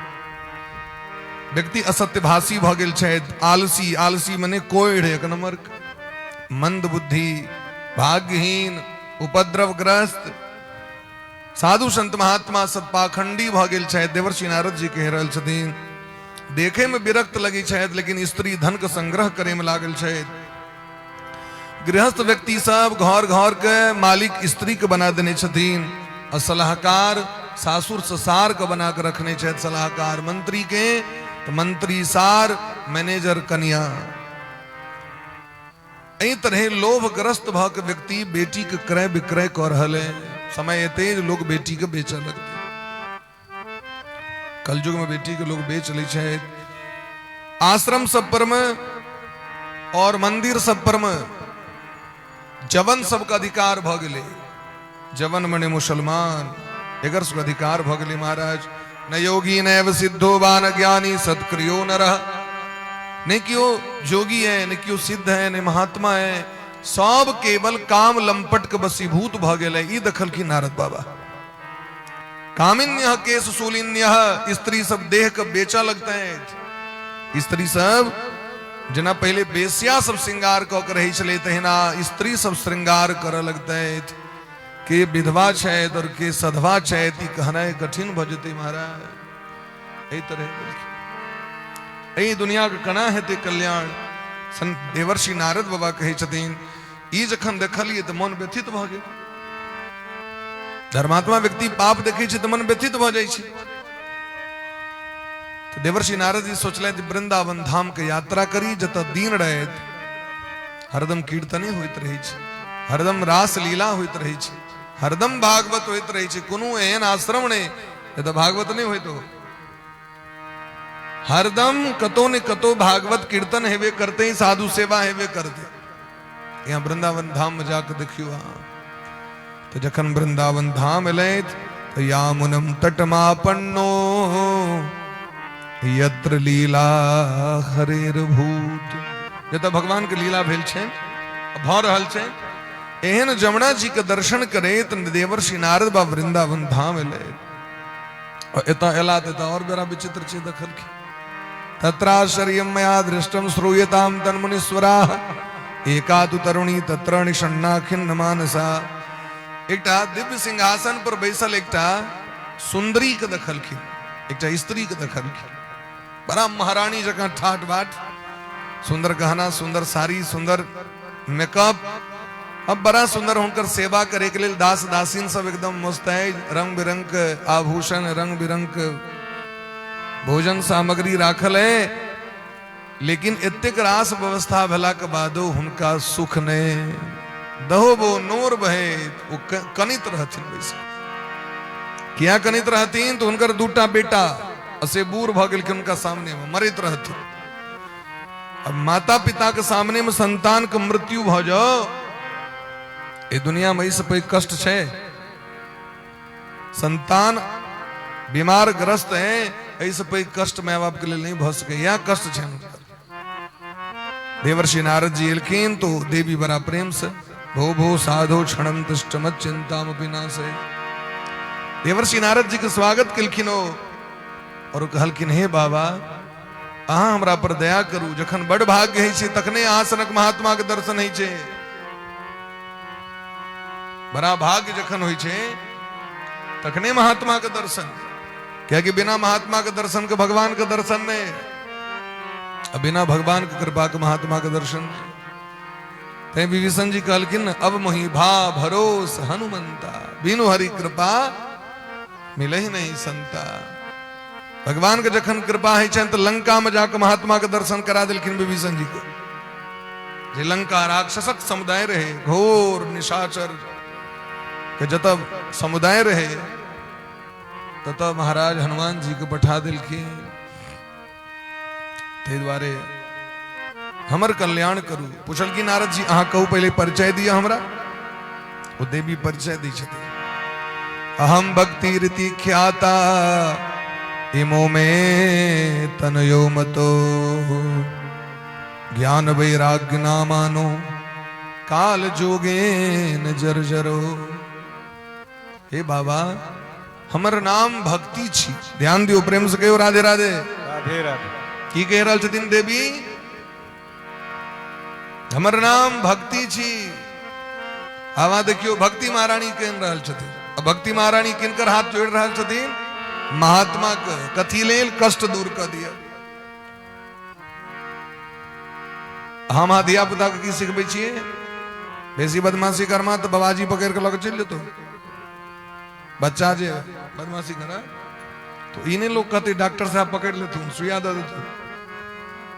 व्यक्ति असत्यभाषी भगल छे, आलसी, आलसी मने कोढ़ एक नंबर, मंद बुद्धि, भाग्यहीन, उपद्रवग्रस्त, साधु संत महात्मा सब पाखंडी भ गेल छथि। देवर्षि नारद जी कह रहल छथिन देखे में विरक्त लगी छथि लेकिन स्त्री धन के संग्रह करे में लागल छथि। गृहस्थ व्यक्ति सब घर घर के मालिक स्त्री के बना देने छथिन और सलाहकार सासुर ससार के बना के रखने छथि। सलाहकार मंत्री के तो मंत्री सार, मैनेजर कन्या। एही तरह लोभग्रस्त भ के व्यक्ति बेटी के क्रय विक्रय कर रहे। समय तेज लोग बेटी के बेच लगते। कलयुग में बेटी के लोग बेच ले छे। आश्रम सब पर में और मंदिर सब पर में जवन सबका अधिकार भ गेले। जवन मने मुसलमान एगर सबका अधिकार भ गेले महाराज। न योगी नैव सिद्धो वा न ज्ञानी सत्क्रियो न रह। नहीं कि वो जोगी है, नहीं कि वो सिद्ध है, नहीं महात्मा है, सब केवल काम लंपट के बसीभूत भ गेले। ई दखल की नारद बाबा। कामिन्य केस शूलिन्य, स्त्री सब देह के बेचा लगते हैं। स्त्री सब जना पहले बेस्या सब श्रृंगार क के रही चले तहिना स्त्री सब श्रृंगार कर लगते हैं। के विधवा छैत और के सधवा छैत, कहना कठिन भजते महाराज। यही तरह यही दुनिया के कणा है ते कल्याण। देवर्षि नारद बाबा कहे छथिन ई जखन देखलिए तो मन व्यथित भ गेल। धर्मात्मा व्यक्ति पाप देखे छे तो मन व्यथित भ जाय छे। तो देवर्षि नारद जी सोचले वृंदावन धाम के यात्रा करी जत दीन रहत हरदम कीर्तने होइत रही छे, हरदम रास लीला होइत रही छे, हरदम भागवत होइत रही छे। कोनो एहन आश्रम ने तो भागवत नहीं होइत हो। हरदम कतो ने कतो भागवत कीर्तन हेवे करते ही, साधु सेवा हेवे करते। यहाँ वृंदावन धाम में जाकर देखियो। तो जखन वृंदावन धाम एले तो यामुनम तटमापन्नो यत्र लीला हरेर भूत। जत भगवान के लीला भेल छे, भ रहल छे, एहन जमुना जी के दर्शन करे तो देवर्षि नारद बा वृंदावन धाम एले। और एता एला तो और बेरा विचित्र छे दखल की। तत्राश्चर्यं मया दृष्टं श्रूयतां तन्मुनीश्वराः एका तु तरुणी तत्र निषण्णा खिन्न मानसा। एकटा दिव्य सिंहासन पर बैसल एकटा सुंदरी के दखल की, एकटा स्त्री के दखल की। बड़ा महारानी जगह ठाट बाट, सुंदर गहना, सुंदर साड़ी, सुंदर मेकअप। अब बड़ा सुंदर होकर सेवा करे के लिए दास दासीन सब एकदम मुस्तैद, रंग बिरंग के आभूषण, रंग बिरंग के भोजन सामग्री राखल है। लेकिन इतक रास व्यवस्था भला के बादो हुनका सुख ने दहो बो नोर बहे। वो कनित रहथिन। वैसे क्या कनित रहतीन तो उनकर दूटा बेटा असे बूढ़ भ गेल के उनका सामने में मरित रहथिन। अब माता पिता के सामने में संतान के मृत्यु भ जाओ, ये दुनिया में इस पे कष्ट छे। संतान बीमार ग्रस्त है, ऐसे कोई कष्ट माँ बाप के लिए नहीं भ सके, यहाँ कष्ट छे। देवर्षि नारद जी एलखिन तो देवी बड़ा प्रेम से भो भो साधो क्षणम तिष्ठमत चिंताम विनाशे। देवर्षि नारद जी के स्वागत केलखिन और कहलखिन हे बाबा अहाँ हमरा पर दया करू, जखन बड़ भाग्य है छे तखने अहाँ सनक महात्मा के दर्शन है छे। बड़ा भाग्य जखन होई छे तखने महात्मा के दर्शन, क्या कि बिना महात्मा के दर्शन के भगवान के दर्शन नहीं, अब बिना भगवान की कृपा के महात्मा के दर्शन। ते विभीषण जी कहलखिन अब मोहि भा भरोस हनुमंता, बिनु हरि कृपा मिले ही नहीं संता। भगवान के जखन कृपा है तो लंका में जाकर महात्मा के दर्शन करा दिलखिन विभीषण जी को। जे लंका राक्षसक समुदाय रहे, घोर निशाचर के जतब समुदाय रहे, तब महाराज हनुमान जी को बैठा दिलखिन ते द्वारे हमर कल्याण करू। पूछल की नारद जी अहाँ कहू पहले परिचय दिया हमरा। वो देवी परिचय दी छथि। अहम भक्ति रीति ख्याता इमो में तनयो मतो, ज्ञान वैराग्य नामानो काल जोगे न जर्जरो। हे बाबा हमर नाम भक्ति छी। ध्यान दियो, प्रेम से कहो राधे राधे। राधे राधे। की कह रहल छथिन देवी, हमर नाम भक्ति छी। आवा देखियो भक्ति महारानी कह रहल छथिन। अब भक्ति महारानी किनकर हाथ जोड़ रहल छथिन? महात्मा के। कथी लेल? कष्ट दूर कर दिया। हम धिया पुता के की सिखबै छियै? बेसी बदमाशी करमा तो बाबाजी पकड़ के लग चल जेतो। बच्चा जे बदमाशी करा तो इन्हें लोग कहते डॉक्टर साहब पकड़ ले तुम, सुइया दे देते,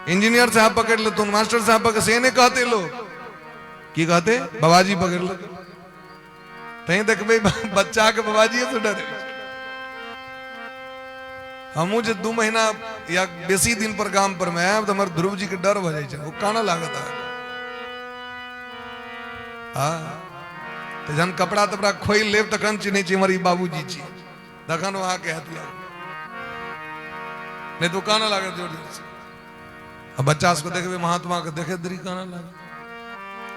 इंजीनियर साहब पकड़ ले तुम, मास्टर साहब पकड़ से नहीं कहते लोग। की कहते? बाबाजी पकड़ ले। तहीं देख भाई बच्चा के बाबाजी से डरे। हमू जो 2 महीना या बेसी दिन पर गांव पर में आए तो हमारे ध्रुव जी के डर हो जाए, वो काना लागत है। तो जन कपड़ा तपड़ा खोल लेब तखन चिन्ह छी हमारी बाबूजी छी, तखन वहां के हाथ लग नहीं तो काना लागत जोर जोर से। अब बच्चा उसको देखे महात्मा को देखे दरी काना लगे,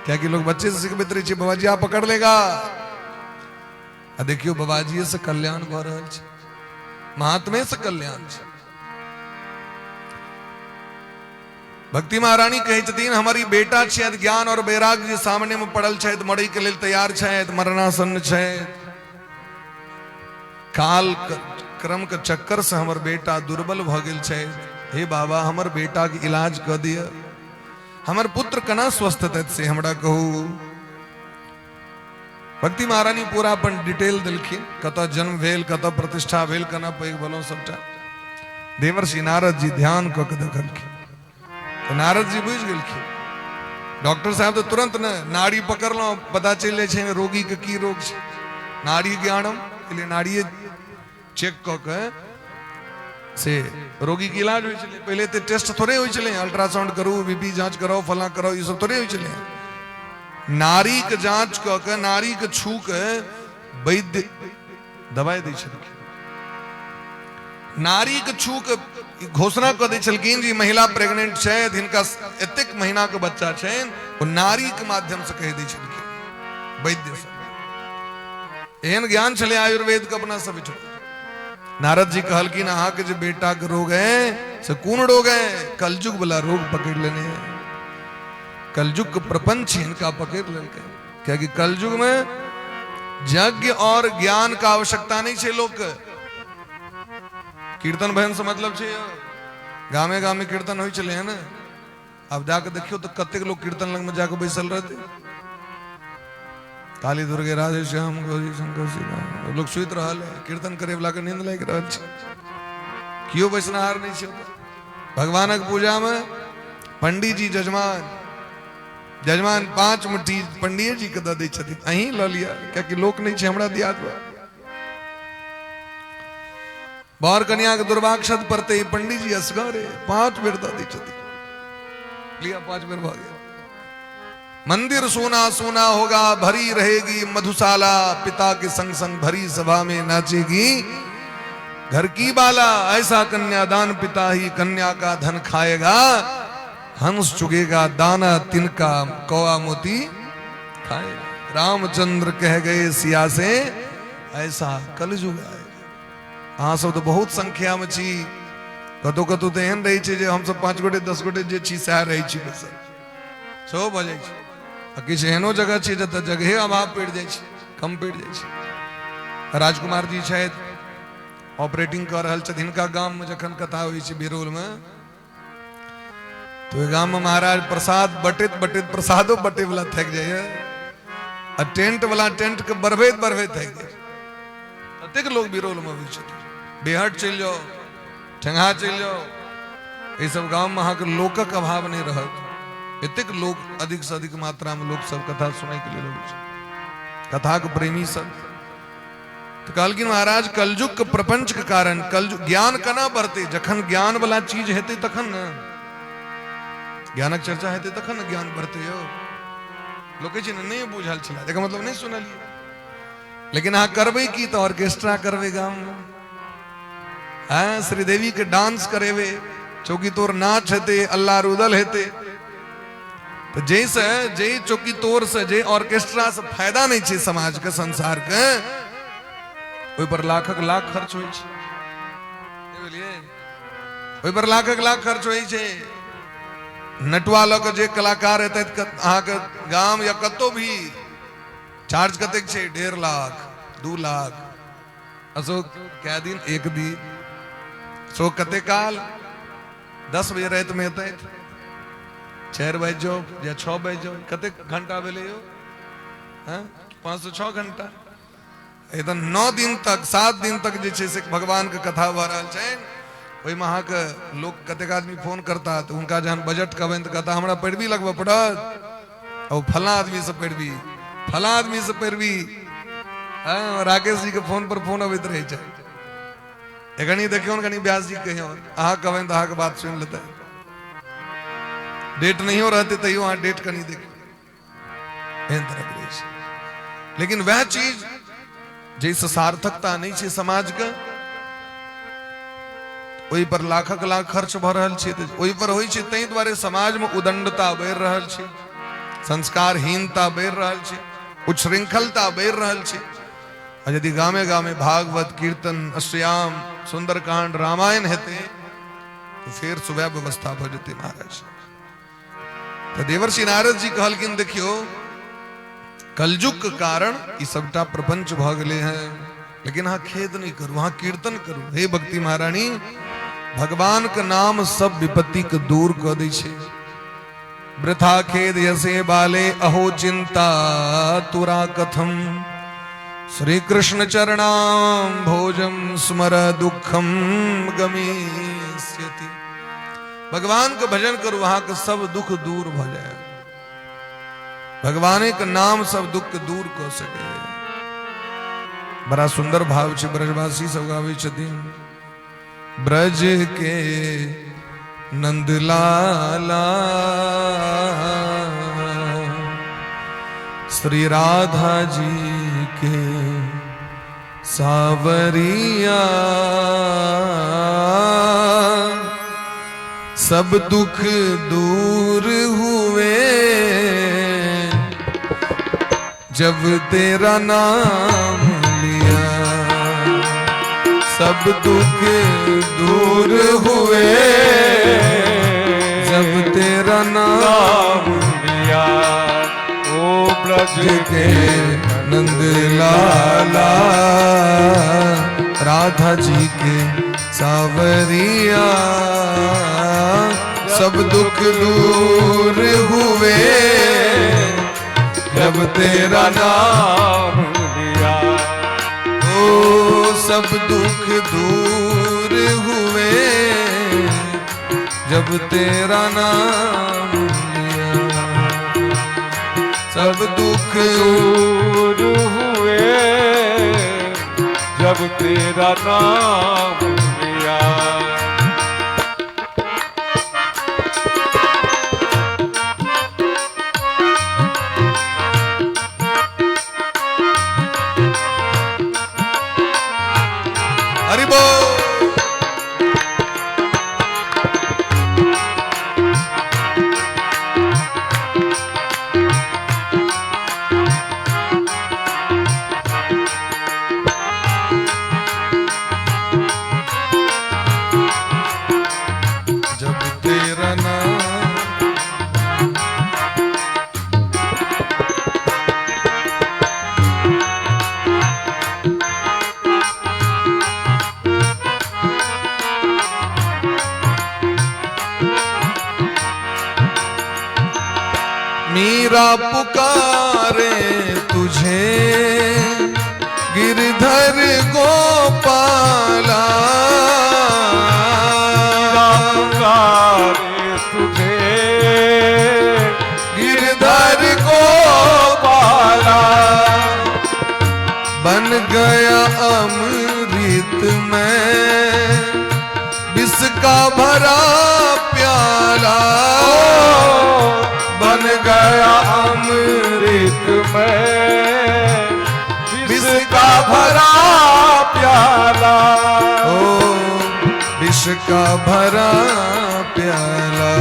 क्या कि लोग बच्चे से सीखबे तरी छी बाबाजी आप पकड़ लेगा। देखियो बाबाजी से कल्याण भ रहल छै, महात्मे से कल्याण छै। भक्ति महारानी कहे छथिन हमारी बेटा छथि ज्ञान और वैराग्य सामने में पड़ल छथि, मरई के लेल तैयार छथि, मरणासन्न छथि। काल क्रम के चक्कर से हमर बेटा दुर्बल भ गेल छथि। हे बाबा हमर बेटा के इलाज क दिया, हमर पुत्र केना स्वस्थ हेतै से हमरा कहू। भक्ति महारानी पूरा अपन डिटेल दिलखिन, कतऽ जन्म भेल, कतऽ प्रतिष्ठा भेल, केना पैघ भेलौ सबटा। देवर्षि नारद जी ध्यान कऽ के देखलखिन तो नारद जी बुझ गेलखिन। डॉक्टर साहब तो तुरंत न नाड़ी पकड़लो, पता चल जाए छै रोगी के की रोग छै। नाड़ी ज्ञानम के लिए नाड़ी चेक कऽ के से रोगी के इलाज होइ छलै। पहले तो टेस्ट थोड़े होइ छलै, अल्ट्रासाउंड करू, बीपी जांच कराओ, फला कराओ, ये सब थोड़े होइ छलै। नाड़ी के जांच कऽ के नाड़ी के छू के वैद्य दवाई दै छलखिन। नाड़ी के छू के घोषणा कऽ दै छलखिन जे महिला प्रेग्नेंट छै, हिनका एतेक महीना के बच्चा छै, वो नाड़ी के माध्यम से कह दै छलखिन वैद्य सब। एहन ज्ञान छलै आयुर्वेद के अपना सब। नारद जी कहलखिन अहाँ के जो बेटा के रोग है से कोन रोग है? कलयुग वाला रोग पकड़ लेने हैं। कलयुग के प्रपंच इनका पकड़ लेके, क्या कि कलयुग में यज्ञ और ज्ञान का आवश्यकता नहीं है। लोग कीर्तन भजन से मतलब है, गामे गामे कीर्तन हो चले हैं ना। अब जाकर देखियो तो कत्ते लोग कीर्तन लग में जाकर बैसल रहते, काली दुर्गे राधे श्याम गौरी शंकर श्री लोग सुत रहा है, कीर्तन करे वाला के नींद लाग रहा है। क्यों वैष्णहार नहीं छे? भगवानक पूजा में पंडित जी जजमान 5 मुट्ठी पंडित जी के दे दै छथिन, अहीं ल लिया, क्या कि लोक नहीं छे हमरा दियाद बा। बर कन्या के दुर्वाक्षत पड़ते ही पंडित जी असगरे 5 बेर दे दै छथिन, लिया 5 बेर भ गया। मंदिर सोना सोना होगा, भरी रहेगी मधुशाला, पिता के संग संग भरी सभा में नाचेगी घर की बाला। ऐसा कन्यादान पिता ही कन्या का धन खाएगा, हंस चुगेगा दाना तिनका, कौआ मोती खाएगा। रामचंद्र कह गए सिया से, ऐसा कलयुग आएगा। हाँ सब तो बहुत संख्या में छी, कतो कतो तो एहन रही छे जे हम सब 5 गोटे 10 गोटे जे छी सह रही छी, बस सो बजे छी। किछु एहनो जगह छै जतऽ जगहे अभाव पड़ि जाइ छै, कम पड़ि जाइ छै। राजकुमार जी छथि, ऑपरेटिंग कर रहल छथि, हिनका गाम में जखन कथा होइ छै बिरोल में, तो गाम में महाराज प्रसाद बटैत बटैत प्रसादो बटे वाला थक जाइए, आ टेंट वाला टेंट के बढ़बैत बढ़बैत थक जाइए। कतेक लोग बिरोल में अबै छथिन, बेहट चलि जाओ, ठेंगा चलि जाओ, ये सब गांव में अहाँ के लोकक अभाव नहीं रहत। एतेक लोग, अधिक से अधिक मात्रा में लोग सब कथा सुनै के लेल अबै छै, कथा के प्रेमी सब। तो कहलखिन महाराज कलयुग के प्रपंच के कारण कलयुग ज्ञान केना बढ़ते, जखन ज्ञान वाला चीज हेतै तखन न, ज्ञानक चर्चा हेतै तखन न ज्ञान बढ़ते। यौ लोग कहै छै नहीं बुझल छला, एकर मतलब नहीं सुनलिए, लेकिन अहाँ करबै की तऽ ऑर्केस्ट्रा करबै गाम में, हाँ श्रीदेवी के डांस करेबे, चौकी तोर नाच हेतै, अल्लाह रुदल हेतै। तो जैसे जे चौकी तोर से जे ऑर्केस्ट्रा से फायदा नहीं छै समाज के संसार के, ओहि पर लाखक लाख खर्च होइ छै, बुझलिए ओहि पर लाखक लाख खर्च होइ छै। नटवा लऽ के जे कलाकार हेतै अहाँ के गाम या कतौ भी चार्ज कतेक छै, 1.5 लाख 2 लाख। अशोक क्या दिन एक दिन सो कते काल 10 बजे रात में एतै, 4 बजे जाओ या 6 बजे जाओ, कते घंटा भेले यो, हाँ 506 घंटा। एकदम 9 दिन तक 7 दिन तक जे छै से भगवान के कथा भऽ रहल छै। ओहि में अहाँ के लोग कतेक आदमी फोन करता, तो उनका जहन बजट कहबनि तऽ कहता हमरा पैरवी लगबऽ पड़त, और फला आदमी से पैरवी, फला आदमी से पैरवी। हाँ राकेश जी के फोन पर फोन अबैत रहे छै, एखनी देखियौ कनी व्यास जी कहियो, अहाँ कहबनि तऽ अहाँ के बात सुनि लेतै। डेट नहीं हो रहते तैयो अहाँ डेट कनी देखियौ, एहन तरह के छै। लेकिन वह चीज जैसे सार्थकता नहीं छै समाज के, ओहि पर लाखक लाख खर्च भऽ रहल छै, ओहि पर होइ छै। ताहि दुआरे समाज में उदंडता बढ़ि रहल छै, संस्कारहीनता बढ़ि रहल छै, उच्छृंखलता बढ़ि रहल छै। आ यदि गामे गामे भागवत कीर्तन अष्टयाम सुंदरकांड रामायण हेतै तो फिर सुबह व्यवस्था भऽ जेतै महाराज। तो देवर्षि नारद जी कहलखिन देखियो कलयुग के कारण ई सबटा प्रपंच भऽ गेलै हैं, लेकिन अहाँ खेद नहीं करू, अहाँ कीर्तन करू। हे भक्ति महारानी, भगवान के नाम सब विपत्ति के दूर कऽ दै छै। वृथा खेद यसे बाले अहो चिंता तुरा कथम, श्री कृष्ण चरणाम भोजम स्मर दुखम गमिष्यति। भगवान के भजन करू, वहां के सब दुख दूर भ जाए। भगवान के नाम सब दुख के दूर कर सके। बड़ा सुंदर भाव छै, ब्रजवासी सब गावे छथिन। ब्रज के नंदलाला श्री राधा जी के सावरिया, सब दुख दूर हुए जब तेरा नाम लिया, सब दुख दूर हुए जब तेरा नाम लिया। ओ ब्रज के नंद लाला राधा जी के सावरिया, सब दुख दूर हुए जब तेरा नाम लिया। ओ सब दुख दूर हुए जब तेरा नाम लिया, सब दुख दूर हुए जब तेरा नाम लिया। मीरा पुकारे तुझे गिरधर गोपाला, पुकारे तुझे गिरधर गोपाला। बन गया अमृत में विष का भरा प्याला, बन गया अमृत में विष का भरा प्याला। ओ विष का भरा प्याला,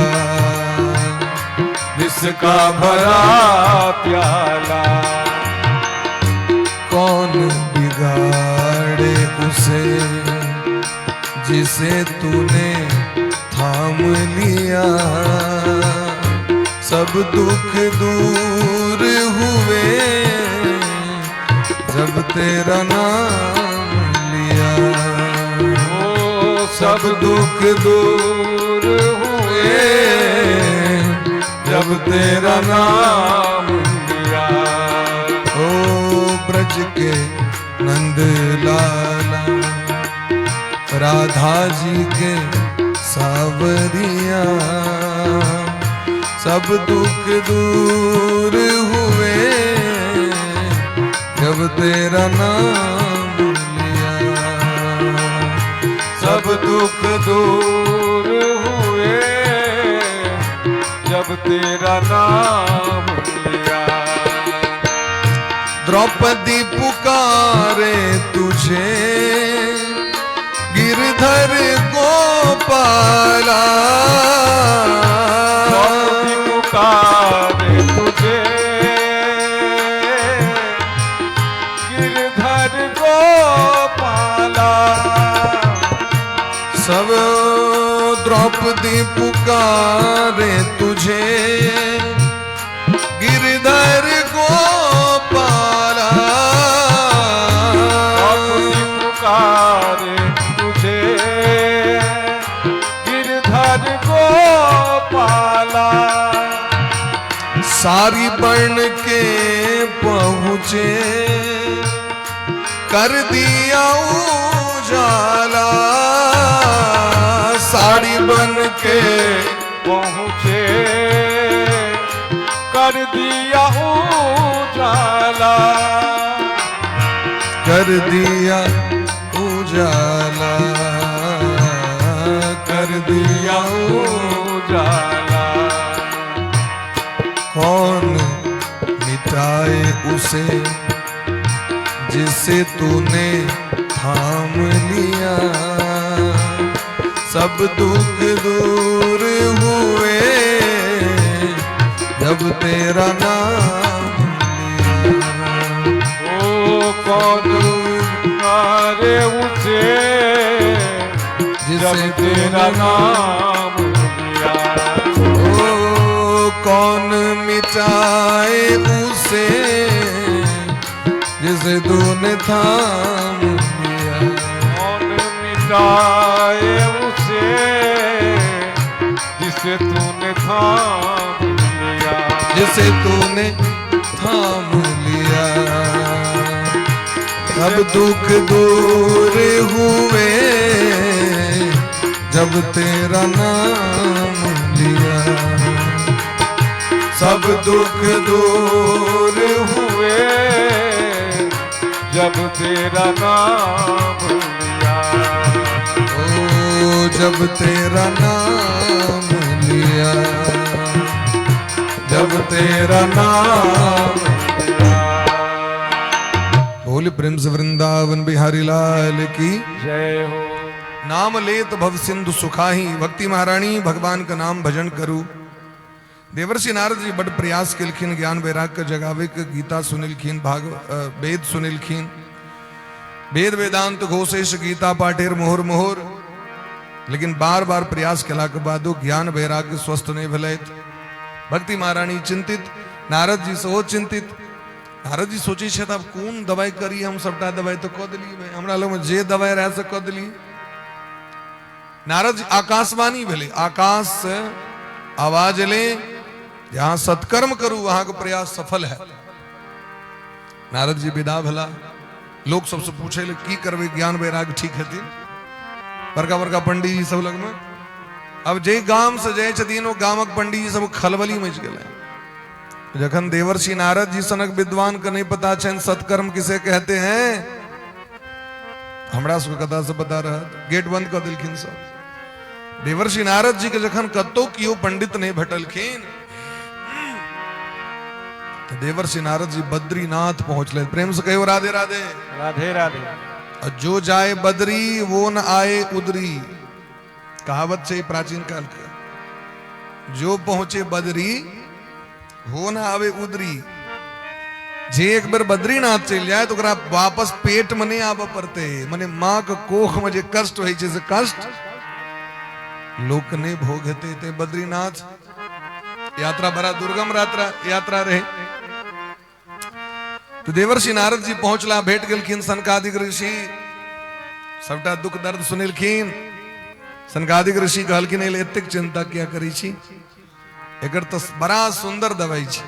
विष का भरा प्याला। कौन बिगाड़े उसे जिसे तूने थाम लिया, सब दुख दूर हुए जब तेरा नाम लिया। ओ सब दुख दूर हुए जब तेरा नाम लिया। ओ ब्रज के नंद लाला, राधा जी के सावरिया, सब दुख दूर हुए जब तेरा नाम लिया। सब दुख दूर हुए जब तेरा नाम लिया। द्रौपदी पुकारे तुझे गिरधर गोपाला, द्रौपदी पुकारे तुझे गिरधर गोपाला। सब द्रौपदी पुकारे तुझे गिरधर गोपाला, द्रौपदी पुकारे तुझे गिरधर गोपाला। सारी बन के पहुँचे कर दिया उजाला, साड़ी बन के पहुँचे कर दिया उजाला। कर दिया उजाला, कर दिया उजाला। कौन मिटाए उसे जिसे तूने थाम लिया, सब दुख दूर हुए जब तेरा नाम लिया। ओ कौन मारे उसे जब तेरा नाम लिया। ओ कौन मिटाए उसे जिसे तूने थाम लिया। कौन मिटाए उसे जिसे तूने थाम लिया। जिसे तूने थाम लिया, सब दुख दूर हुए जब तेरा नाम लिया। सब दुख दूर हुए जब तेरा नाम लिया। ओ जब तेरा नाम लिया, जब तेरा नाम लिया। बोल प्रेम से वृंदावन बिहारी लाल की जय हो। नाम लेत भव सिंधु सुखाही, भक्ति महारानी भगवान का नाम भजन करू। देवर्षि नारद जी बड़ प्रयास किलखिन, ज्ञान वैराग का जगावे के गीता सुनिलखिन, वेद सुनिलखिन, वेद वेदांत घोषेश गीता पाठेर मोहर मोहर, लेकिन बार बार प्रयास कला के बाद ज्ञान वैराग्य स्वस्थ नहीं भले। भक्ति महारानी चिंतित, नारद जी से चिंतित। नारद जी सोची छे अब कौन दवाई करी, हम सबटा दवाई तो कह दिली, हमरा लोग में जे दवाई रह से कह दिली। नारद जी आकाशवाणी भेले, आकाश से आवाज ले जहां सत्कर्म करूं वहां का प्रयास सफल है। नारद जी विदा भला, लोग सबसे पूछे ले की करवे ज्ञान वैराग ठीक है तीन बड़का बड़का पंडित जी सब लग में। अब जे गांव से जय छतीन वो गांवक पंडित जी सब खलबली मच गए। जखन देवर्षि नारद जी सनक विद्वान का नहीं पता छन सत्कर्म किसे कहते हैं, हमरा सबके कथा से बता रहा, गेट बंद कर दिलखिन सब। देवर्षि नारद जी के जखन कतो कियो पंडित नहीं भटलखिन, तो देवर्षि नारद जी बद्रीनाथ पहुंचले। प्रेम से कहो राधे राधे। राधे राधे। और जो जाए बद्री वो न आए उदरी, कहावत से प्राचीन काल का। जो पहुंचे बद्री वो न आवे उदरी। जे एक बार बद्रीनाथ चल जाए तो वापस पेट में नहीं आवा पड़ते। मने माँ का कोख में जे कष्ट हो से कष्ट लोक ने भोगते थे। बद्रीनाथ यात्रा बड़ा दुर्गम यात्रा रहे। तो देवर्षि नारद जी पहुंचला, भेट गेलखिन सनकादिक ऋषि, सबटा दुख दर्द सुनिलखिन। सनकादिक ऋषि कहलखिन एतेक चिंता क्या करी छी, एकर तो बड़ा सुंदर दवाई छी।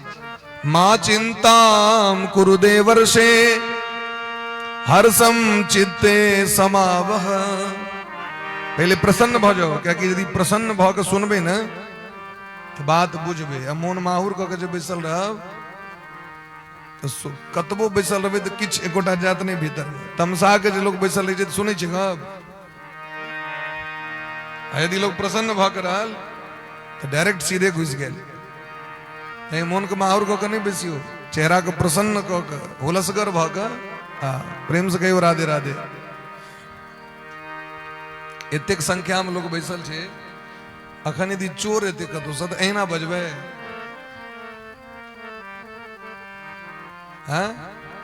मां चिंताम कुरु देवर्षे हर्षम चित्ते समावह। पहले प्रसन्न भ जाओ, क्या कि यदि प्रसन्न भ के सुनबे न तो बात बुझबे। मोन माहुर क के जब बैसल रहब तो कतबो बैसल रहे तो किछ एकोटा जात नहीं भीतर में। तमसा के जो लोग बैसल रहे सुने छी गप। यदि लोग प्रसन्न भ के रहल तो डायरेक्ट सीधे घुस गए। मोन के माहुर क के नहीं बेसियो, चेहरा के प्रसन्न क के हुलसगर भ के प्रेम से कहियो राधे राधे। एतेक संख्या में लोग बैसल छे, अखन यदि चोर एते कतो सत एना बजबे। हाँ,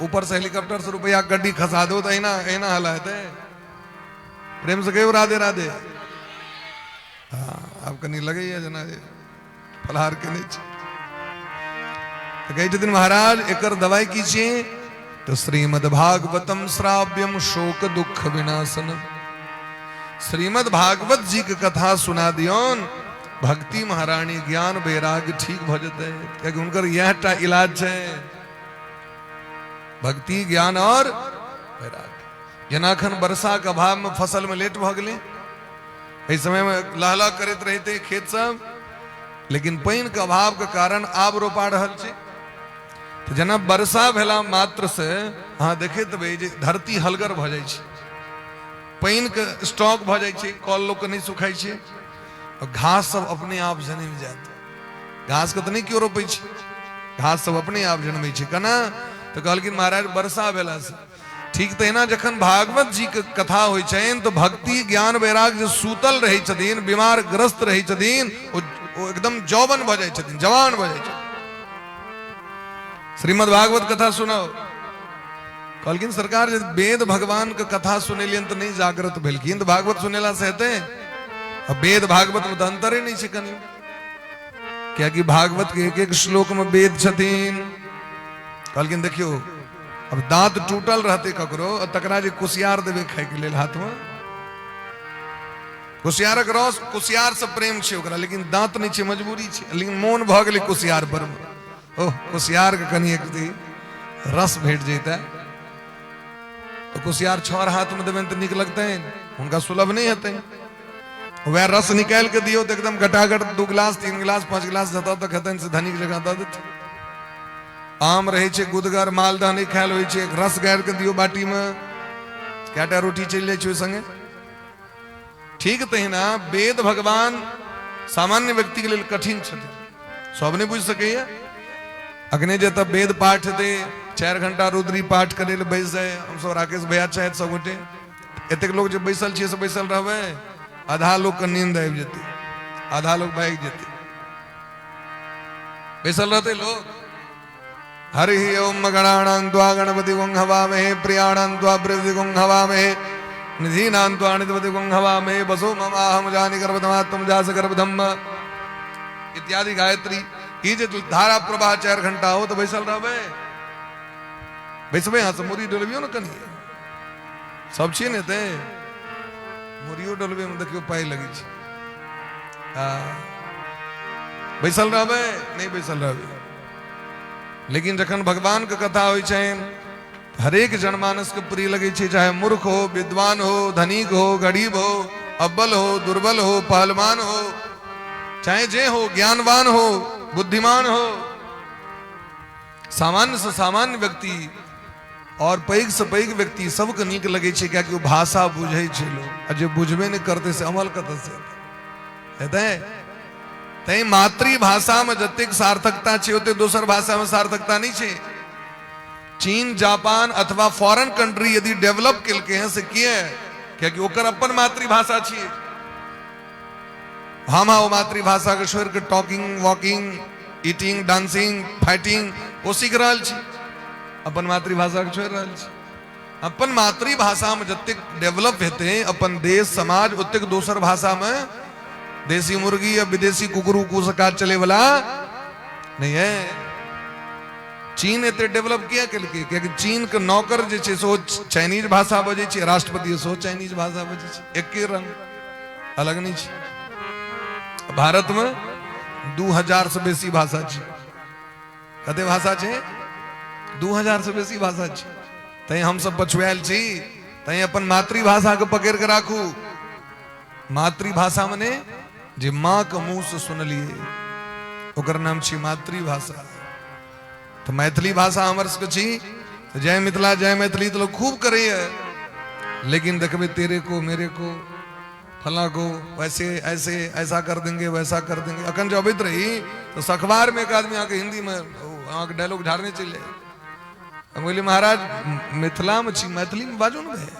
ऊपर से हेलीकॉप्टर से रुपया गड्डी खसा दो तो एना एना हलाते। प्रेम से कहियो राधे राधे। हाँ, आप कनी लगे है जना फलहार के नीचे तो कही दिन महाराज एकर दवाई कीजिए तो श्रीमद् भागवतम श्राव्यम शोक दुख विनाशन। श्रीमद् भागवत जी की कथा सुना दियोन, भक्ति महारानी ज्ञान वैराग ठीक भ जते। क्योंकि उनकर यह इलाज है, भक्ति ज्ञान और वैराग। जनाखन वर्षा के अभाव में फसल में लेट भ गए, इस समय में लहला करते रहते खेत सब, लेकिन पानी के अभाव के कारण आब रोपा रहल छे। तो जना वर्षा भेला मात्र से हाँ देखे तो धरती हलगर भ जाय छे, पानी के स्टॉक भ जाय छे, कल लोग के नहीं सुखाई छे और घास सब अपने आप जन्म जात। घास के तो नहीं क्यों रोपे छे, घास सब अपने आप जन्मे छे कना। तो कहलखिन महाराज वर्षा भेला से ठीक तेना जखन भागवत जी के कथा होय छेन तो भक्ति ज्ञान वैराग जो सूतल रहे छथिन, बीमार ग्रस्त रहे छथिन, वो एकदम जौवन भ जाय छथिन, जवान भ जाय छथिन। श्रीमद् भागवत कथा सुनाओ। कहलखिन सरकार वेद भगवान के कथा सुनेलियन तो नहीं जागृत भेलखिन, तो भागवत सुनेला से हेते। अब वेद भागवत में तो अंतर ही नहीं छे कनी। क्या कि भागवत के एक एक श्लोक में वेद छथिन। कहलखिन देखियो अब दांत टूटल रहते ककरो तकरा जे कुसियार देवे खाए के लेल हाथ में, कुसियारक रस कुसियार से प्रेम छे ओकरा, लेकिन दांत नहीं छे, मजबूरी छे, लेकिन मोन भ गेलै कुसियार पर। ओह कुसियार के कनी एक रस भेट जेता तो कुसियार छोर हाथ में देवे तो निक लगते हैं, उनका सुलभ नहीं होते। वह रस निकाल के दियो तो एकदम घटाघट 2 गिलास 3 गिलास 5 गिलास जता तो कहते से धनिक जगह दे देते। आम रहे छे गुदगर मालदह नहीं खायल होय छे, रस गार के दियो बाटी में, कैटा रोटी चल जाय छे संगे। ठीक तहिना वेद भगवान सामान्य व्यक्ति के लिए कठिन छथिन, सब नहीं बुझ सकैया। अग्नि जे तब वेद पाठ दे 4 घंटा रुद्री पाठ करे ले बैस जाए, हम सब राकेश भैया चाहे सब गोटे एतेक लोग जब बैसल छे से बैसल रहबे, आधा लोग के नींद आबि जेते, आधा लोग भाग जेते। बैसल रहते लोग। हरि ओम गणानां त्वा गणपति गुं हवामहे, प्रियाणां त्वा प्रियपति गुं हवामहे, निधीनां त्वा निधिपति गुं हवामहे, वसो ममाहं जानि गर्भधमात्म जास गर्भधम्म इत्यादि गायत्री। ये जो धारा प्रवाह 4 घंटा हो तो बैसल रहबे, बैसबे हाँ से मुरी डोलबियो न कनी सब छे ने ते मुरियो डोलबे में देखियो पाई लगी छे। बैसल रहबे नहीं बैसल रहबे। लेकिन जखन भगवान के कथा होइ छनि हरेक जनमानस के प्रिय लगे छे, चाहे मूर्ख हो, विद्वान हो, धनिक हो, गरीब हो, अव्वल हो, दुर्बल हो, पहलवान हो, चाहे जे हो, ज्ञानवान हो, बुद्धिमान हो, सामान्य से सामान्य व्यक्ति और पैघ से पैघ व्यक्ति सबके नीक लगे छे, क्या कि वो भाषा बुझे छे लोग, आ जे बुझबे नहीं करते से अमल कत से हेतै। तै मातृभाषा में जतेक सार्थकता छे ओते दोसर भाषा में सार्थकता नहीं छे। चीन, जापान अथवा फॉरेन कंट्री यदि डेवलप केलके हैं से किए, क्या कि ओकर अपन मातृभाषा छे। हम वो मातृभाषा के छोड़ के talking, walking, eating, dancing, fighting वो सीख रहा छी, अपन मातृभाषा के छोड़ रहा छी। अपन मातृभाषा में जतेक डेवलप हेते अपन देश समाज, ओतेक दोसर भाषा में देसी मुर्गी या विदेशी कुकरू को काज चले वाला नहीं है। चीन एते डेवलप किया केलके, क्योंकि चीन के नौकर जे छे सो चाइनीज भाषा बजे छे, राष्ट्रपति सो चाइनीज भाषा बजे छे, एके रंग अलग नहीं छे। भारत में 2000 से बेसी भाषा छे। कते भाषा छे? 2000 से बेसी भाषा छे। तै हम सब पछुआल छी, तै अपन मातृभाषा के पकड़ के राखू। मातृभाषा मने जे माँ के मुंह से सुनलिए ओकर नाम छी मातृभाषा। तो मैथिली भाषा हमर सबके छी, तो जय मिथिला जय मैथिली तो लोग खूब करे है, लेकिन देखबे तेरे को मेरे को फला को वैसे ऐसे ऐसा कर देंगे वैसा कर देंगे। अखन जो अबित रही तो अखबार में एक आदमी आके हिंदी में आके डायलॉग झाड़ने चले, हम बोले महाराज मिथिला में छी, मैथिली में बाजू न भे,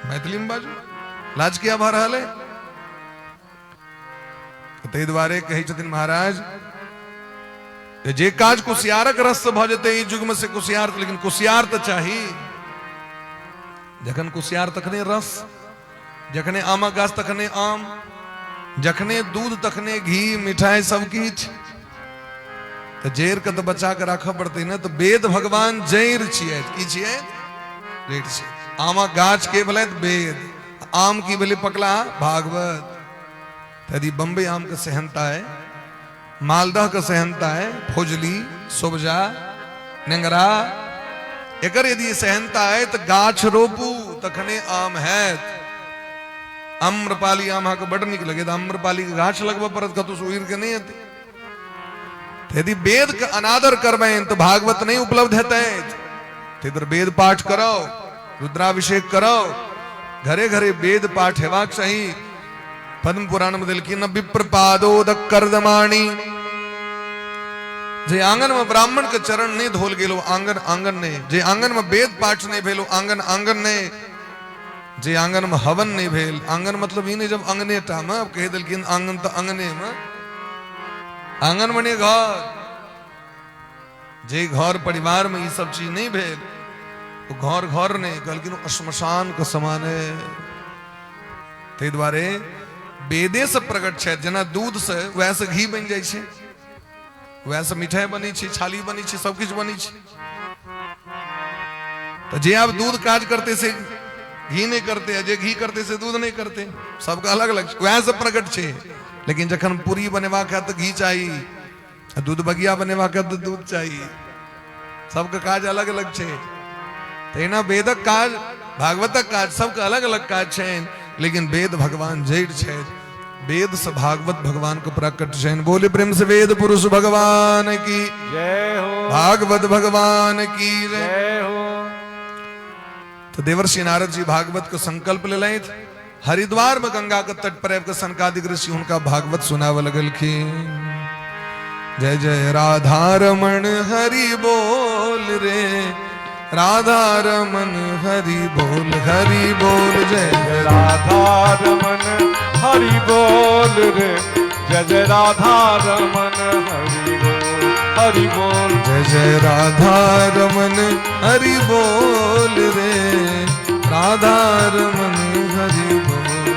मैथिली में बाजू, लाज किया भा रहा है। तै द्वारे कही छथिन महाराज जे काज कुशियारक रस से भ जेते ई युग में से कुशियार, लेकिन कुशियार तो चाही। जखन कुशियार तखने रस, जखने आमक गाछ तखने आम, जखने दूध तखने घी मिठाई सब किछ। तो जैर के तो बचा के राखऽ पड़ते ना। तो वेद भगवान जैर छियै, की छियै? जैर छियै। आमक गाछ के भेलै वेद, आम की भेलै पकला भागवत। यदि बम्बे आम के सेहनता है, मालदह का सहनता है, फौजली, सुबजा, नेंगरा, एकर यदि सहनता है तो गाछ रोपू तखने आम है। आम्रपाली आम के बड़ निक लगे, आम्रपाली के गाछ लगवा परत कतौ से उड़ के नहीं आते। यदि वेद का अनादर करबे तो भागवत नहीं उपलब्ध है। इधर वेद पाठ करो, रुद्राभिषेक करो, घरे घरे वेद पाठ हेबाक चाहिए। पद्म पुराण में दिलखिन विप्रपादोदक कर्दमाणी, जे आंगन में ब्राह्मण के चरण नहीं धोल गेलो आंगन आंगन ने, जे आंगन में वेद पाठ नहीं भेलो आंगन आंगन ने, जे आंगन में हवन नहीं भेल, आंगन मतलब ही नहीं जब अंगने टा में, अब कह दिलखिन आंगन तो अंगने में, आंगन मने घर, जे घर परिवार में ये सब चीज नहीं भेल तो घर घर ने कहलखिन श्मशान के समान है। ते द्वारे वेदे से प्रकट छे, जना दूध से वैसे घी बन जाय छे, वैसे मिठाई बनी छे, छाली बनी छे, सब कुछ बनी छे। तो जे आप दूध काज करते से घी नहीं करते, जे घी करते से दूध नहीं करते, सबका अलग अलग वैसे प्रकट छे। लेकिन जखन पूरी बनेवा के तो घी चाहिए, दूध बगिया बनेवा के तो दूध चाहिए, सबका काज अलग अलग छे। तेना वेदक काज, भागवतक काज, सबका अलग अलग काज छे। लेकिन वेद भगवान जैड़ छे, वेद से भागवत भगवान को प्रकट छे। बोले प्रेम से वेद पुरुष भगवान की जय हो, भागवत भगवान की जय हो। तो देवर्षि नारद जी भागवत को संकल्प ले लें। हरिद्वार में गंगा के तट पर सनकादिक ऋषि उनका भागवत सुनाव लगलखिन। जय जय राधा रमण हरि बोल रे, राधा रमन हरि बोल जय जय राधा रमन हरि बोल रे, जय जय राधा रमन हरि बोल, जय जय राधा रमन हरि बोल रे, राधा रमन हरि बोल,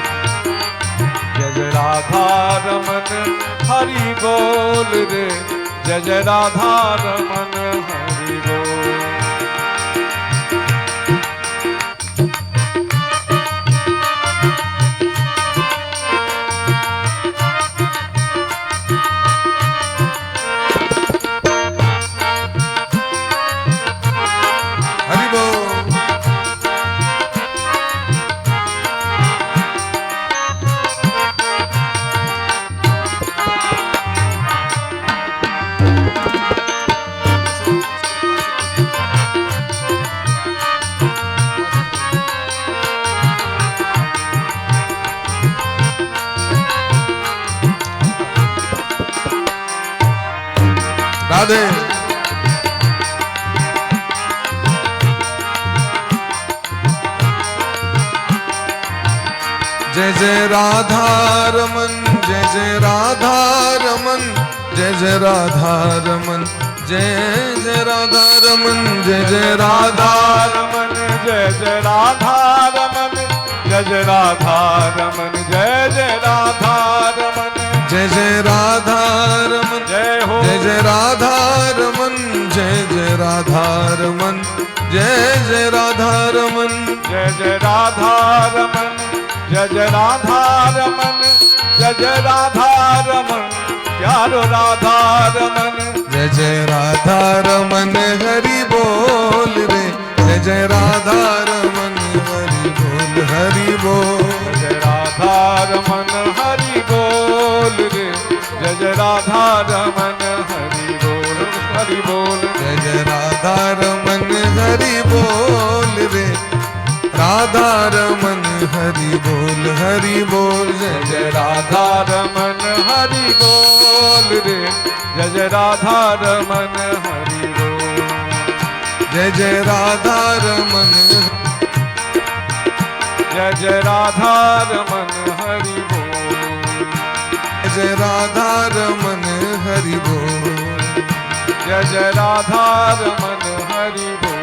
जय जय राधा रमन हरि बोल रे, जय जय राधा रमन हरि बोल। राधे। जय जय राधा रमन, जय जय राधा रमन, जय जय राधा रमन, जय जय राधा रमन, जय जय राधा रमन, जय जय राधा रमन, जय जय राधा रमन, जय जय राधा रमन, जय जय राधा रमन, जय हो, जय जय राधा रमन, जय जय राधा रमन, जय जय राधा रमन, जय जय राधा रमन, जय जय राधा रमन, जय जय राधा रमन, प्यारो राधा रमन, जय जय राधा रमन हरि बोल रे, जय जय राधा रमन हरि बोल, हरि बोल, जय राधा रमन हरि बोल रे, जय जय राधा रमन हरि बोल, हरि बोल, जय जय राधा रमन हरि बोल रे, राधा रमन हरि बोल, हरि बोल, जय जय राधा रमन हरि बोल रे, जय जय राधा रमन हरि बोल, जय जय राधा रमन, जय जय राधा रमन हरि बोल, जय राधा रमन हरि बोल, जय जय राधा रमन हरि बोल।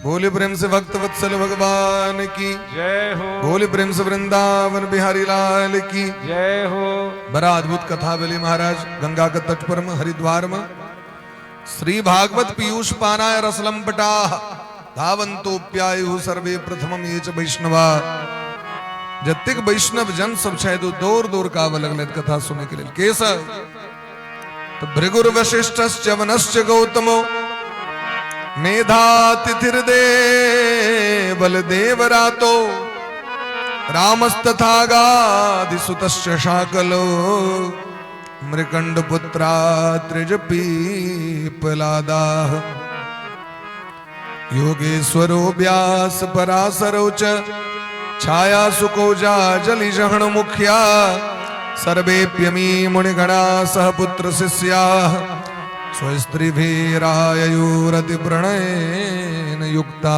बोले प्रेम से भक्त वत्सल भगवान की जय हो, बोले प्रेम से वृंदावन बिहारी लाल की जय हो। बड़ा अद्भुत कथा बोले महाराज। गंगा के तट पर में हरिद्वार में श्री भागवत पीयूष पानाय रसलम पटा धावंतोप्यायु सर्वे प्रथमम ये च वैष्णवा। जतिक वैष्णव जन सब शायद दूर दूर का लगल कथा सुनने के लिए केसर तो भृगुर वशिष्ठ वनश्च गौतमो मेधातिथिर्दे बलदेवरातो रामस्तथा गाधिसुतश्च शाकलो मृकंडपुत्रा त्रिजपीपलादाः योगेश्वरो व्यास पराशरो च छाया सुकोजा जलिजहण मुख्या सर्वेप्यमी मुनिगणा सह पुत्र शिष्याः स्वस्त्रीभिरायुरति प्रणयन युक्ता।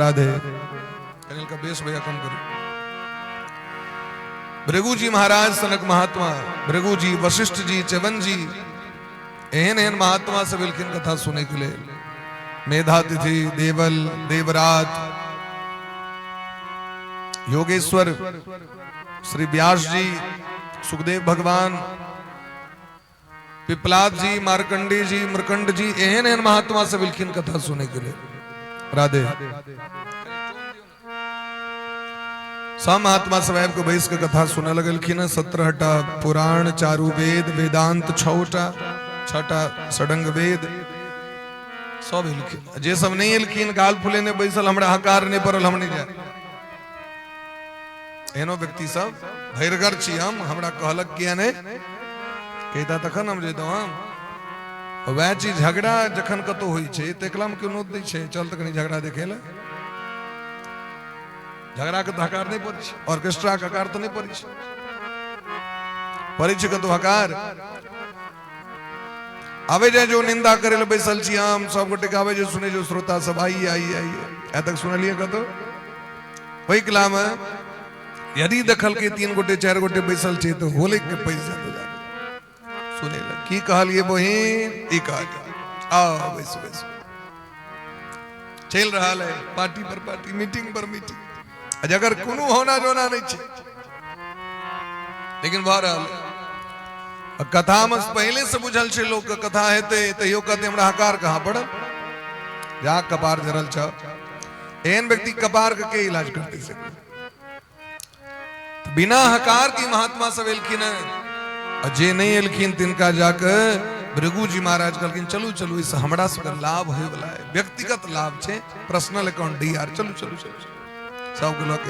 राधे। अनिल का बेस भैया कम करो। भृगु जी महाराज सनक महात्मा, भृगु जी वशिष्ठ जी च्यवन जी एहन एहन महात्मा से बिल्किन कथा सुने के लिए मेधातिथि देवल देवराज योगेश्वर श्री व्यास जी सुखदेव भगवान पिपलाद जी मार्कंडी जी मृकंड जी एहन एहन महात्मा से बिल्किन कथा सुने के लिए। राधे। सब महात्मा स्वयं को बैस के कथा सुने लगलखिन। 17टा पुराण, चारु वेद, वेदांत 6टा, 6टा षडंग वेद सब हिलखिन। जे सब नहीं हिलखिन गाल फुले ने बैसल हमरा हकार ने परल हम नहीं जाए। एनो व्यक्ति सब भैरगर छी हम, हमरा कहलक किया ने कहता तखन हम जेतो हम वह चीज झगड़ा जखन कतो होई छे तेकला में क्यों नोत दै छे चल त कनी झगड़ा देखे ले। झगड़ा के हकार नहीं पड़ी छे, ऑर्केस्ट्रा का हकार तो नहीं पड़ी छे, पड़ी छे कतो हकार आवे जाए जो निंदा करे ले बैसल छी हम सब गोटे के आवे जो सुने जो श्रोता सब आई आई आई ए तक सुन लिए कतो वही कला में यदि दखल के 3 गोटे 4 गोटे बैसल छे तो होले के पैसा तो जा सुने लग की कहलिए बहिन ई कह आओ बैसो बैसो चल रहा है पार्टी पर पार्टी मीटिंग पर मीटिंग अगर कोनो होना जोना नहीं छे लेकिन बहरहाल कथा में पहले से बुझल छे लोग के कथा हेते तइयो कहते हमरा हकार कहां पड़ल जा कपार जरल छ एहन व्यक्ति कपार के इलाज करते से बिना हकार की महात्मा सब एलखिन जे नहीं एलखिन तिनका जाकर भृगु जी महाराज कहलखिन चलू चलू इस हमरा सबके लाभ होय वाला है, व्यक्तिगत लाभ छे, पर्सनल अकाउंट डीआर चलू चलू चलू सब के लोग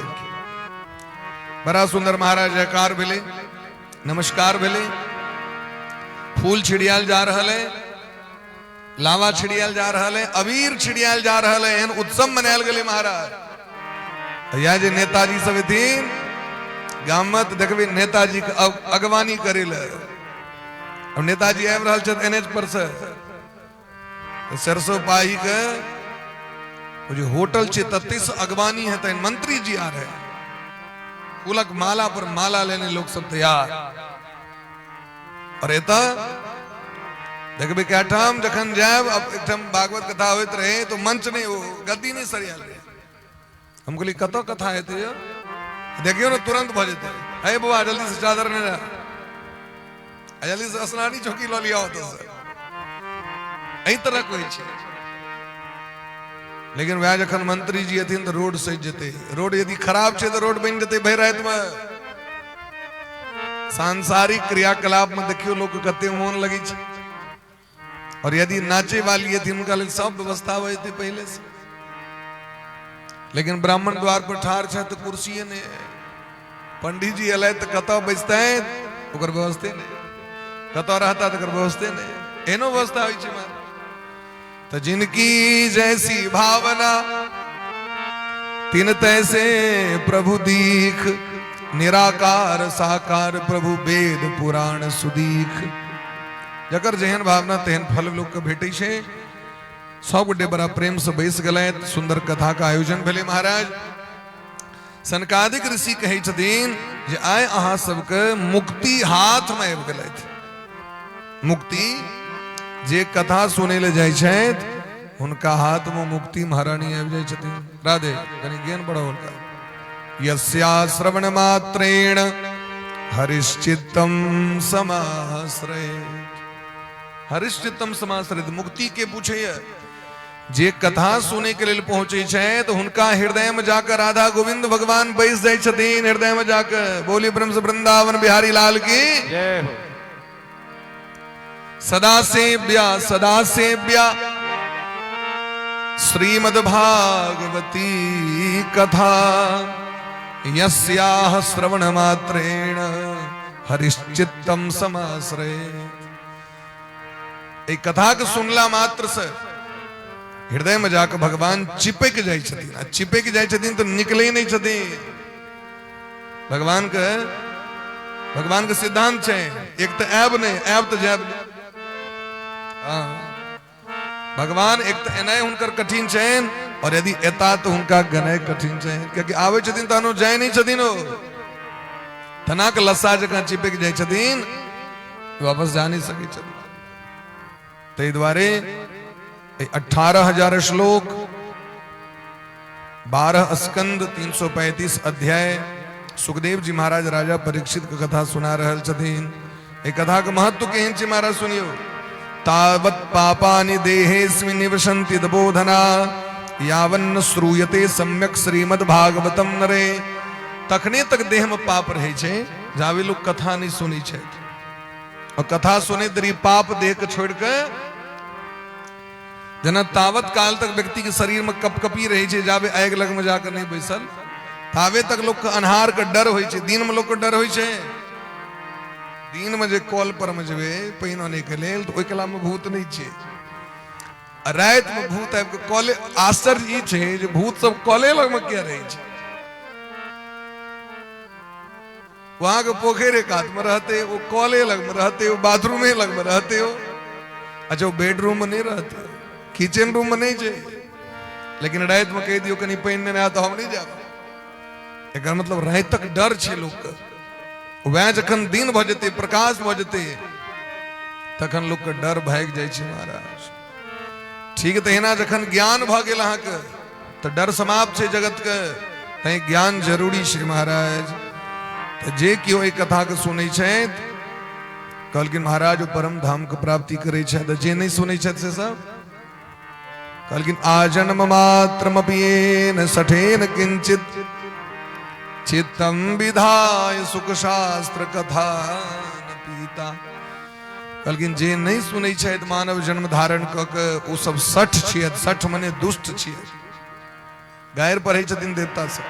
बड़ा सुंदर महाराज जयकार भेले, नमस्कार भेले, फूल छिड़ियाल जा रहल है, लावा छिड़ियाल जा रहल है, अबीर छिड़ियाल जा रहल है, एहन उत्सव मनायल गेले महाराज। या जे नेताजी सब थीन गाम में तो देखबे नेताजी के अगवानी करे ले अब नेताजी आबि रहल छथि एनएच पर से सरसों पाही के वो जो होटल छे तते से अगवानी है तन मंत्री जी आ रहे फूलक माला पर माला लेने लोग सब तैयार और एता देखबे क्या ठाम जखन जाब अब एकदम भागवत कथा होइत रहे तो मंच नहीं वो गद्दी नहीं सरियाल रहे हम कहली कतो कथा हेते यो देखियो ना तुरंत भ जेते हे बुआ जल्दी से चादर ने ला जल्दी से स्नानी चौकी लो लिया होतो से एही तरह कोई छे लेकिन वह जखन मंत्री जी हथिन तो रोड सज जेते रोड यदि खराब छे तो रोड बन जेते भय रात में सांसारिक क्रियाकलाप में देखियो लोग कते मोन लगी छे और यदि नाचे वाली थी उनका लिए सब व्यवस्था हुई थी पहले से लेकिन ब्राह्मण द्वार पर ठार छे तो कुर्सी ने पंडित जी अल तो कतो बजते हैं ओकर व्यवस्थे ने कतो रहता तो व्यवस्थे ने एनो व्यवस्था हुई छे तो जिनकी जैसी भावना तिन तैसे प्रभु दीख निराकार साकार प्रभु वेद पुराण सुदीख जकर जेहन भावना तेहन फल लोग के भेटे छे सब गोटे बड़ा प्रेम से बैस गए सुंदर कथा का आयोजन भेले महाराज सनकादिक ऋषि कहे छथिन जे आय अहाँ सबके मुक्ति हाथ में आबि गेलथि मुक्ति जे कथा सुने ले जाय छथि हुनका हाथ में मुक्ति महारानी आबि जाय छथिन राधे कनी ज्ञान बढ़ाओ का यस्या श्रवण मात्रेण हरिश्चित्तम समाश्रय हरिश्चित्तम समाश्रित मुक्ति के पूछे जे कथा सुने के लिए पहुंचे छे तो हुनका हृदय में जाकर राधा गोविंद भगवान बैस जाय छथिन हृदय में जाकर बोली ब्रह्म वृंदावन बिहारी लाल की जय हो सदा सेव्या श्रीमद् भागवती कथा यस्याः श्रवण मात्रेण हरिश्चित्तम समाश्रय एक कथा के सुनला मात्र से हृदय में जाकर भगवान चिपक जाय छथिन चिपक जाय छथिन तो निकले नहीं छथिन भगवान के सिद्धांत छे एक तो ऐब नहीं ऐब तो जैब भगवान एक तो एनय हुनकर कठिन छे और यदि एता तो हुनका गनय कठिन छे क्योंकि आवे छथिन तो अनु जाय नहीं छथिन ओ तना के लस्सा जका चिपक जाय छथिन वापस जा नहीं सके छथिन ते द्वारे 18,000 श्लोक 12 स्कंद 335 अध्याय सुखदेव जी महाराज राजा परीक्षित की कथा सुना रहल छथिन एक कथा के महत्व केहन छी महाराज सुनियो तावत् पापानि देहेस्मिन् निवसन्ति तबोधना यावन्न श्रूयते सम्यक श्रीमद् भागवतम नरे तखने तक देह में पाप रहे छे जावे लोग कथा नहीं सुनी छे और कथा सुने दरी पाप देह के छोड़ के जना तावत काल तक व्यक्ति के शरीर में कपकपी रहे छे जावे आग लग में जाकर नहीं बैसल तावे तक लोग के अनहार के डर होय छे दिन में लोग के डर होय छे दिन में जे कॉल पर में जबे पहिनो नहीं के लेल तो ओइ कला में भूत नहीं छे रात में भूत आबि के कॉले आश्चर्य ई छे जे भूत सब कॉले लग में किया रहे छे वहां के पोखरे कात में रहते वो कॉले लग में रहते हो बाथरूम लग में रहते हो अच्छा वो बेडरूम में नहीं रहते किचन रूम में नहीं छे लेकिन रात में कह दियो कहीं पहिनने ना तो हम नहीं जाब एकर मतलब रात तक डर छे लोग के वह जखन दिन भ जेते प्रकाश भ जेते तखन लोग के डर भाग जाय छे महाराज ठीक तहिना जखन ज्ञान भ गेल अहाँ के तो डर समाप्त छे जगत के तै ज्ञान जरूरी छे महाराज तो जे कियो एक कथा के सुनै छैथ कहलखिन महाराज परम धाम के प्राप्ति करे छै तो जे नहीं सुनै छैथ से सब कहलखिन आजन्म मात्रमपि येन सठेन किंचित चित्तम विधाय सुख शास्त्र कथा न पीता कहलखिन जे नहीं सुनै छैथ मानव जन्म धारण क के ओ सब सठ छियै सठ मने दुष्ट छियै गायर पढ़ै छथिन देवता सब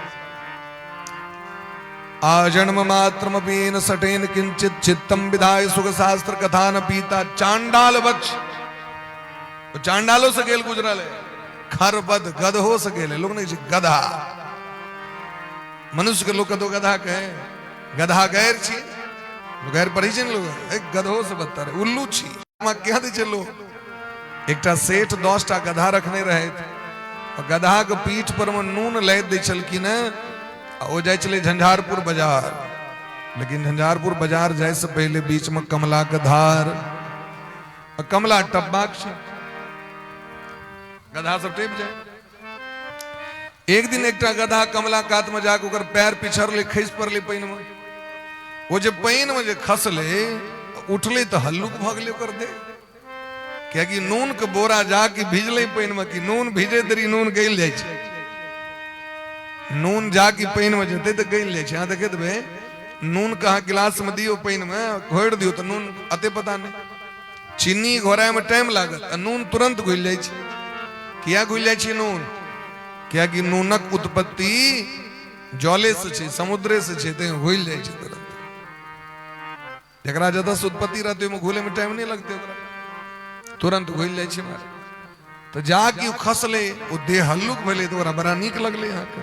आजन्म मात्रमपि येन सठेन किंचित चित्तम विधाय सुख शास्त्र कथा न पीता चांडाल वक्ष तो चांडालो से गेल गुजरल है खरबद गधो से गेल लोग नहीं गधा मनुष्य के लोग कदो गधा कहे गधा गैर छी गैर परिचय लोग एक गधो से बदतर है, उल्लू छी क्या दे चलो। एकटा सेठ 10टा गधा रखने रहे और गधा के पीठ पर में नून लैद दे चलकिन वो जाए चले झंझारपुर बाजार। लेकिन झंझारपुर बाजार जाए से पहले बीच में कमला के धार और कमला टब्बाक गधा सब टेप जाए। एक दिन एकटा गधा कमला कात में जाकर ओकर पैर पिछड़ले खस पड़ले पानी में। वो जब पानी में जे खसले उठले तो हल्लुक भगले ओकर दे, क्या कि नून के बोरा जाके भिजले पानी में कि नून भिजे देरी नून गल जाए छे। नून जाके पानी में जते तो गल जाए छे। हाँ देखे देबे नून कहाँ गिलास में दियो पानी में घोड़ दियो तो नून अते पता नहीं। चीनी घोराए में टाइम लागत नून तुरंत घुल जाए छे। किया घुल जाए छे नून? क्या कि नूनक उत्पत्ति जले से छे, समुद्रे से छे, ते घुल जाए छे तुरंत। जकरा ज्यादा उत्पत्ति रहते में घुले में टाइम नहीं लगते, तुरंत घुल जाए छे। तो जाके खसले वो देह हल्लुक भले तो बड़ा नीक लगले। यहाँ के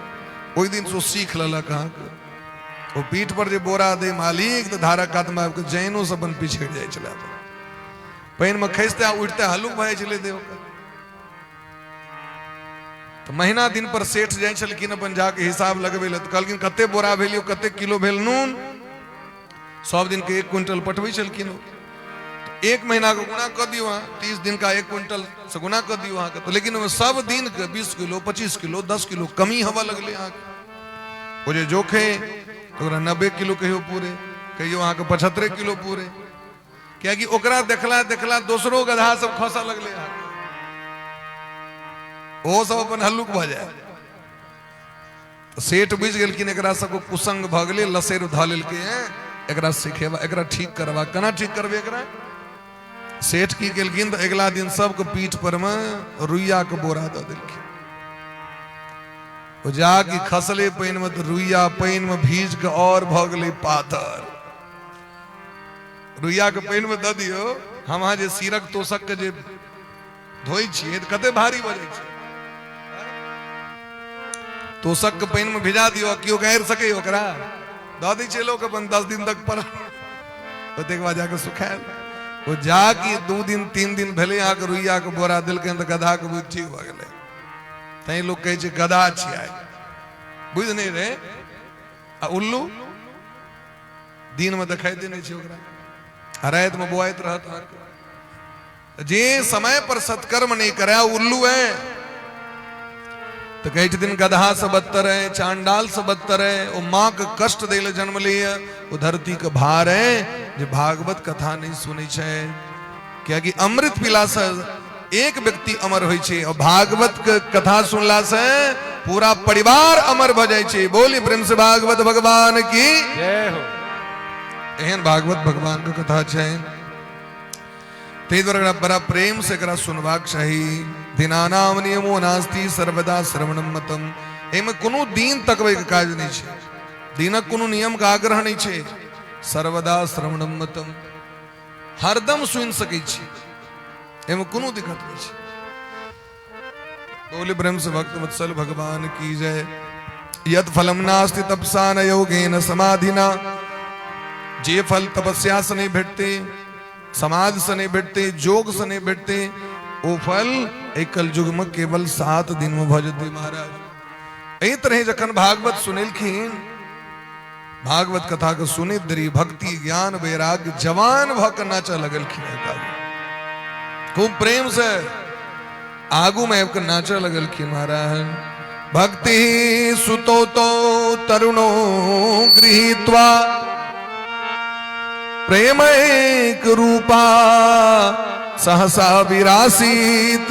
ओई दिन सो सीख ललक। हाँ के वो पीठ पर जे बोरा दे मालिक तो धारा कात में आपके जैनो सबन पिछड़ जाए चला पानी में खसते उठते हल्लुक भय चले दे। तो महीना दिन पर सेठ जाए छलकिन अपन जाके हिसाब लगबे तो कहलकिन कते बोरा भेलियो कते किलो भेल नून। 100 दिन के 1 क्विंटल पटवे छलकिन। 1 महीना को गुना कर दियो, 30 दिन का 1 क्विंटल से गुना कर दियो वहां का। तो लेकिन सब दिन के 20 किलो 25 किलो 10 किलो कमी हवा लगले। यहाँ के वो जे जोखे तो 90 किलो कहियो पूरे, कहियो वहां के 75 किलो पूरे। क्या कि ओकरा देखला देखला दोसरो गधा सब खसा लगले। यहाँ वो सब अपन हल्लुक भ जाए। तो सेठ बुझ गेलखिन एकरा सबको कुसंग भ गेले, लसेर ध लेलके एकरा सिखेबा, एकरा ठीक करवा। केना ठीक करबे एकरा? सेठ की केलखिन तो अगला दिन सबके पीठ पर में रुइया के बोरा द देलखिन। वो जाके खसले पानी में तो रुइया पानी में भीज के और भ गेले पाथर। रुइया के पानी में द दियो, हम जे सीरक तोषक के जे धोई छिए तो कते भारी भ जाय छै। तोषक के पानी में भिजा दियो, क्यों गैर सके ओकरा द दी छै लोग अपन 10 दिन तक पर। ओते के बाद जाके सुखायल। वो जाके 2 दिन 3 दिन भेले यहाँ के रुइया के बोरा दिलके तो गधा के बुझ ठीक भ गेले। तई लोग कहे छै गधा छियै, बुझ नहीं रहे। आ उल्लू दिन में दिखाई देने छै ओकरा, रात में बोआइत रहत। जे समय पर सत्कर्म नहीं करे उल्लू है। तो कहे दिन गधा से बदतर है, चांडाल से बदतर है। वो माँ के कष्ट देले जन्म लिया, वो धरती के भार है जो भागवत कथा नहीं सुने छे। क्या कि अमृत पिला से एक व्यक्ति अमर होय छे और भागवत के कथा सुनला से पूरा परिवार अमर भ जाय छे। बोली प्रेम से भागवत भगवान की जय हो। एहन भागवत भगवान के कथा छे, ते द्वारा बड़ा प्रेम से एकरा सुनबाक चाही। दिनानाम नियमो नास्ति सर्वदा श्रवणम मतम। एमे कोनो दिन तकबे के काज नहीं छे, दिनक कोनो नियम का आग्रह नहीं छे। सर्वदा श्रवणम मतम, हरदम सुन सकै छी, एमे कोनो दिक्कत नहीं छे। बोले ब्रह्म से भक्त वत्सल भगवान की जय। यद फलम नास्ति तपसा न योगेन समाधिना। जे फल तपस्या से नहीं भेटते, समाधि से नहीं भेटते, जोग से नहीं भेटते, वो फल एक कल युग में केवल 7 दिन में भजते महाराज। एही तरह जखन भागवत सुनेलखिन, भागवत कथा के सुने दरी भक्ति ज्ञान वैराग्य जवान भक नाचा लगलखिन। खूब प्रेम से आगू में एक नाचा लगलखिन महाराज। भक्ति सुतो तो तरुणो गृहीत्वा प्रेम एक रूपा सहसा विरासित।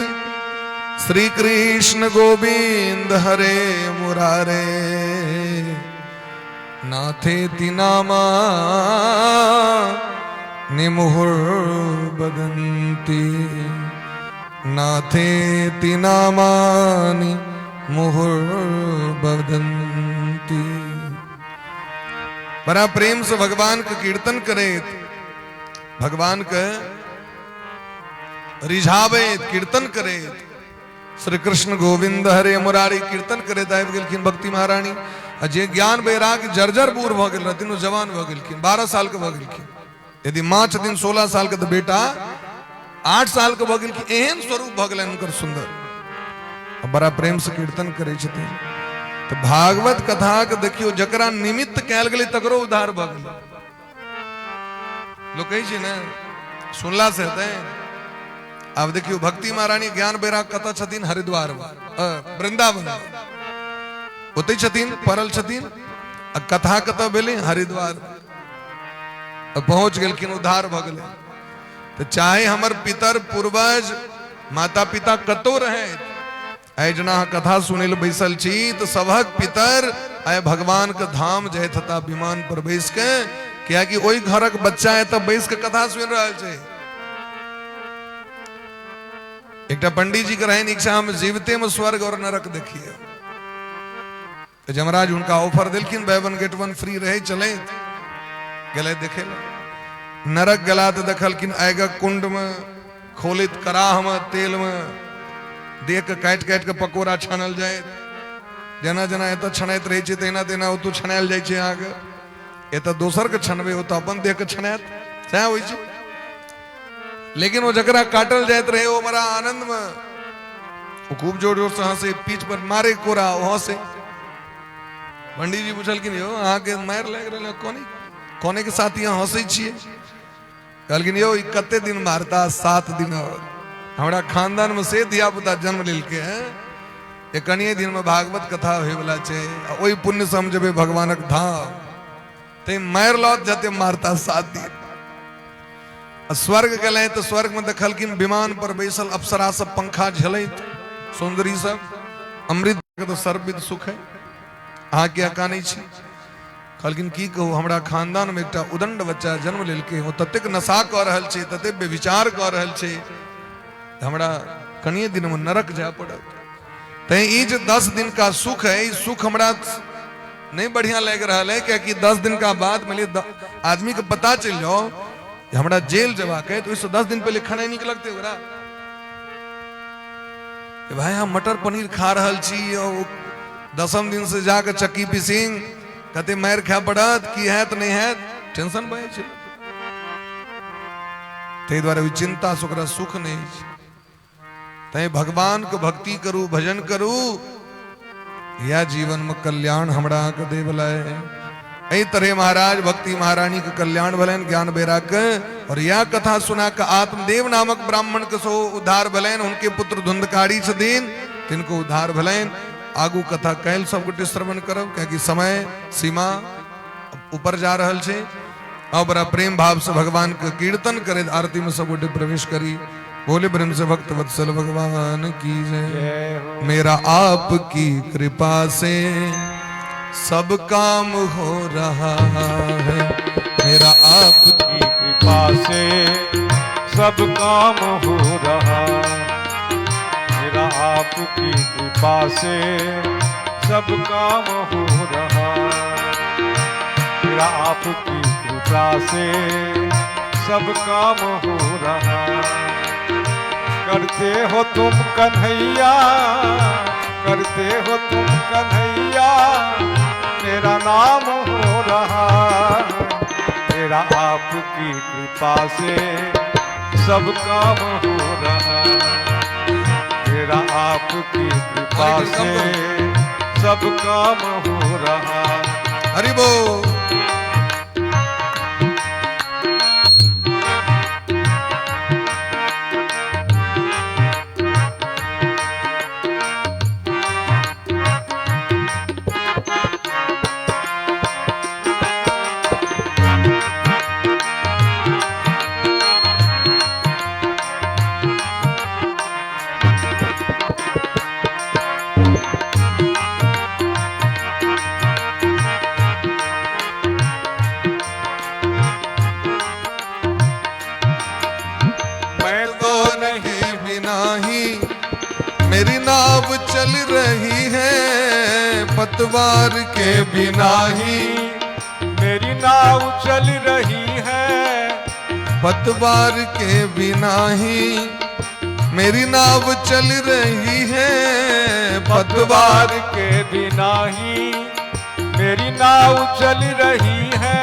श्री कृष्ण गोविंद हरे मुरारे नाथेति नामा निमुहुर बदन्ति। नाथेति नामानि मुहुर बदन्ति। बड़ा प्रेम से भगवान का कीर्तन करे, भगवान का रिझावे कीर्तन करे। श्री कृष्ण गोविंद हरे मुरारी कीर्तन करे दाइब गेलखिन भक्ति महारानी। जे ज्ञान वैराग जर्जर बूढ़ भ गेल रहथिन, जवान भ गेलखिन, 12 साल के भ गेलखिन। यदि माँ छथिन 16 साल के तो बेटा 8 साल के भऽ गेल कि एहन स्वरूप भऽ गेलनि हुनकर सुंदर, बड़ा प्रेम से कीर्तन करे छथिन। तो भागवत कथा के देखियो जकरा निमित्त कैल गेलै तकरो उद्धार भऽ गेलै। लोग कहै छै ने सुनला से हेतै। अब देखियो भक्ति महारानी ज्ञान बैराग कतऽ छथिन? हरिद्वार वृंदावन ओतै छथिन, पड़ल छथिन। आ कथा कतऽ भेलै? हरिद्वार। पहुंच गेलखिन, उद्धार भऽ गेलै। तो चाहे हमर पितर पूर्वज माता पिता कतौ रहे, आइ जेना कथा सुनै लए बैसल छी तो सबहक पितर आइ भगवान के धाम जाइत हता विमान पर बैस के, क्या कि ओई घरक बच्चा एतऽ बैस के कथा सुनि रहल छै। एकटा पंडित जी के रहन इच्छा हम जीवते में स्वर्ग और नरक देखिए। तो जमराज उनका ऑफर दिलखिन, buy one get one free रहे, चले गले देखे नरक गला तो देखलखिन आगे कुंड में खोलित कराह में तेल में देख के काट काट के पकोड़ा छानल जाए। जेना जेना एतऽ छनैत रहे छै तेना तेना ओतऽ छनायल जाइ छै। आगे एतऽ दोसर के छनबे ओतऽ अपन देख के छनायत, सएह होइ छै। लेकिन वो जकरा काटल जाइत रहे वो बड़ा आनंद में वो खूब जोर जोर से हंसे, पीठ पर मारे कोरा वो हंसे। पंडित जी पूछलखिन यो अहाँ के मार लाग रहे कोने के साथ यहाँ हंसे छिए? कहलखिन यो कते दिन मारता? 7 दिन। हमारा खानदान में से धिया पुता जन्म लेलके हैं, ये कनिए दिन में भागवत कथा होय वाला छै। ओई पुण्य से हम जेबे भगवानक धाम, ते मार लौट जाते मारता 7 दिन। स्वर्ग गए तो स्वर्ग में देखलखिन विमान पर बैसल अप्सरा सब पंखा झलैत, सुंदरी सब, अमृत तो सर्वविध सुख है, अहाँ के अका नहीं छी। कहलखिन की कहू हमरा खानदान में एकटा उदंड बच्चा जन्म लेलके, वो ततेक नशा कऽ रहल छै, ततेक व्यभिचार कऽ रहल छै, हमरा कनिए दिन में नरक जाय पड़त। तैं ई जे 10 दिन का सुख है, ई सुख हमरा नहीं बढ़िया लग रहा है। क्या कि 10 दिन का बाद मतलब आदमी के पता चल जाओ हमरा जेल जबाक है, तो इससे 10 दिन पहले खाना नीक लगते ओकरा। भाई हम मटर पनीर खा रहल छी, 10म दिन से जाके चक्की पीसिंग कते मार खाय पड़त, की हैत नहीं हैत, टेंशन बढ़े छै। ताहि दुआरे ओ चिंता से ओकरा सुख नहीं छै। तैं भगवान के भक्ति करू, भजन करू, या जीवन में कल्याण हमरा के दे वाला है। एहि तरह महाराज भक्ति महारानी के कल्याण भलन, ज्ञान वैराग्य। और यह कथा सुना के आत्मदेव नामक ब्राह्मण के सो उद्धार भलन, उनके पुत्र धुंधकारी छथिन, तिनको उद्धार भलन। आगू कथा कैल सब गोटे श्रवण करब, क्योंकि समय सीमा ऊपर जा रहल छे। अब बड़ा प्रेम भाव से भगवान के कीर्तन करे, आरती में सब गोटे प्रवेश करी। बोले ब्रह्म से भक्त वत्सल भगवान की जय। मेरा आपकी कृपा से सब काम हो रहा है, मेरा आपकी कृपा से सब काम हो रहा, मेरा आपकी कृपा से सब काम हो रहा, मेरा आपकी कृपा से सब काम हो रहा। करते हो तुम कन्हैया, करते हो तुम कन्हैया, मेरा नाम हो रहा, मेरा आपकी कृपा से सब काम हो रहा, मेरा आपकी कृपा से सब काम हो रहा। हरि बोल। मेरी नाव चल रही है पतवार के बिना ही, मेरी नाव चल रही है पतवार के बिना ही, मेरी नाव चल रही है पतवार के बिना ही, मेरी नाव चल रही है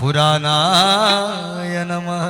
पुराणाय नमः।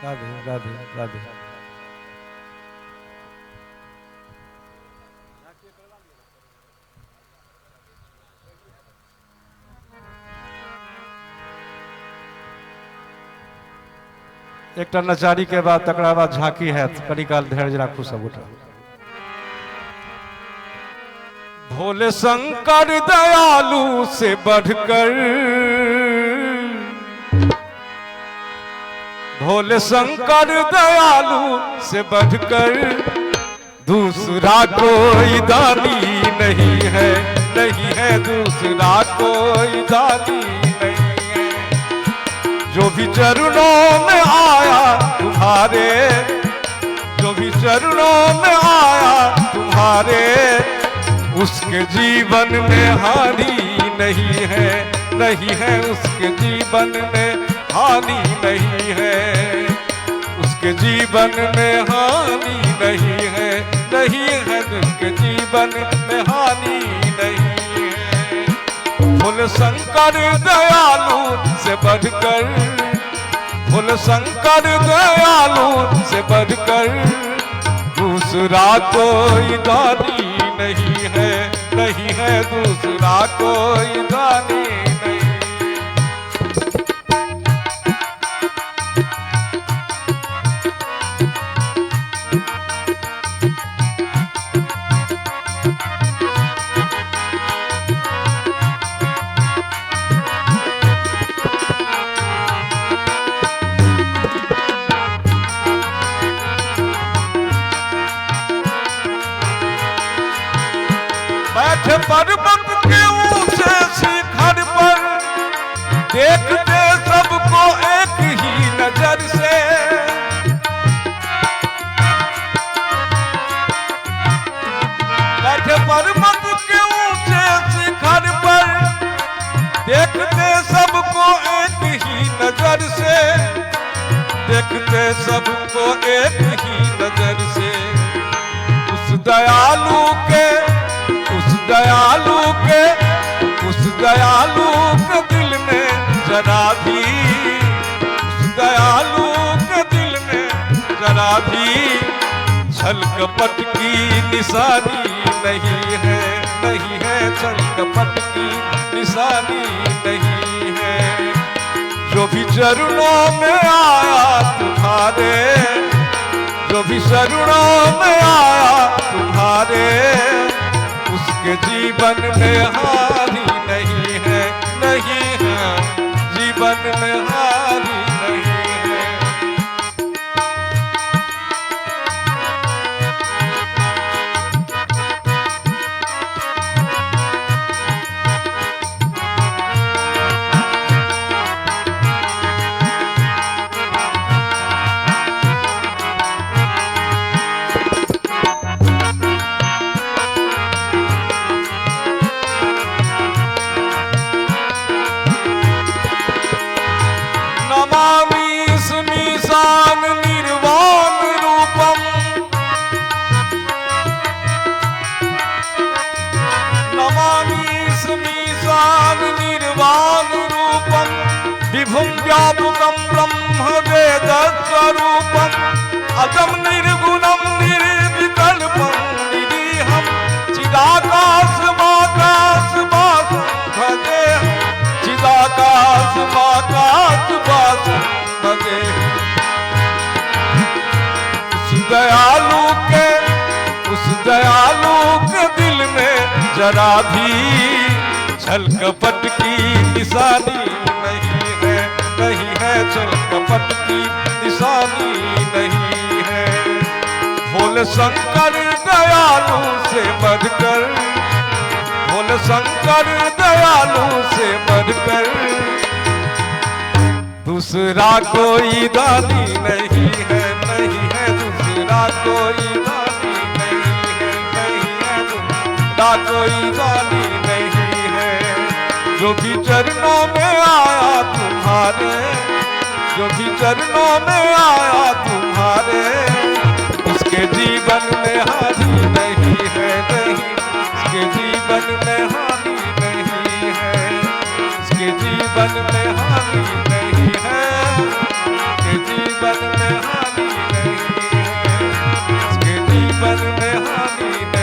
राधे राधे राधे। एक नचारी के बाद तकरा बाद झांकी है, कड़ी काल धैर्य राखू सब उठा। भोले शंकर दयालु से बढ़कर, भोले शंकर दयालु से बढ़कर दूसरा कोई दानी नहीं है, नहीं है दूसरा कोई दानी नहीं है। जो भी चरणों में आया तुम्हारे, जो भी चरणों में आया तुम्हारे, उसके जीवन में हानि नहीं है, नहीं है उसके जीवन में हानि नहीं है, उसके जीवन में हानि नहीं है, नहीं है उसके जीवन में हानि नहीं है। भोले शंकर दयालु से बढ़कर, भोले शंकर दयालु से बढ़कर दूसरा कोई दानी नहीं है, नहीं है दूसरा कोई दानी नहीं। बैठे पर्वत के ऊंचे शिखर पर, देखते सबको एक ही नजर से। बैठे पर्वत के ऊंचे शिखर पर, देखते सबको एक ही नजर से, देखते सबको एक ही नजर से। उस दयालु के, उस दयालु के, उस दयालु के दिल में जरा भी, उस दयालु के दिल में जरा भी छल कपट की निशानी नहीं है, नहीं है छल कपट की निशानी नहीं है। जो भी चरणों में आया तुम्हारे, जो भी चरणों में आया तुम्हारे, उसके जीवन में हानि नहीं है, नहीं है जीवन में हानि नहीं है। विभुं व्यापकं ब्रह्म वेद स्वरूपम् अजं निर्गुणं निर्विकल्पं निरीहं चिदाकाशमाकाशवासं भजेऽहं चिदाकाशमाकाशवासं भजेऽहं। उस दयालु के दिल में जरा भी छल कपट की निशानी नहीं है, नहीं है छल कपट की निशानी नहीं है। भोले शंकर दयालु से बढ़कर, भोले शंकर दयालु से बढ़कर दूसरा कोई दानी नहीं है, नहीं है दूसरा कोई दानी नहीं है, नहीं है दूसरा कोई दानी नहीं है। जो भी चरणों में आया तुम्हारे, जो भी चरणों में आया तुम्हारे, उसके जीवन में हानि नहीं है, नहीं उसके जीवन में हानि नहीं है, उसके जीवन में हानि नहीं है, उसके जीवन में हानि नहीं है, उसके जीवन में हानि नहीं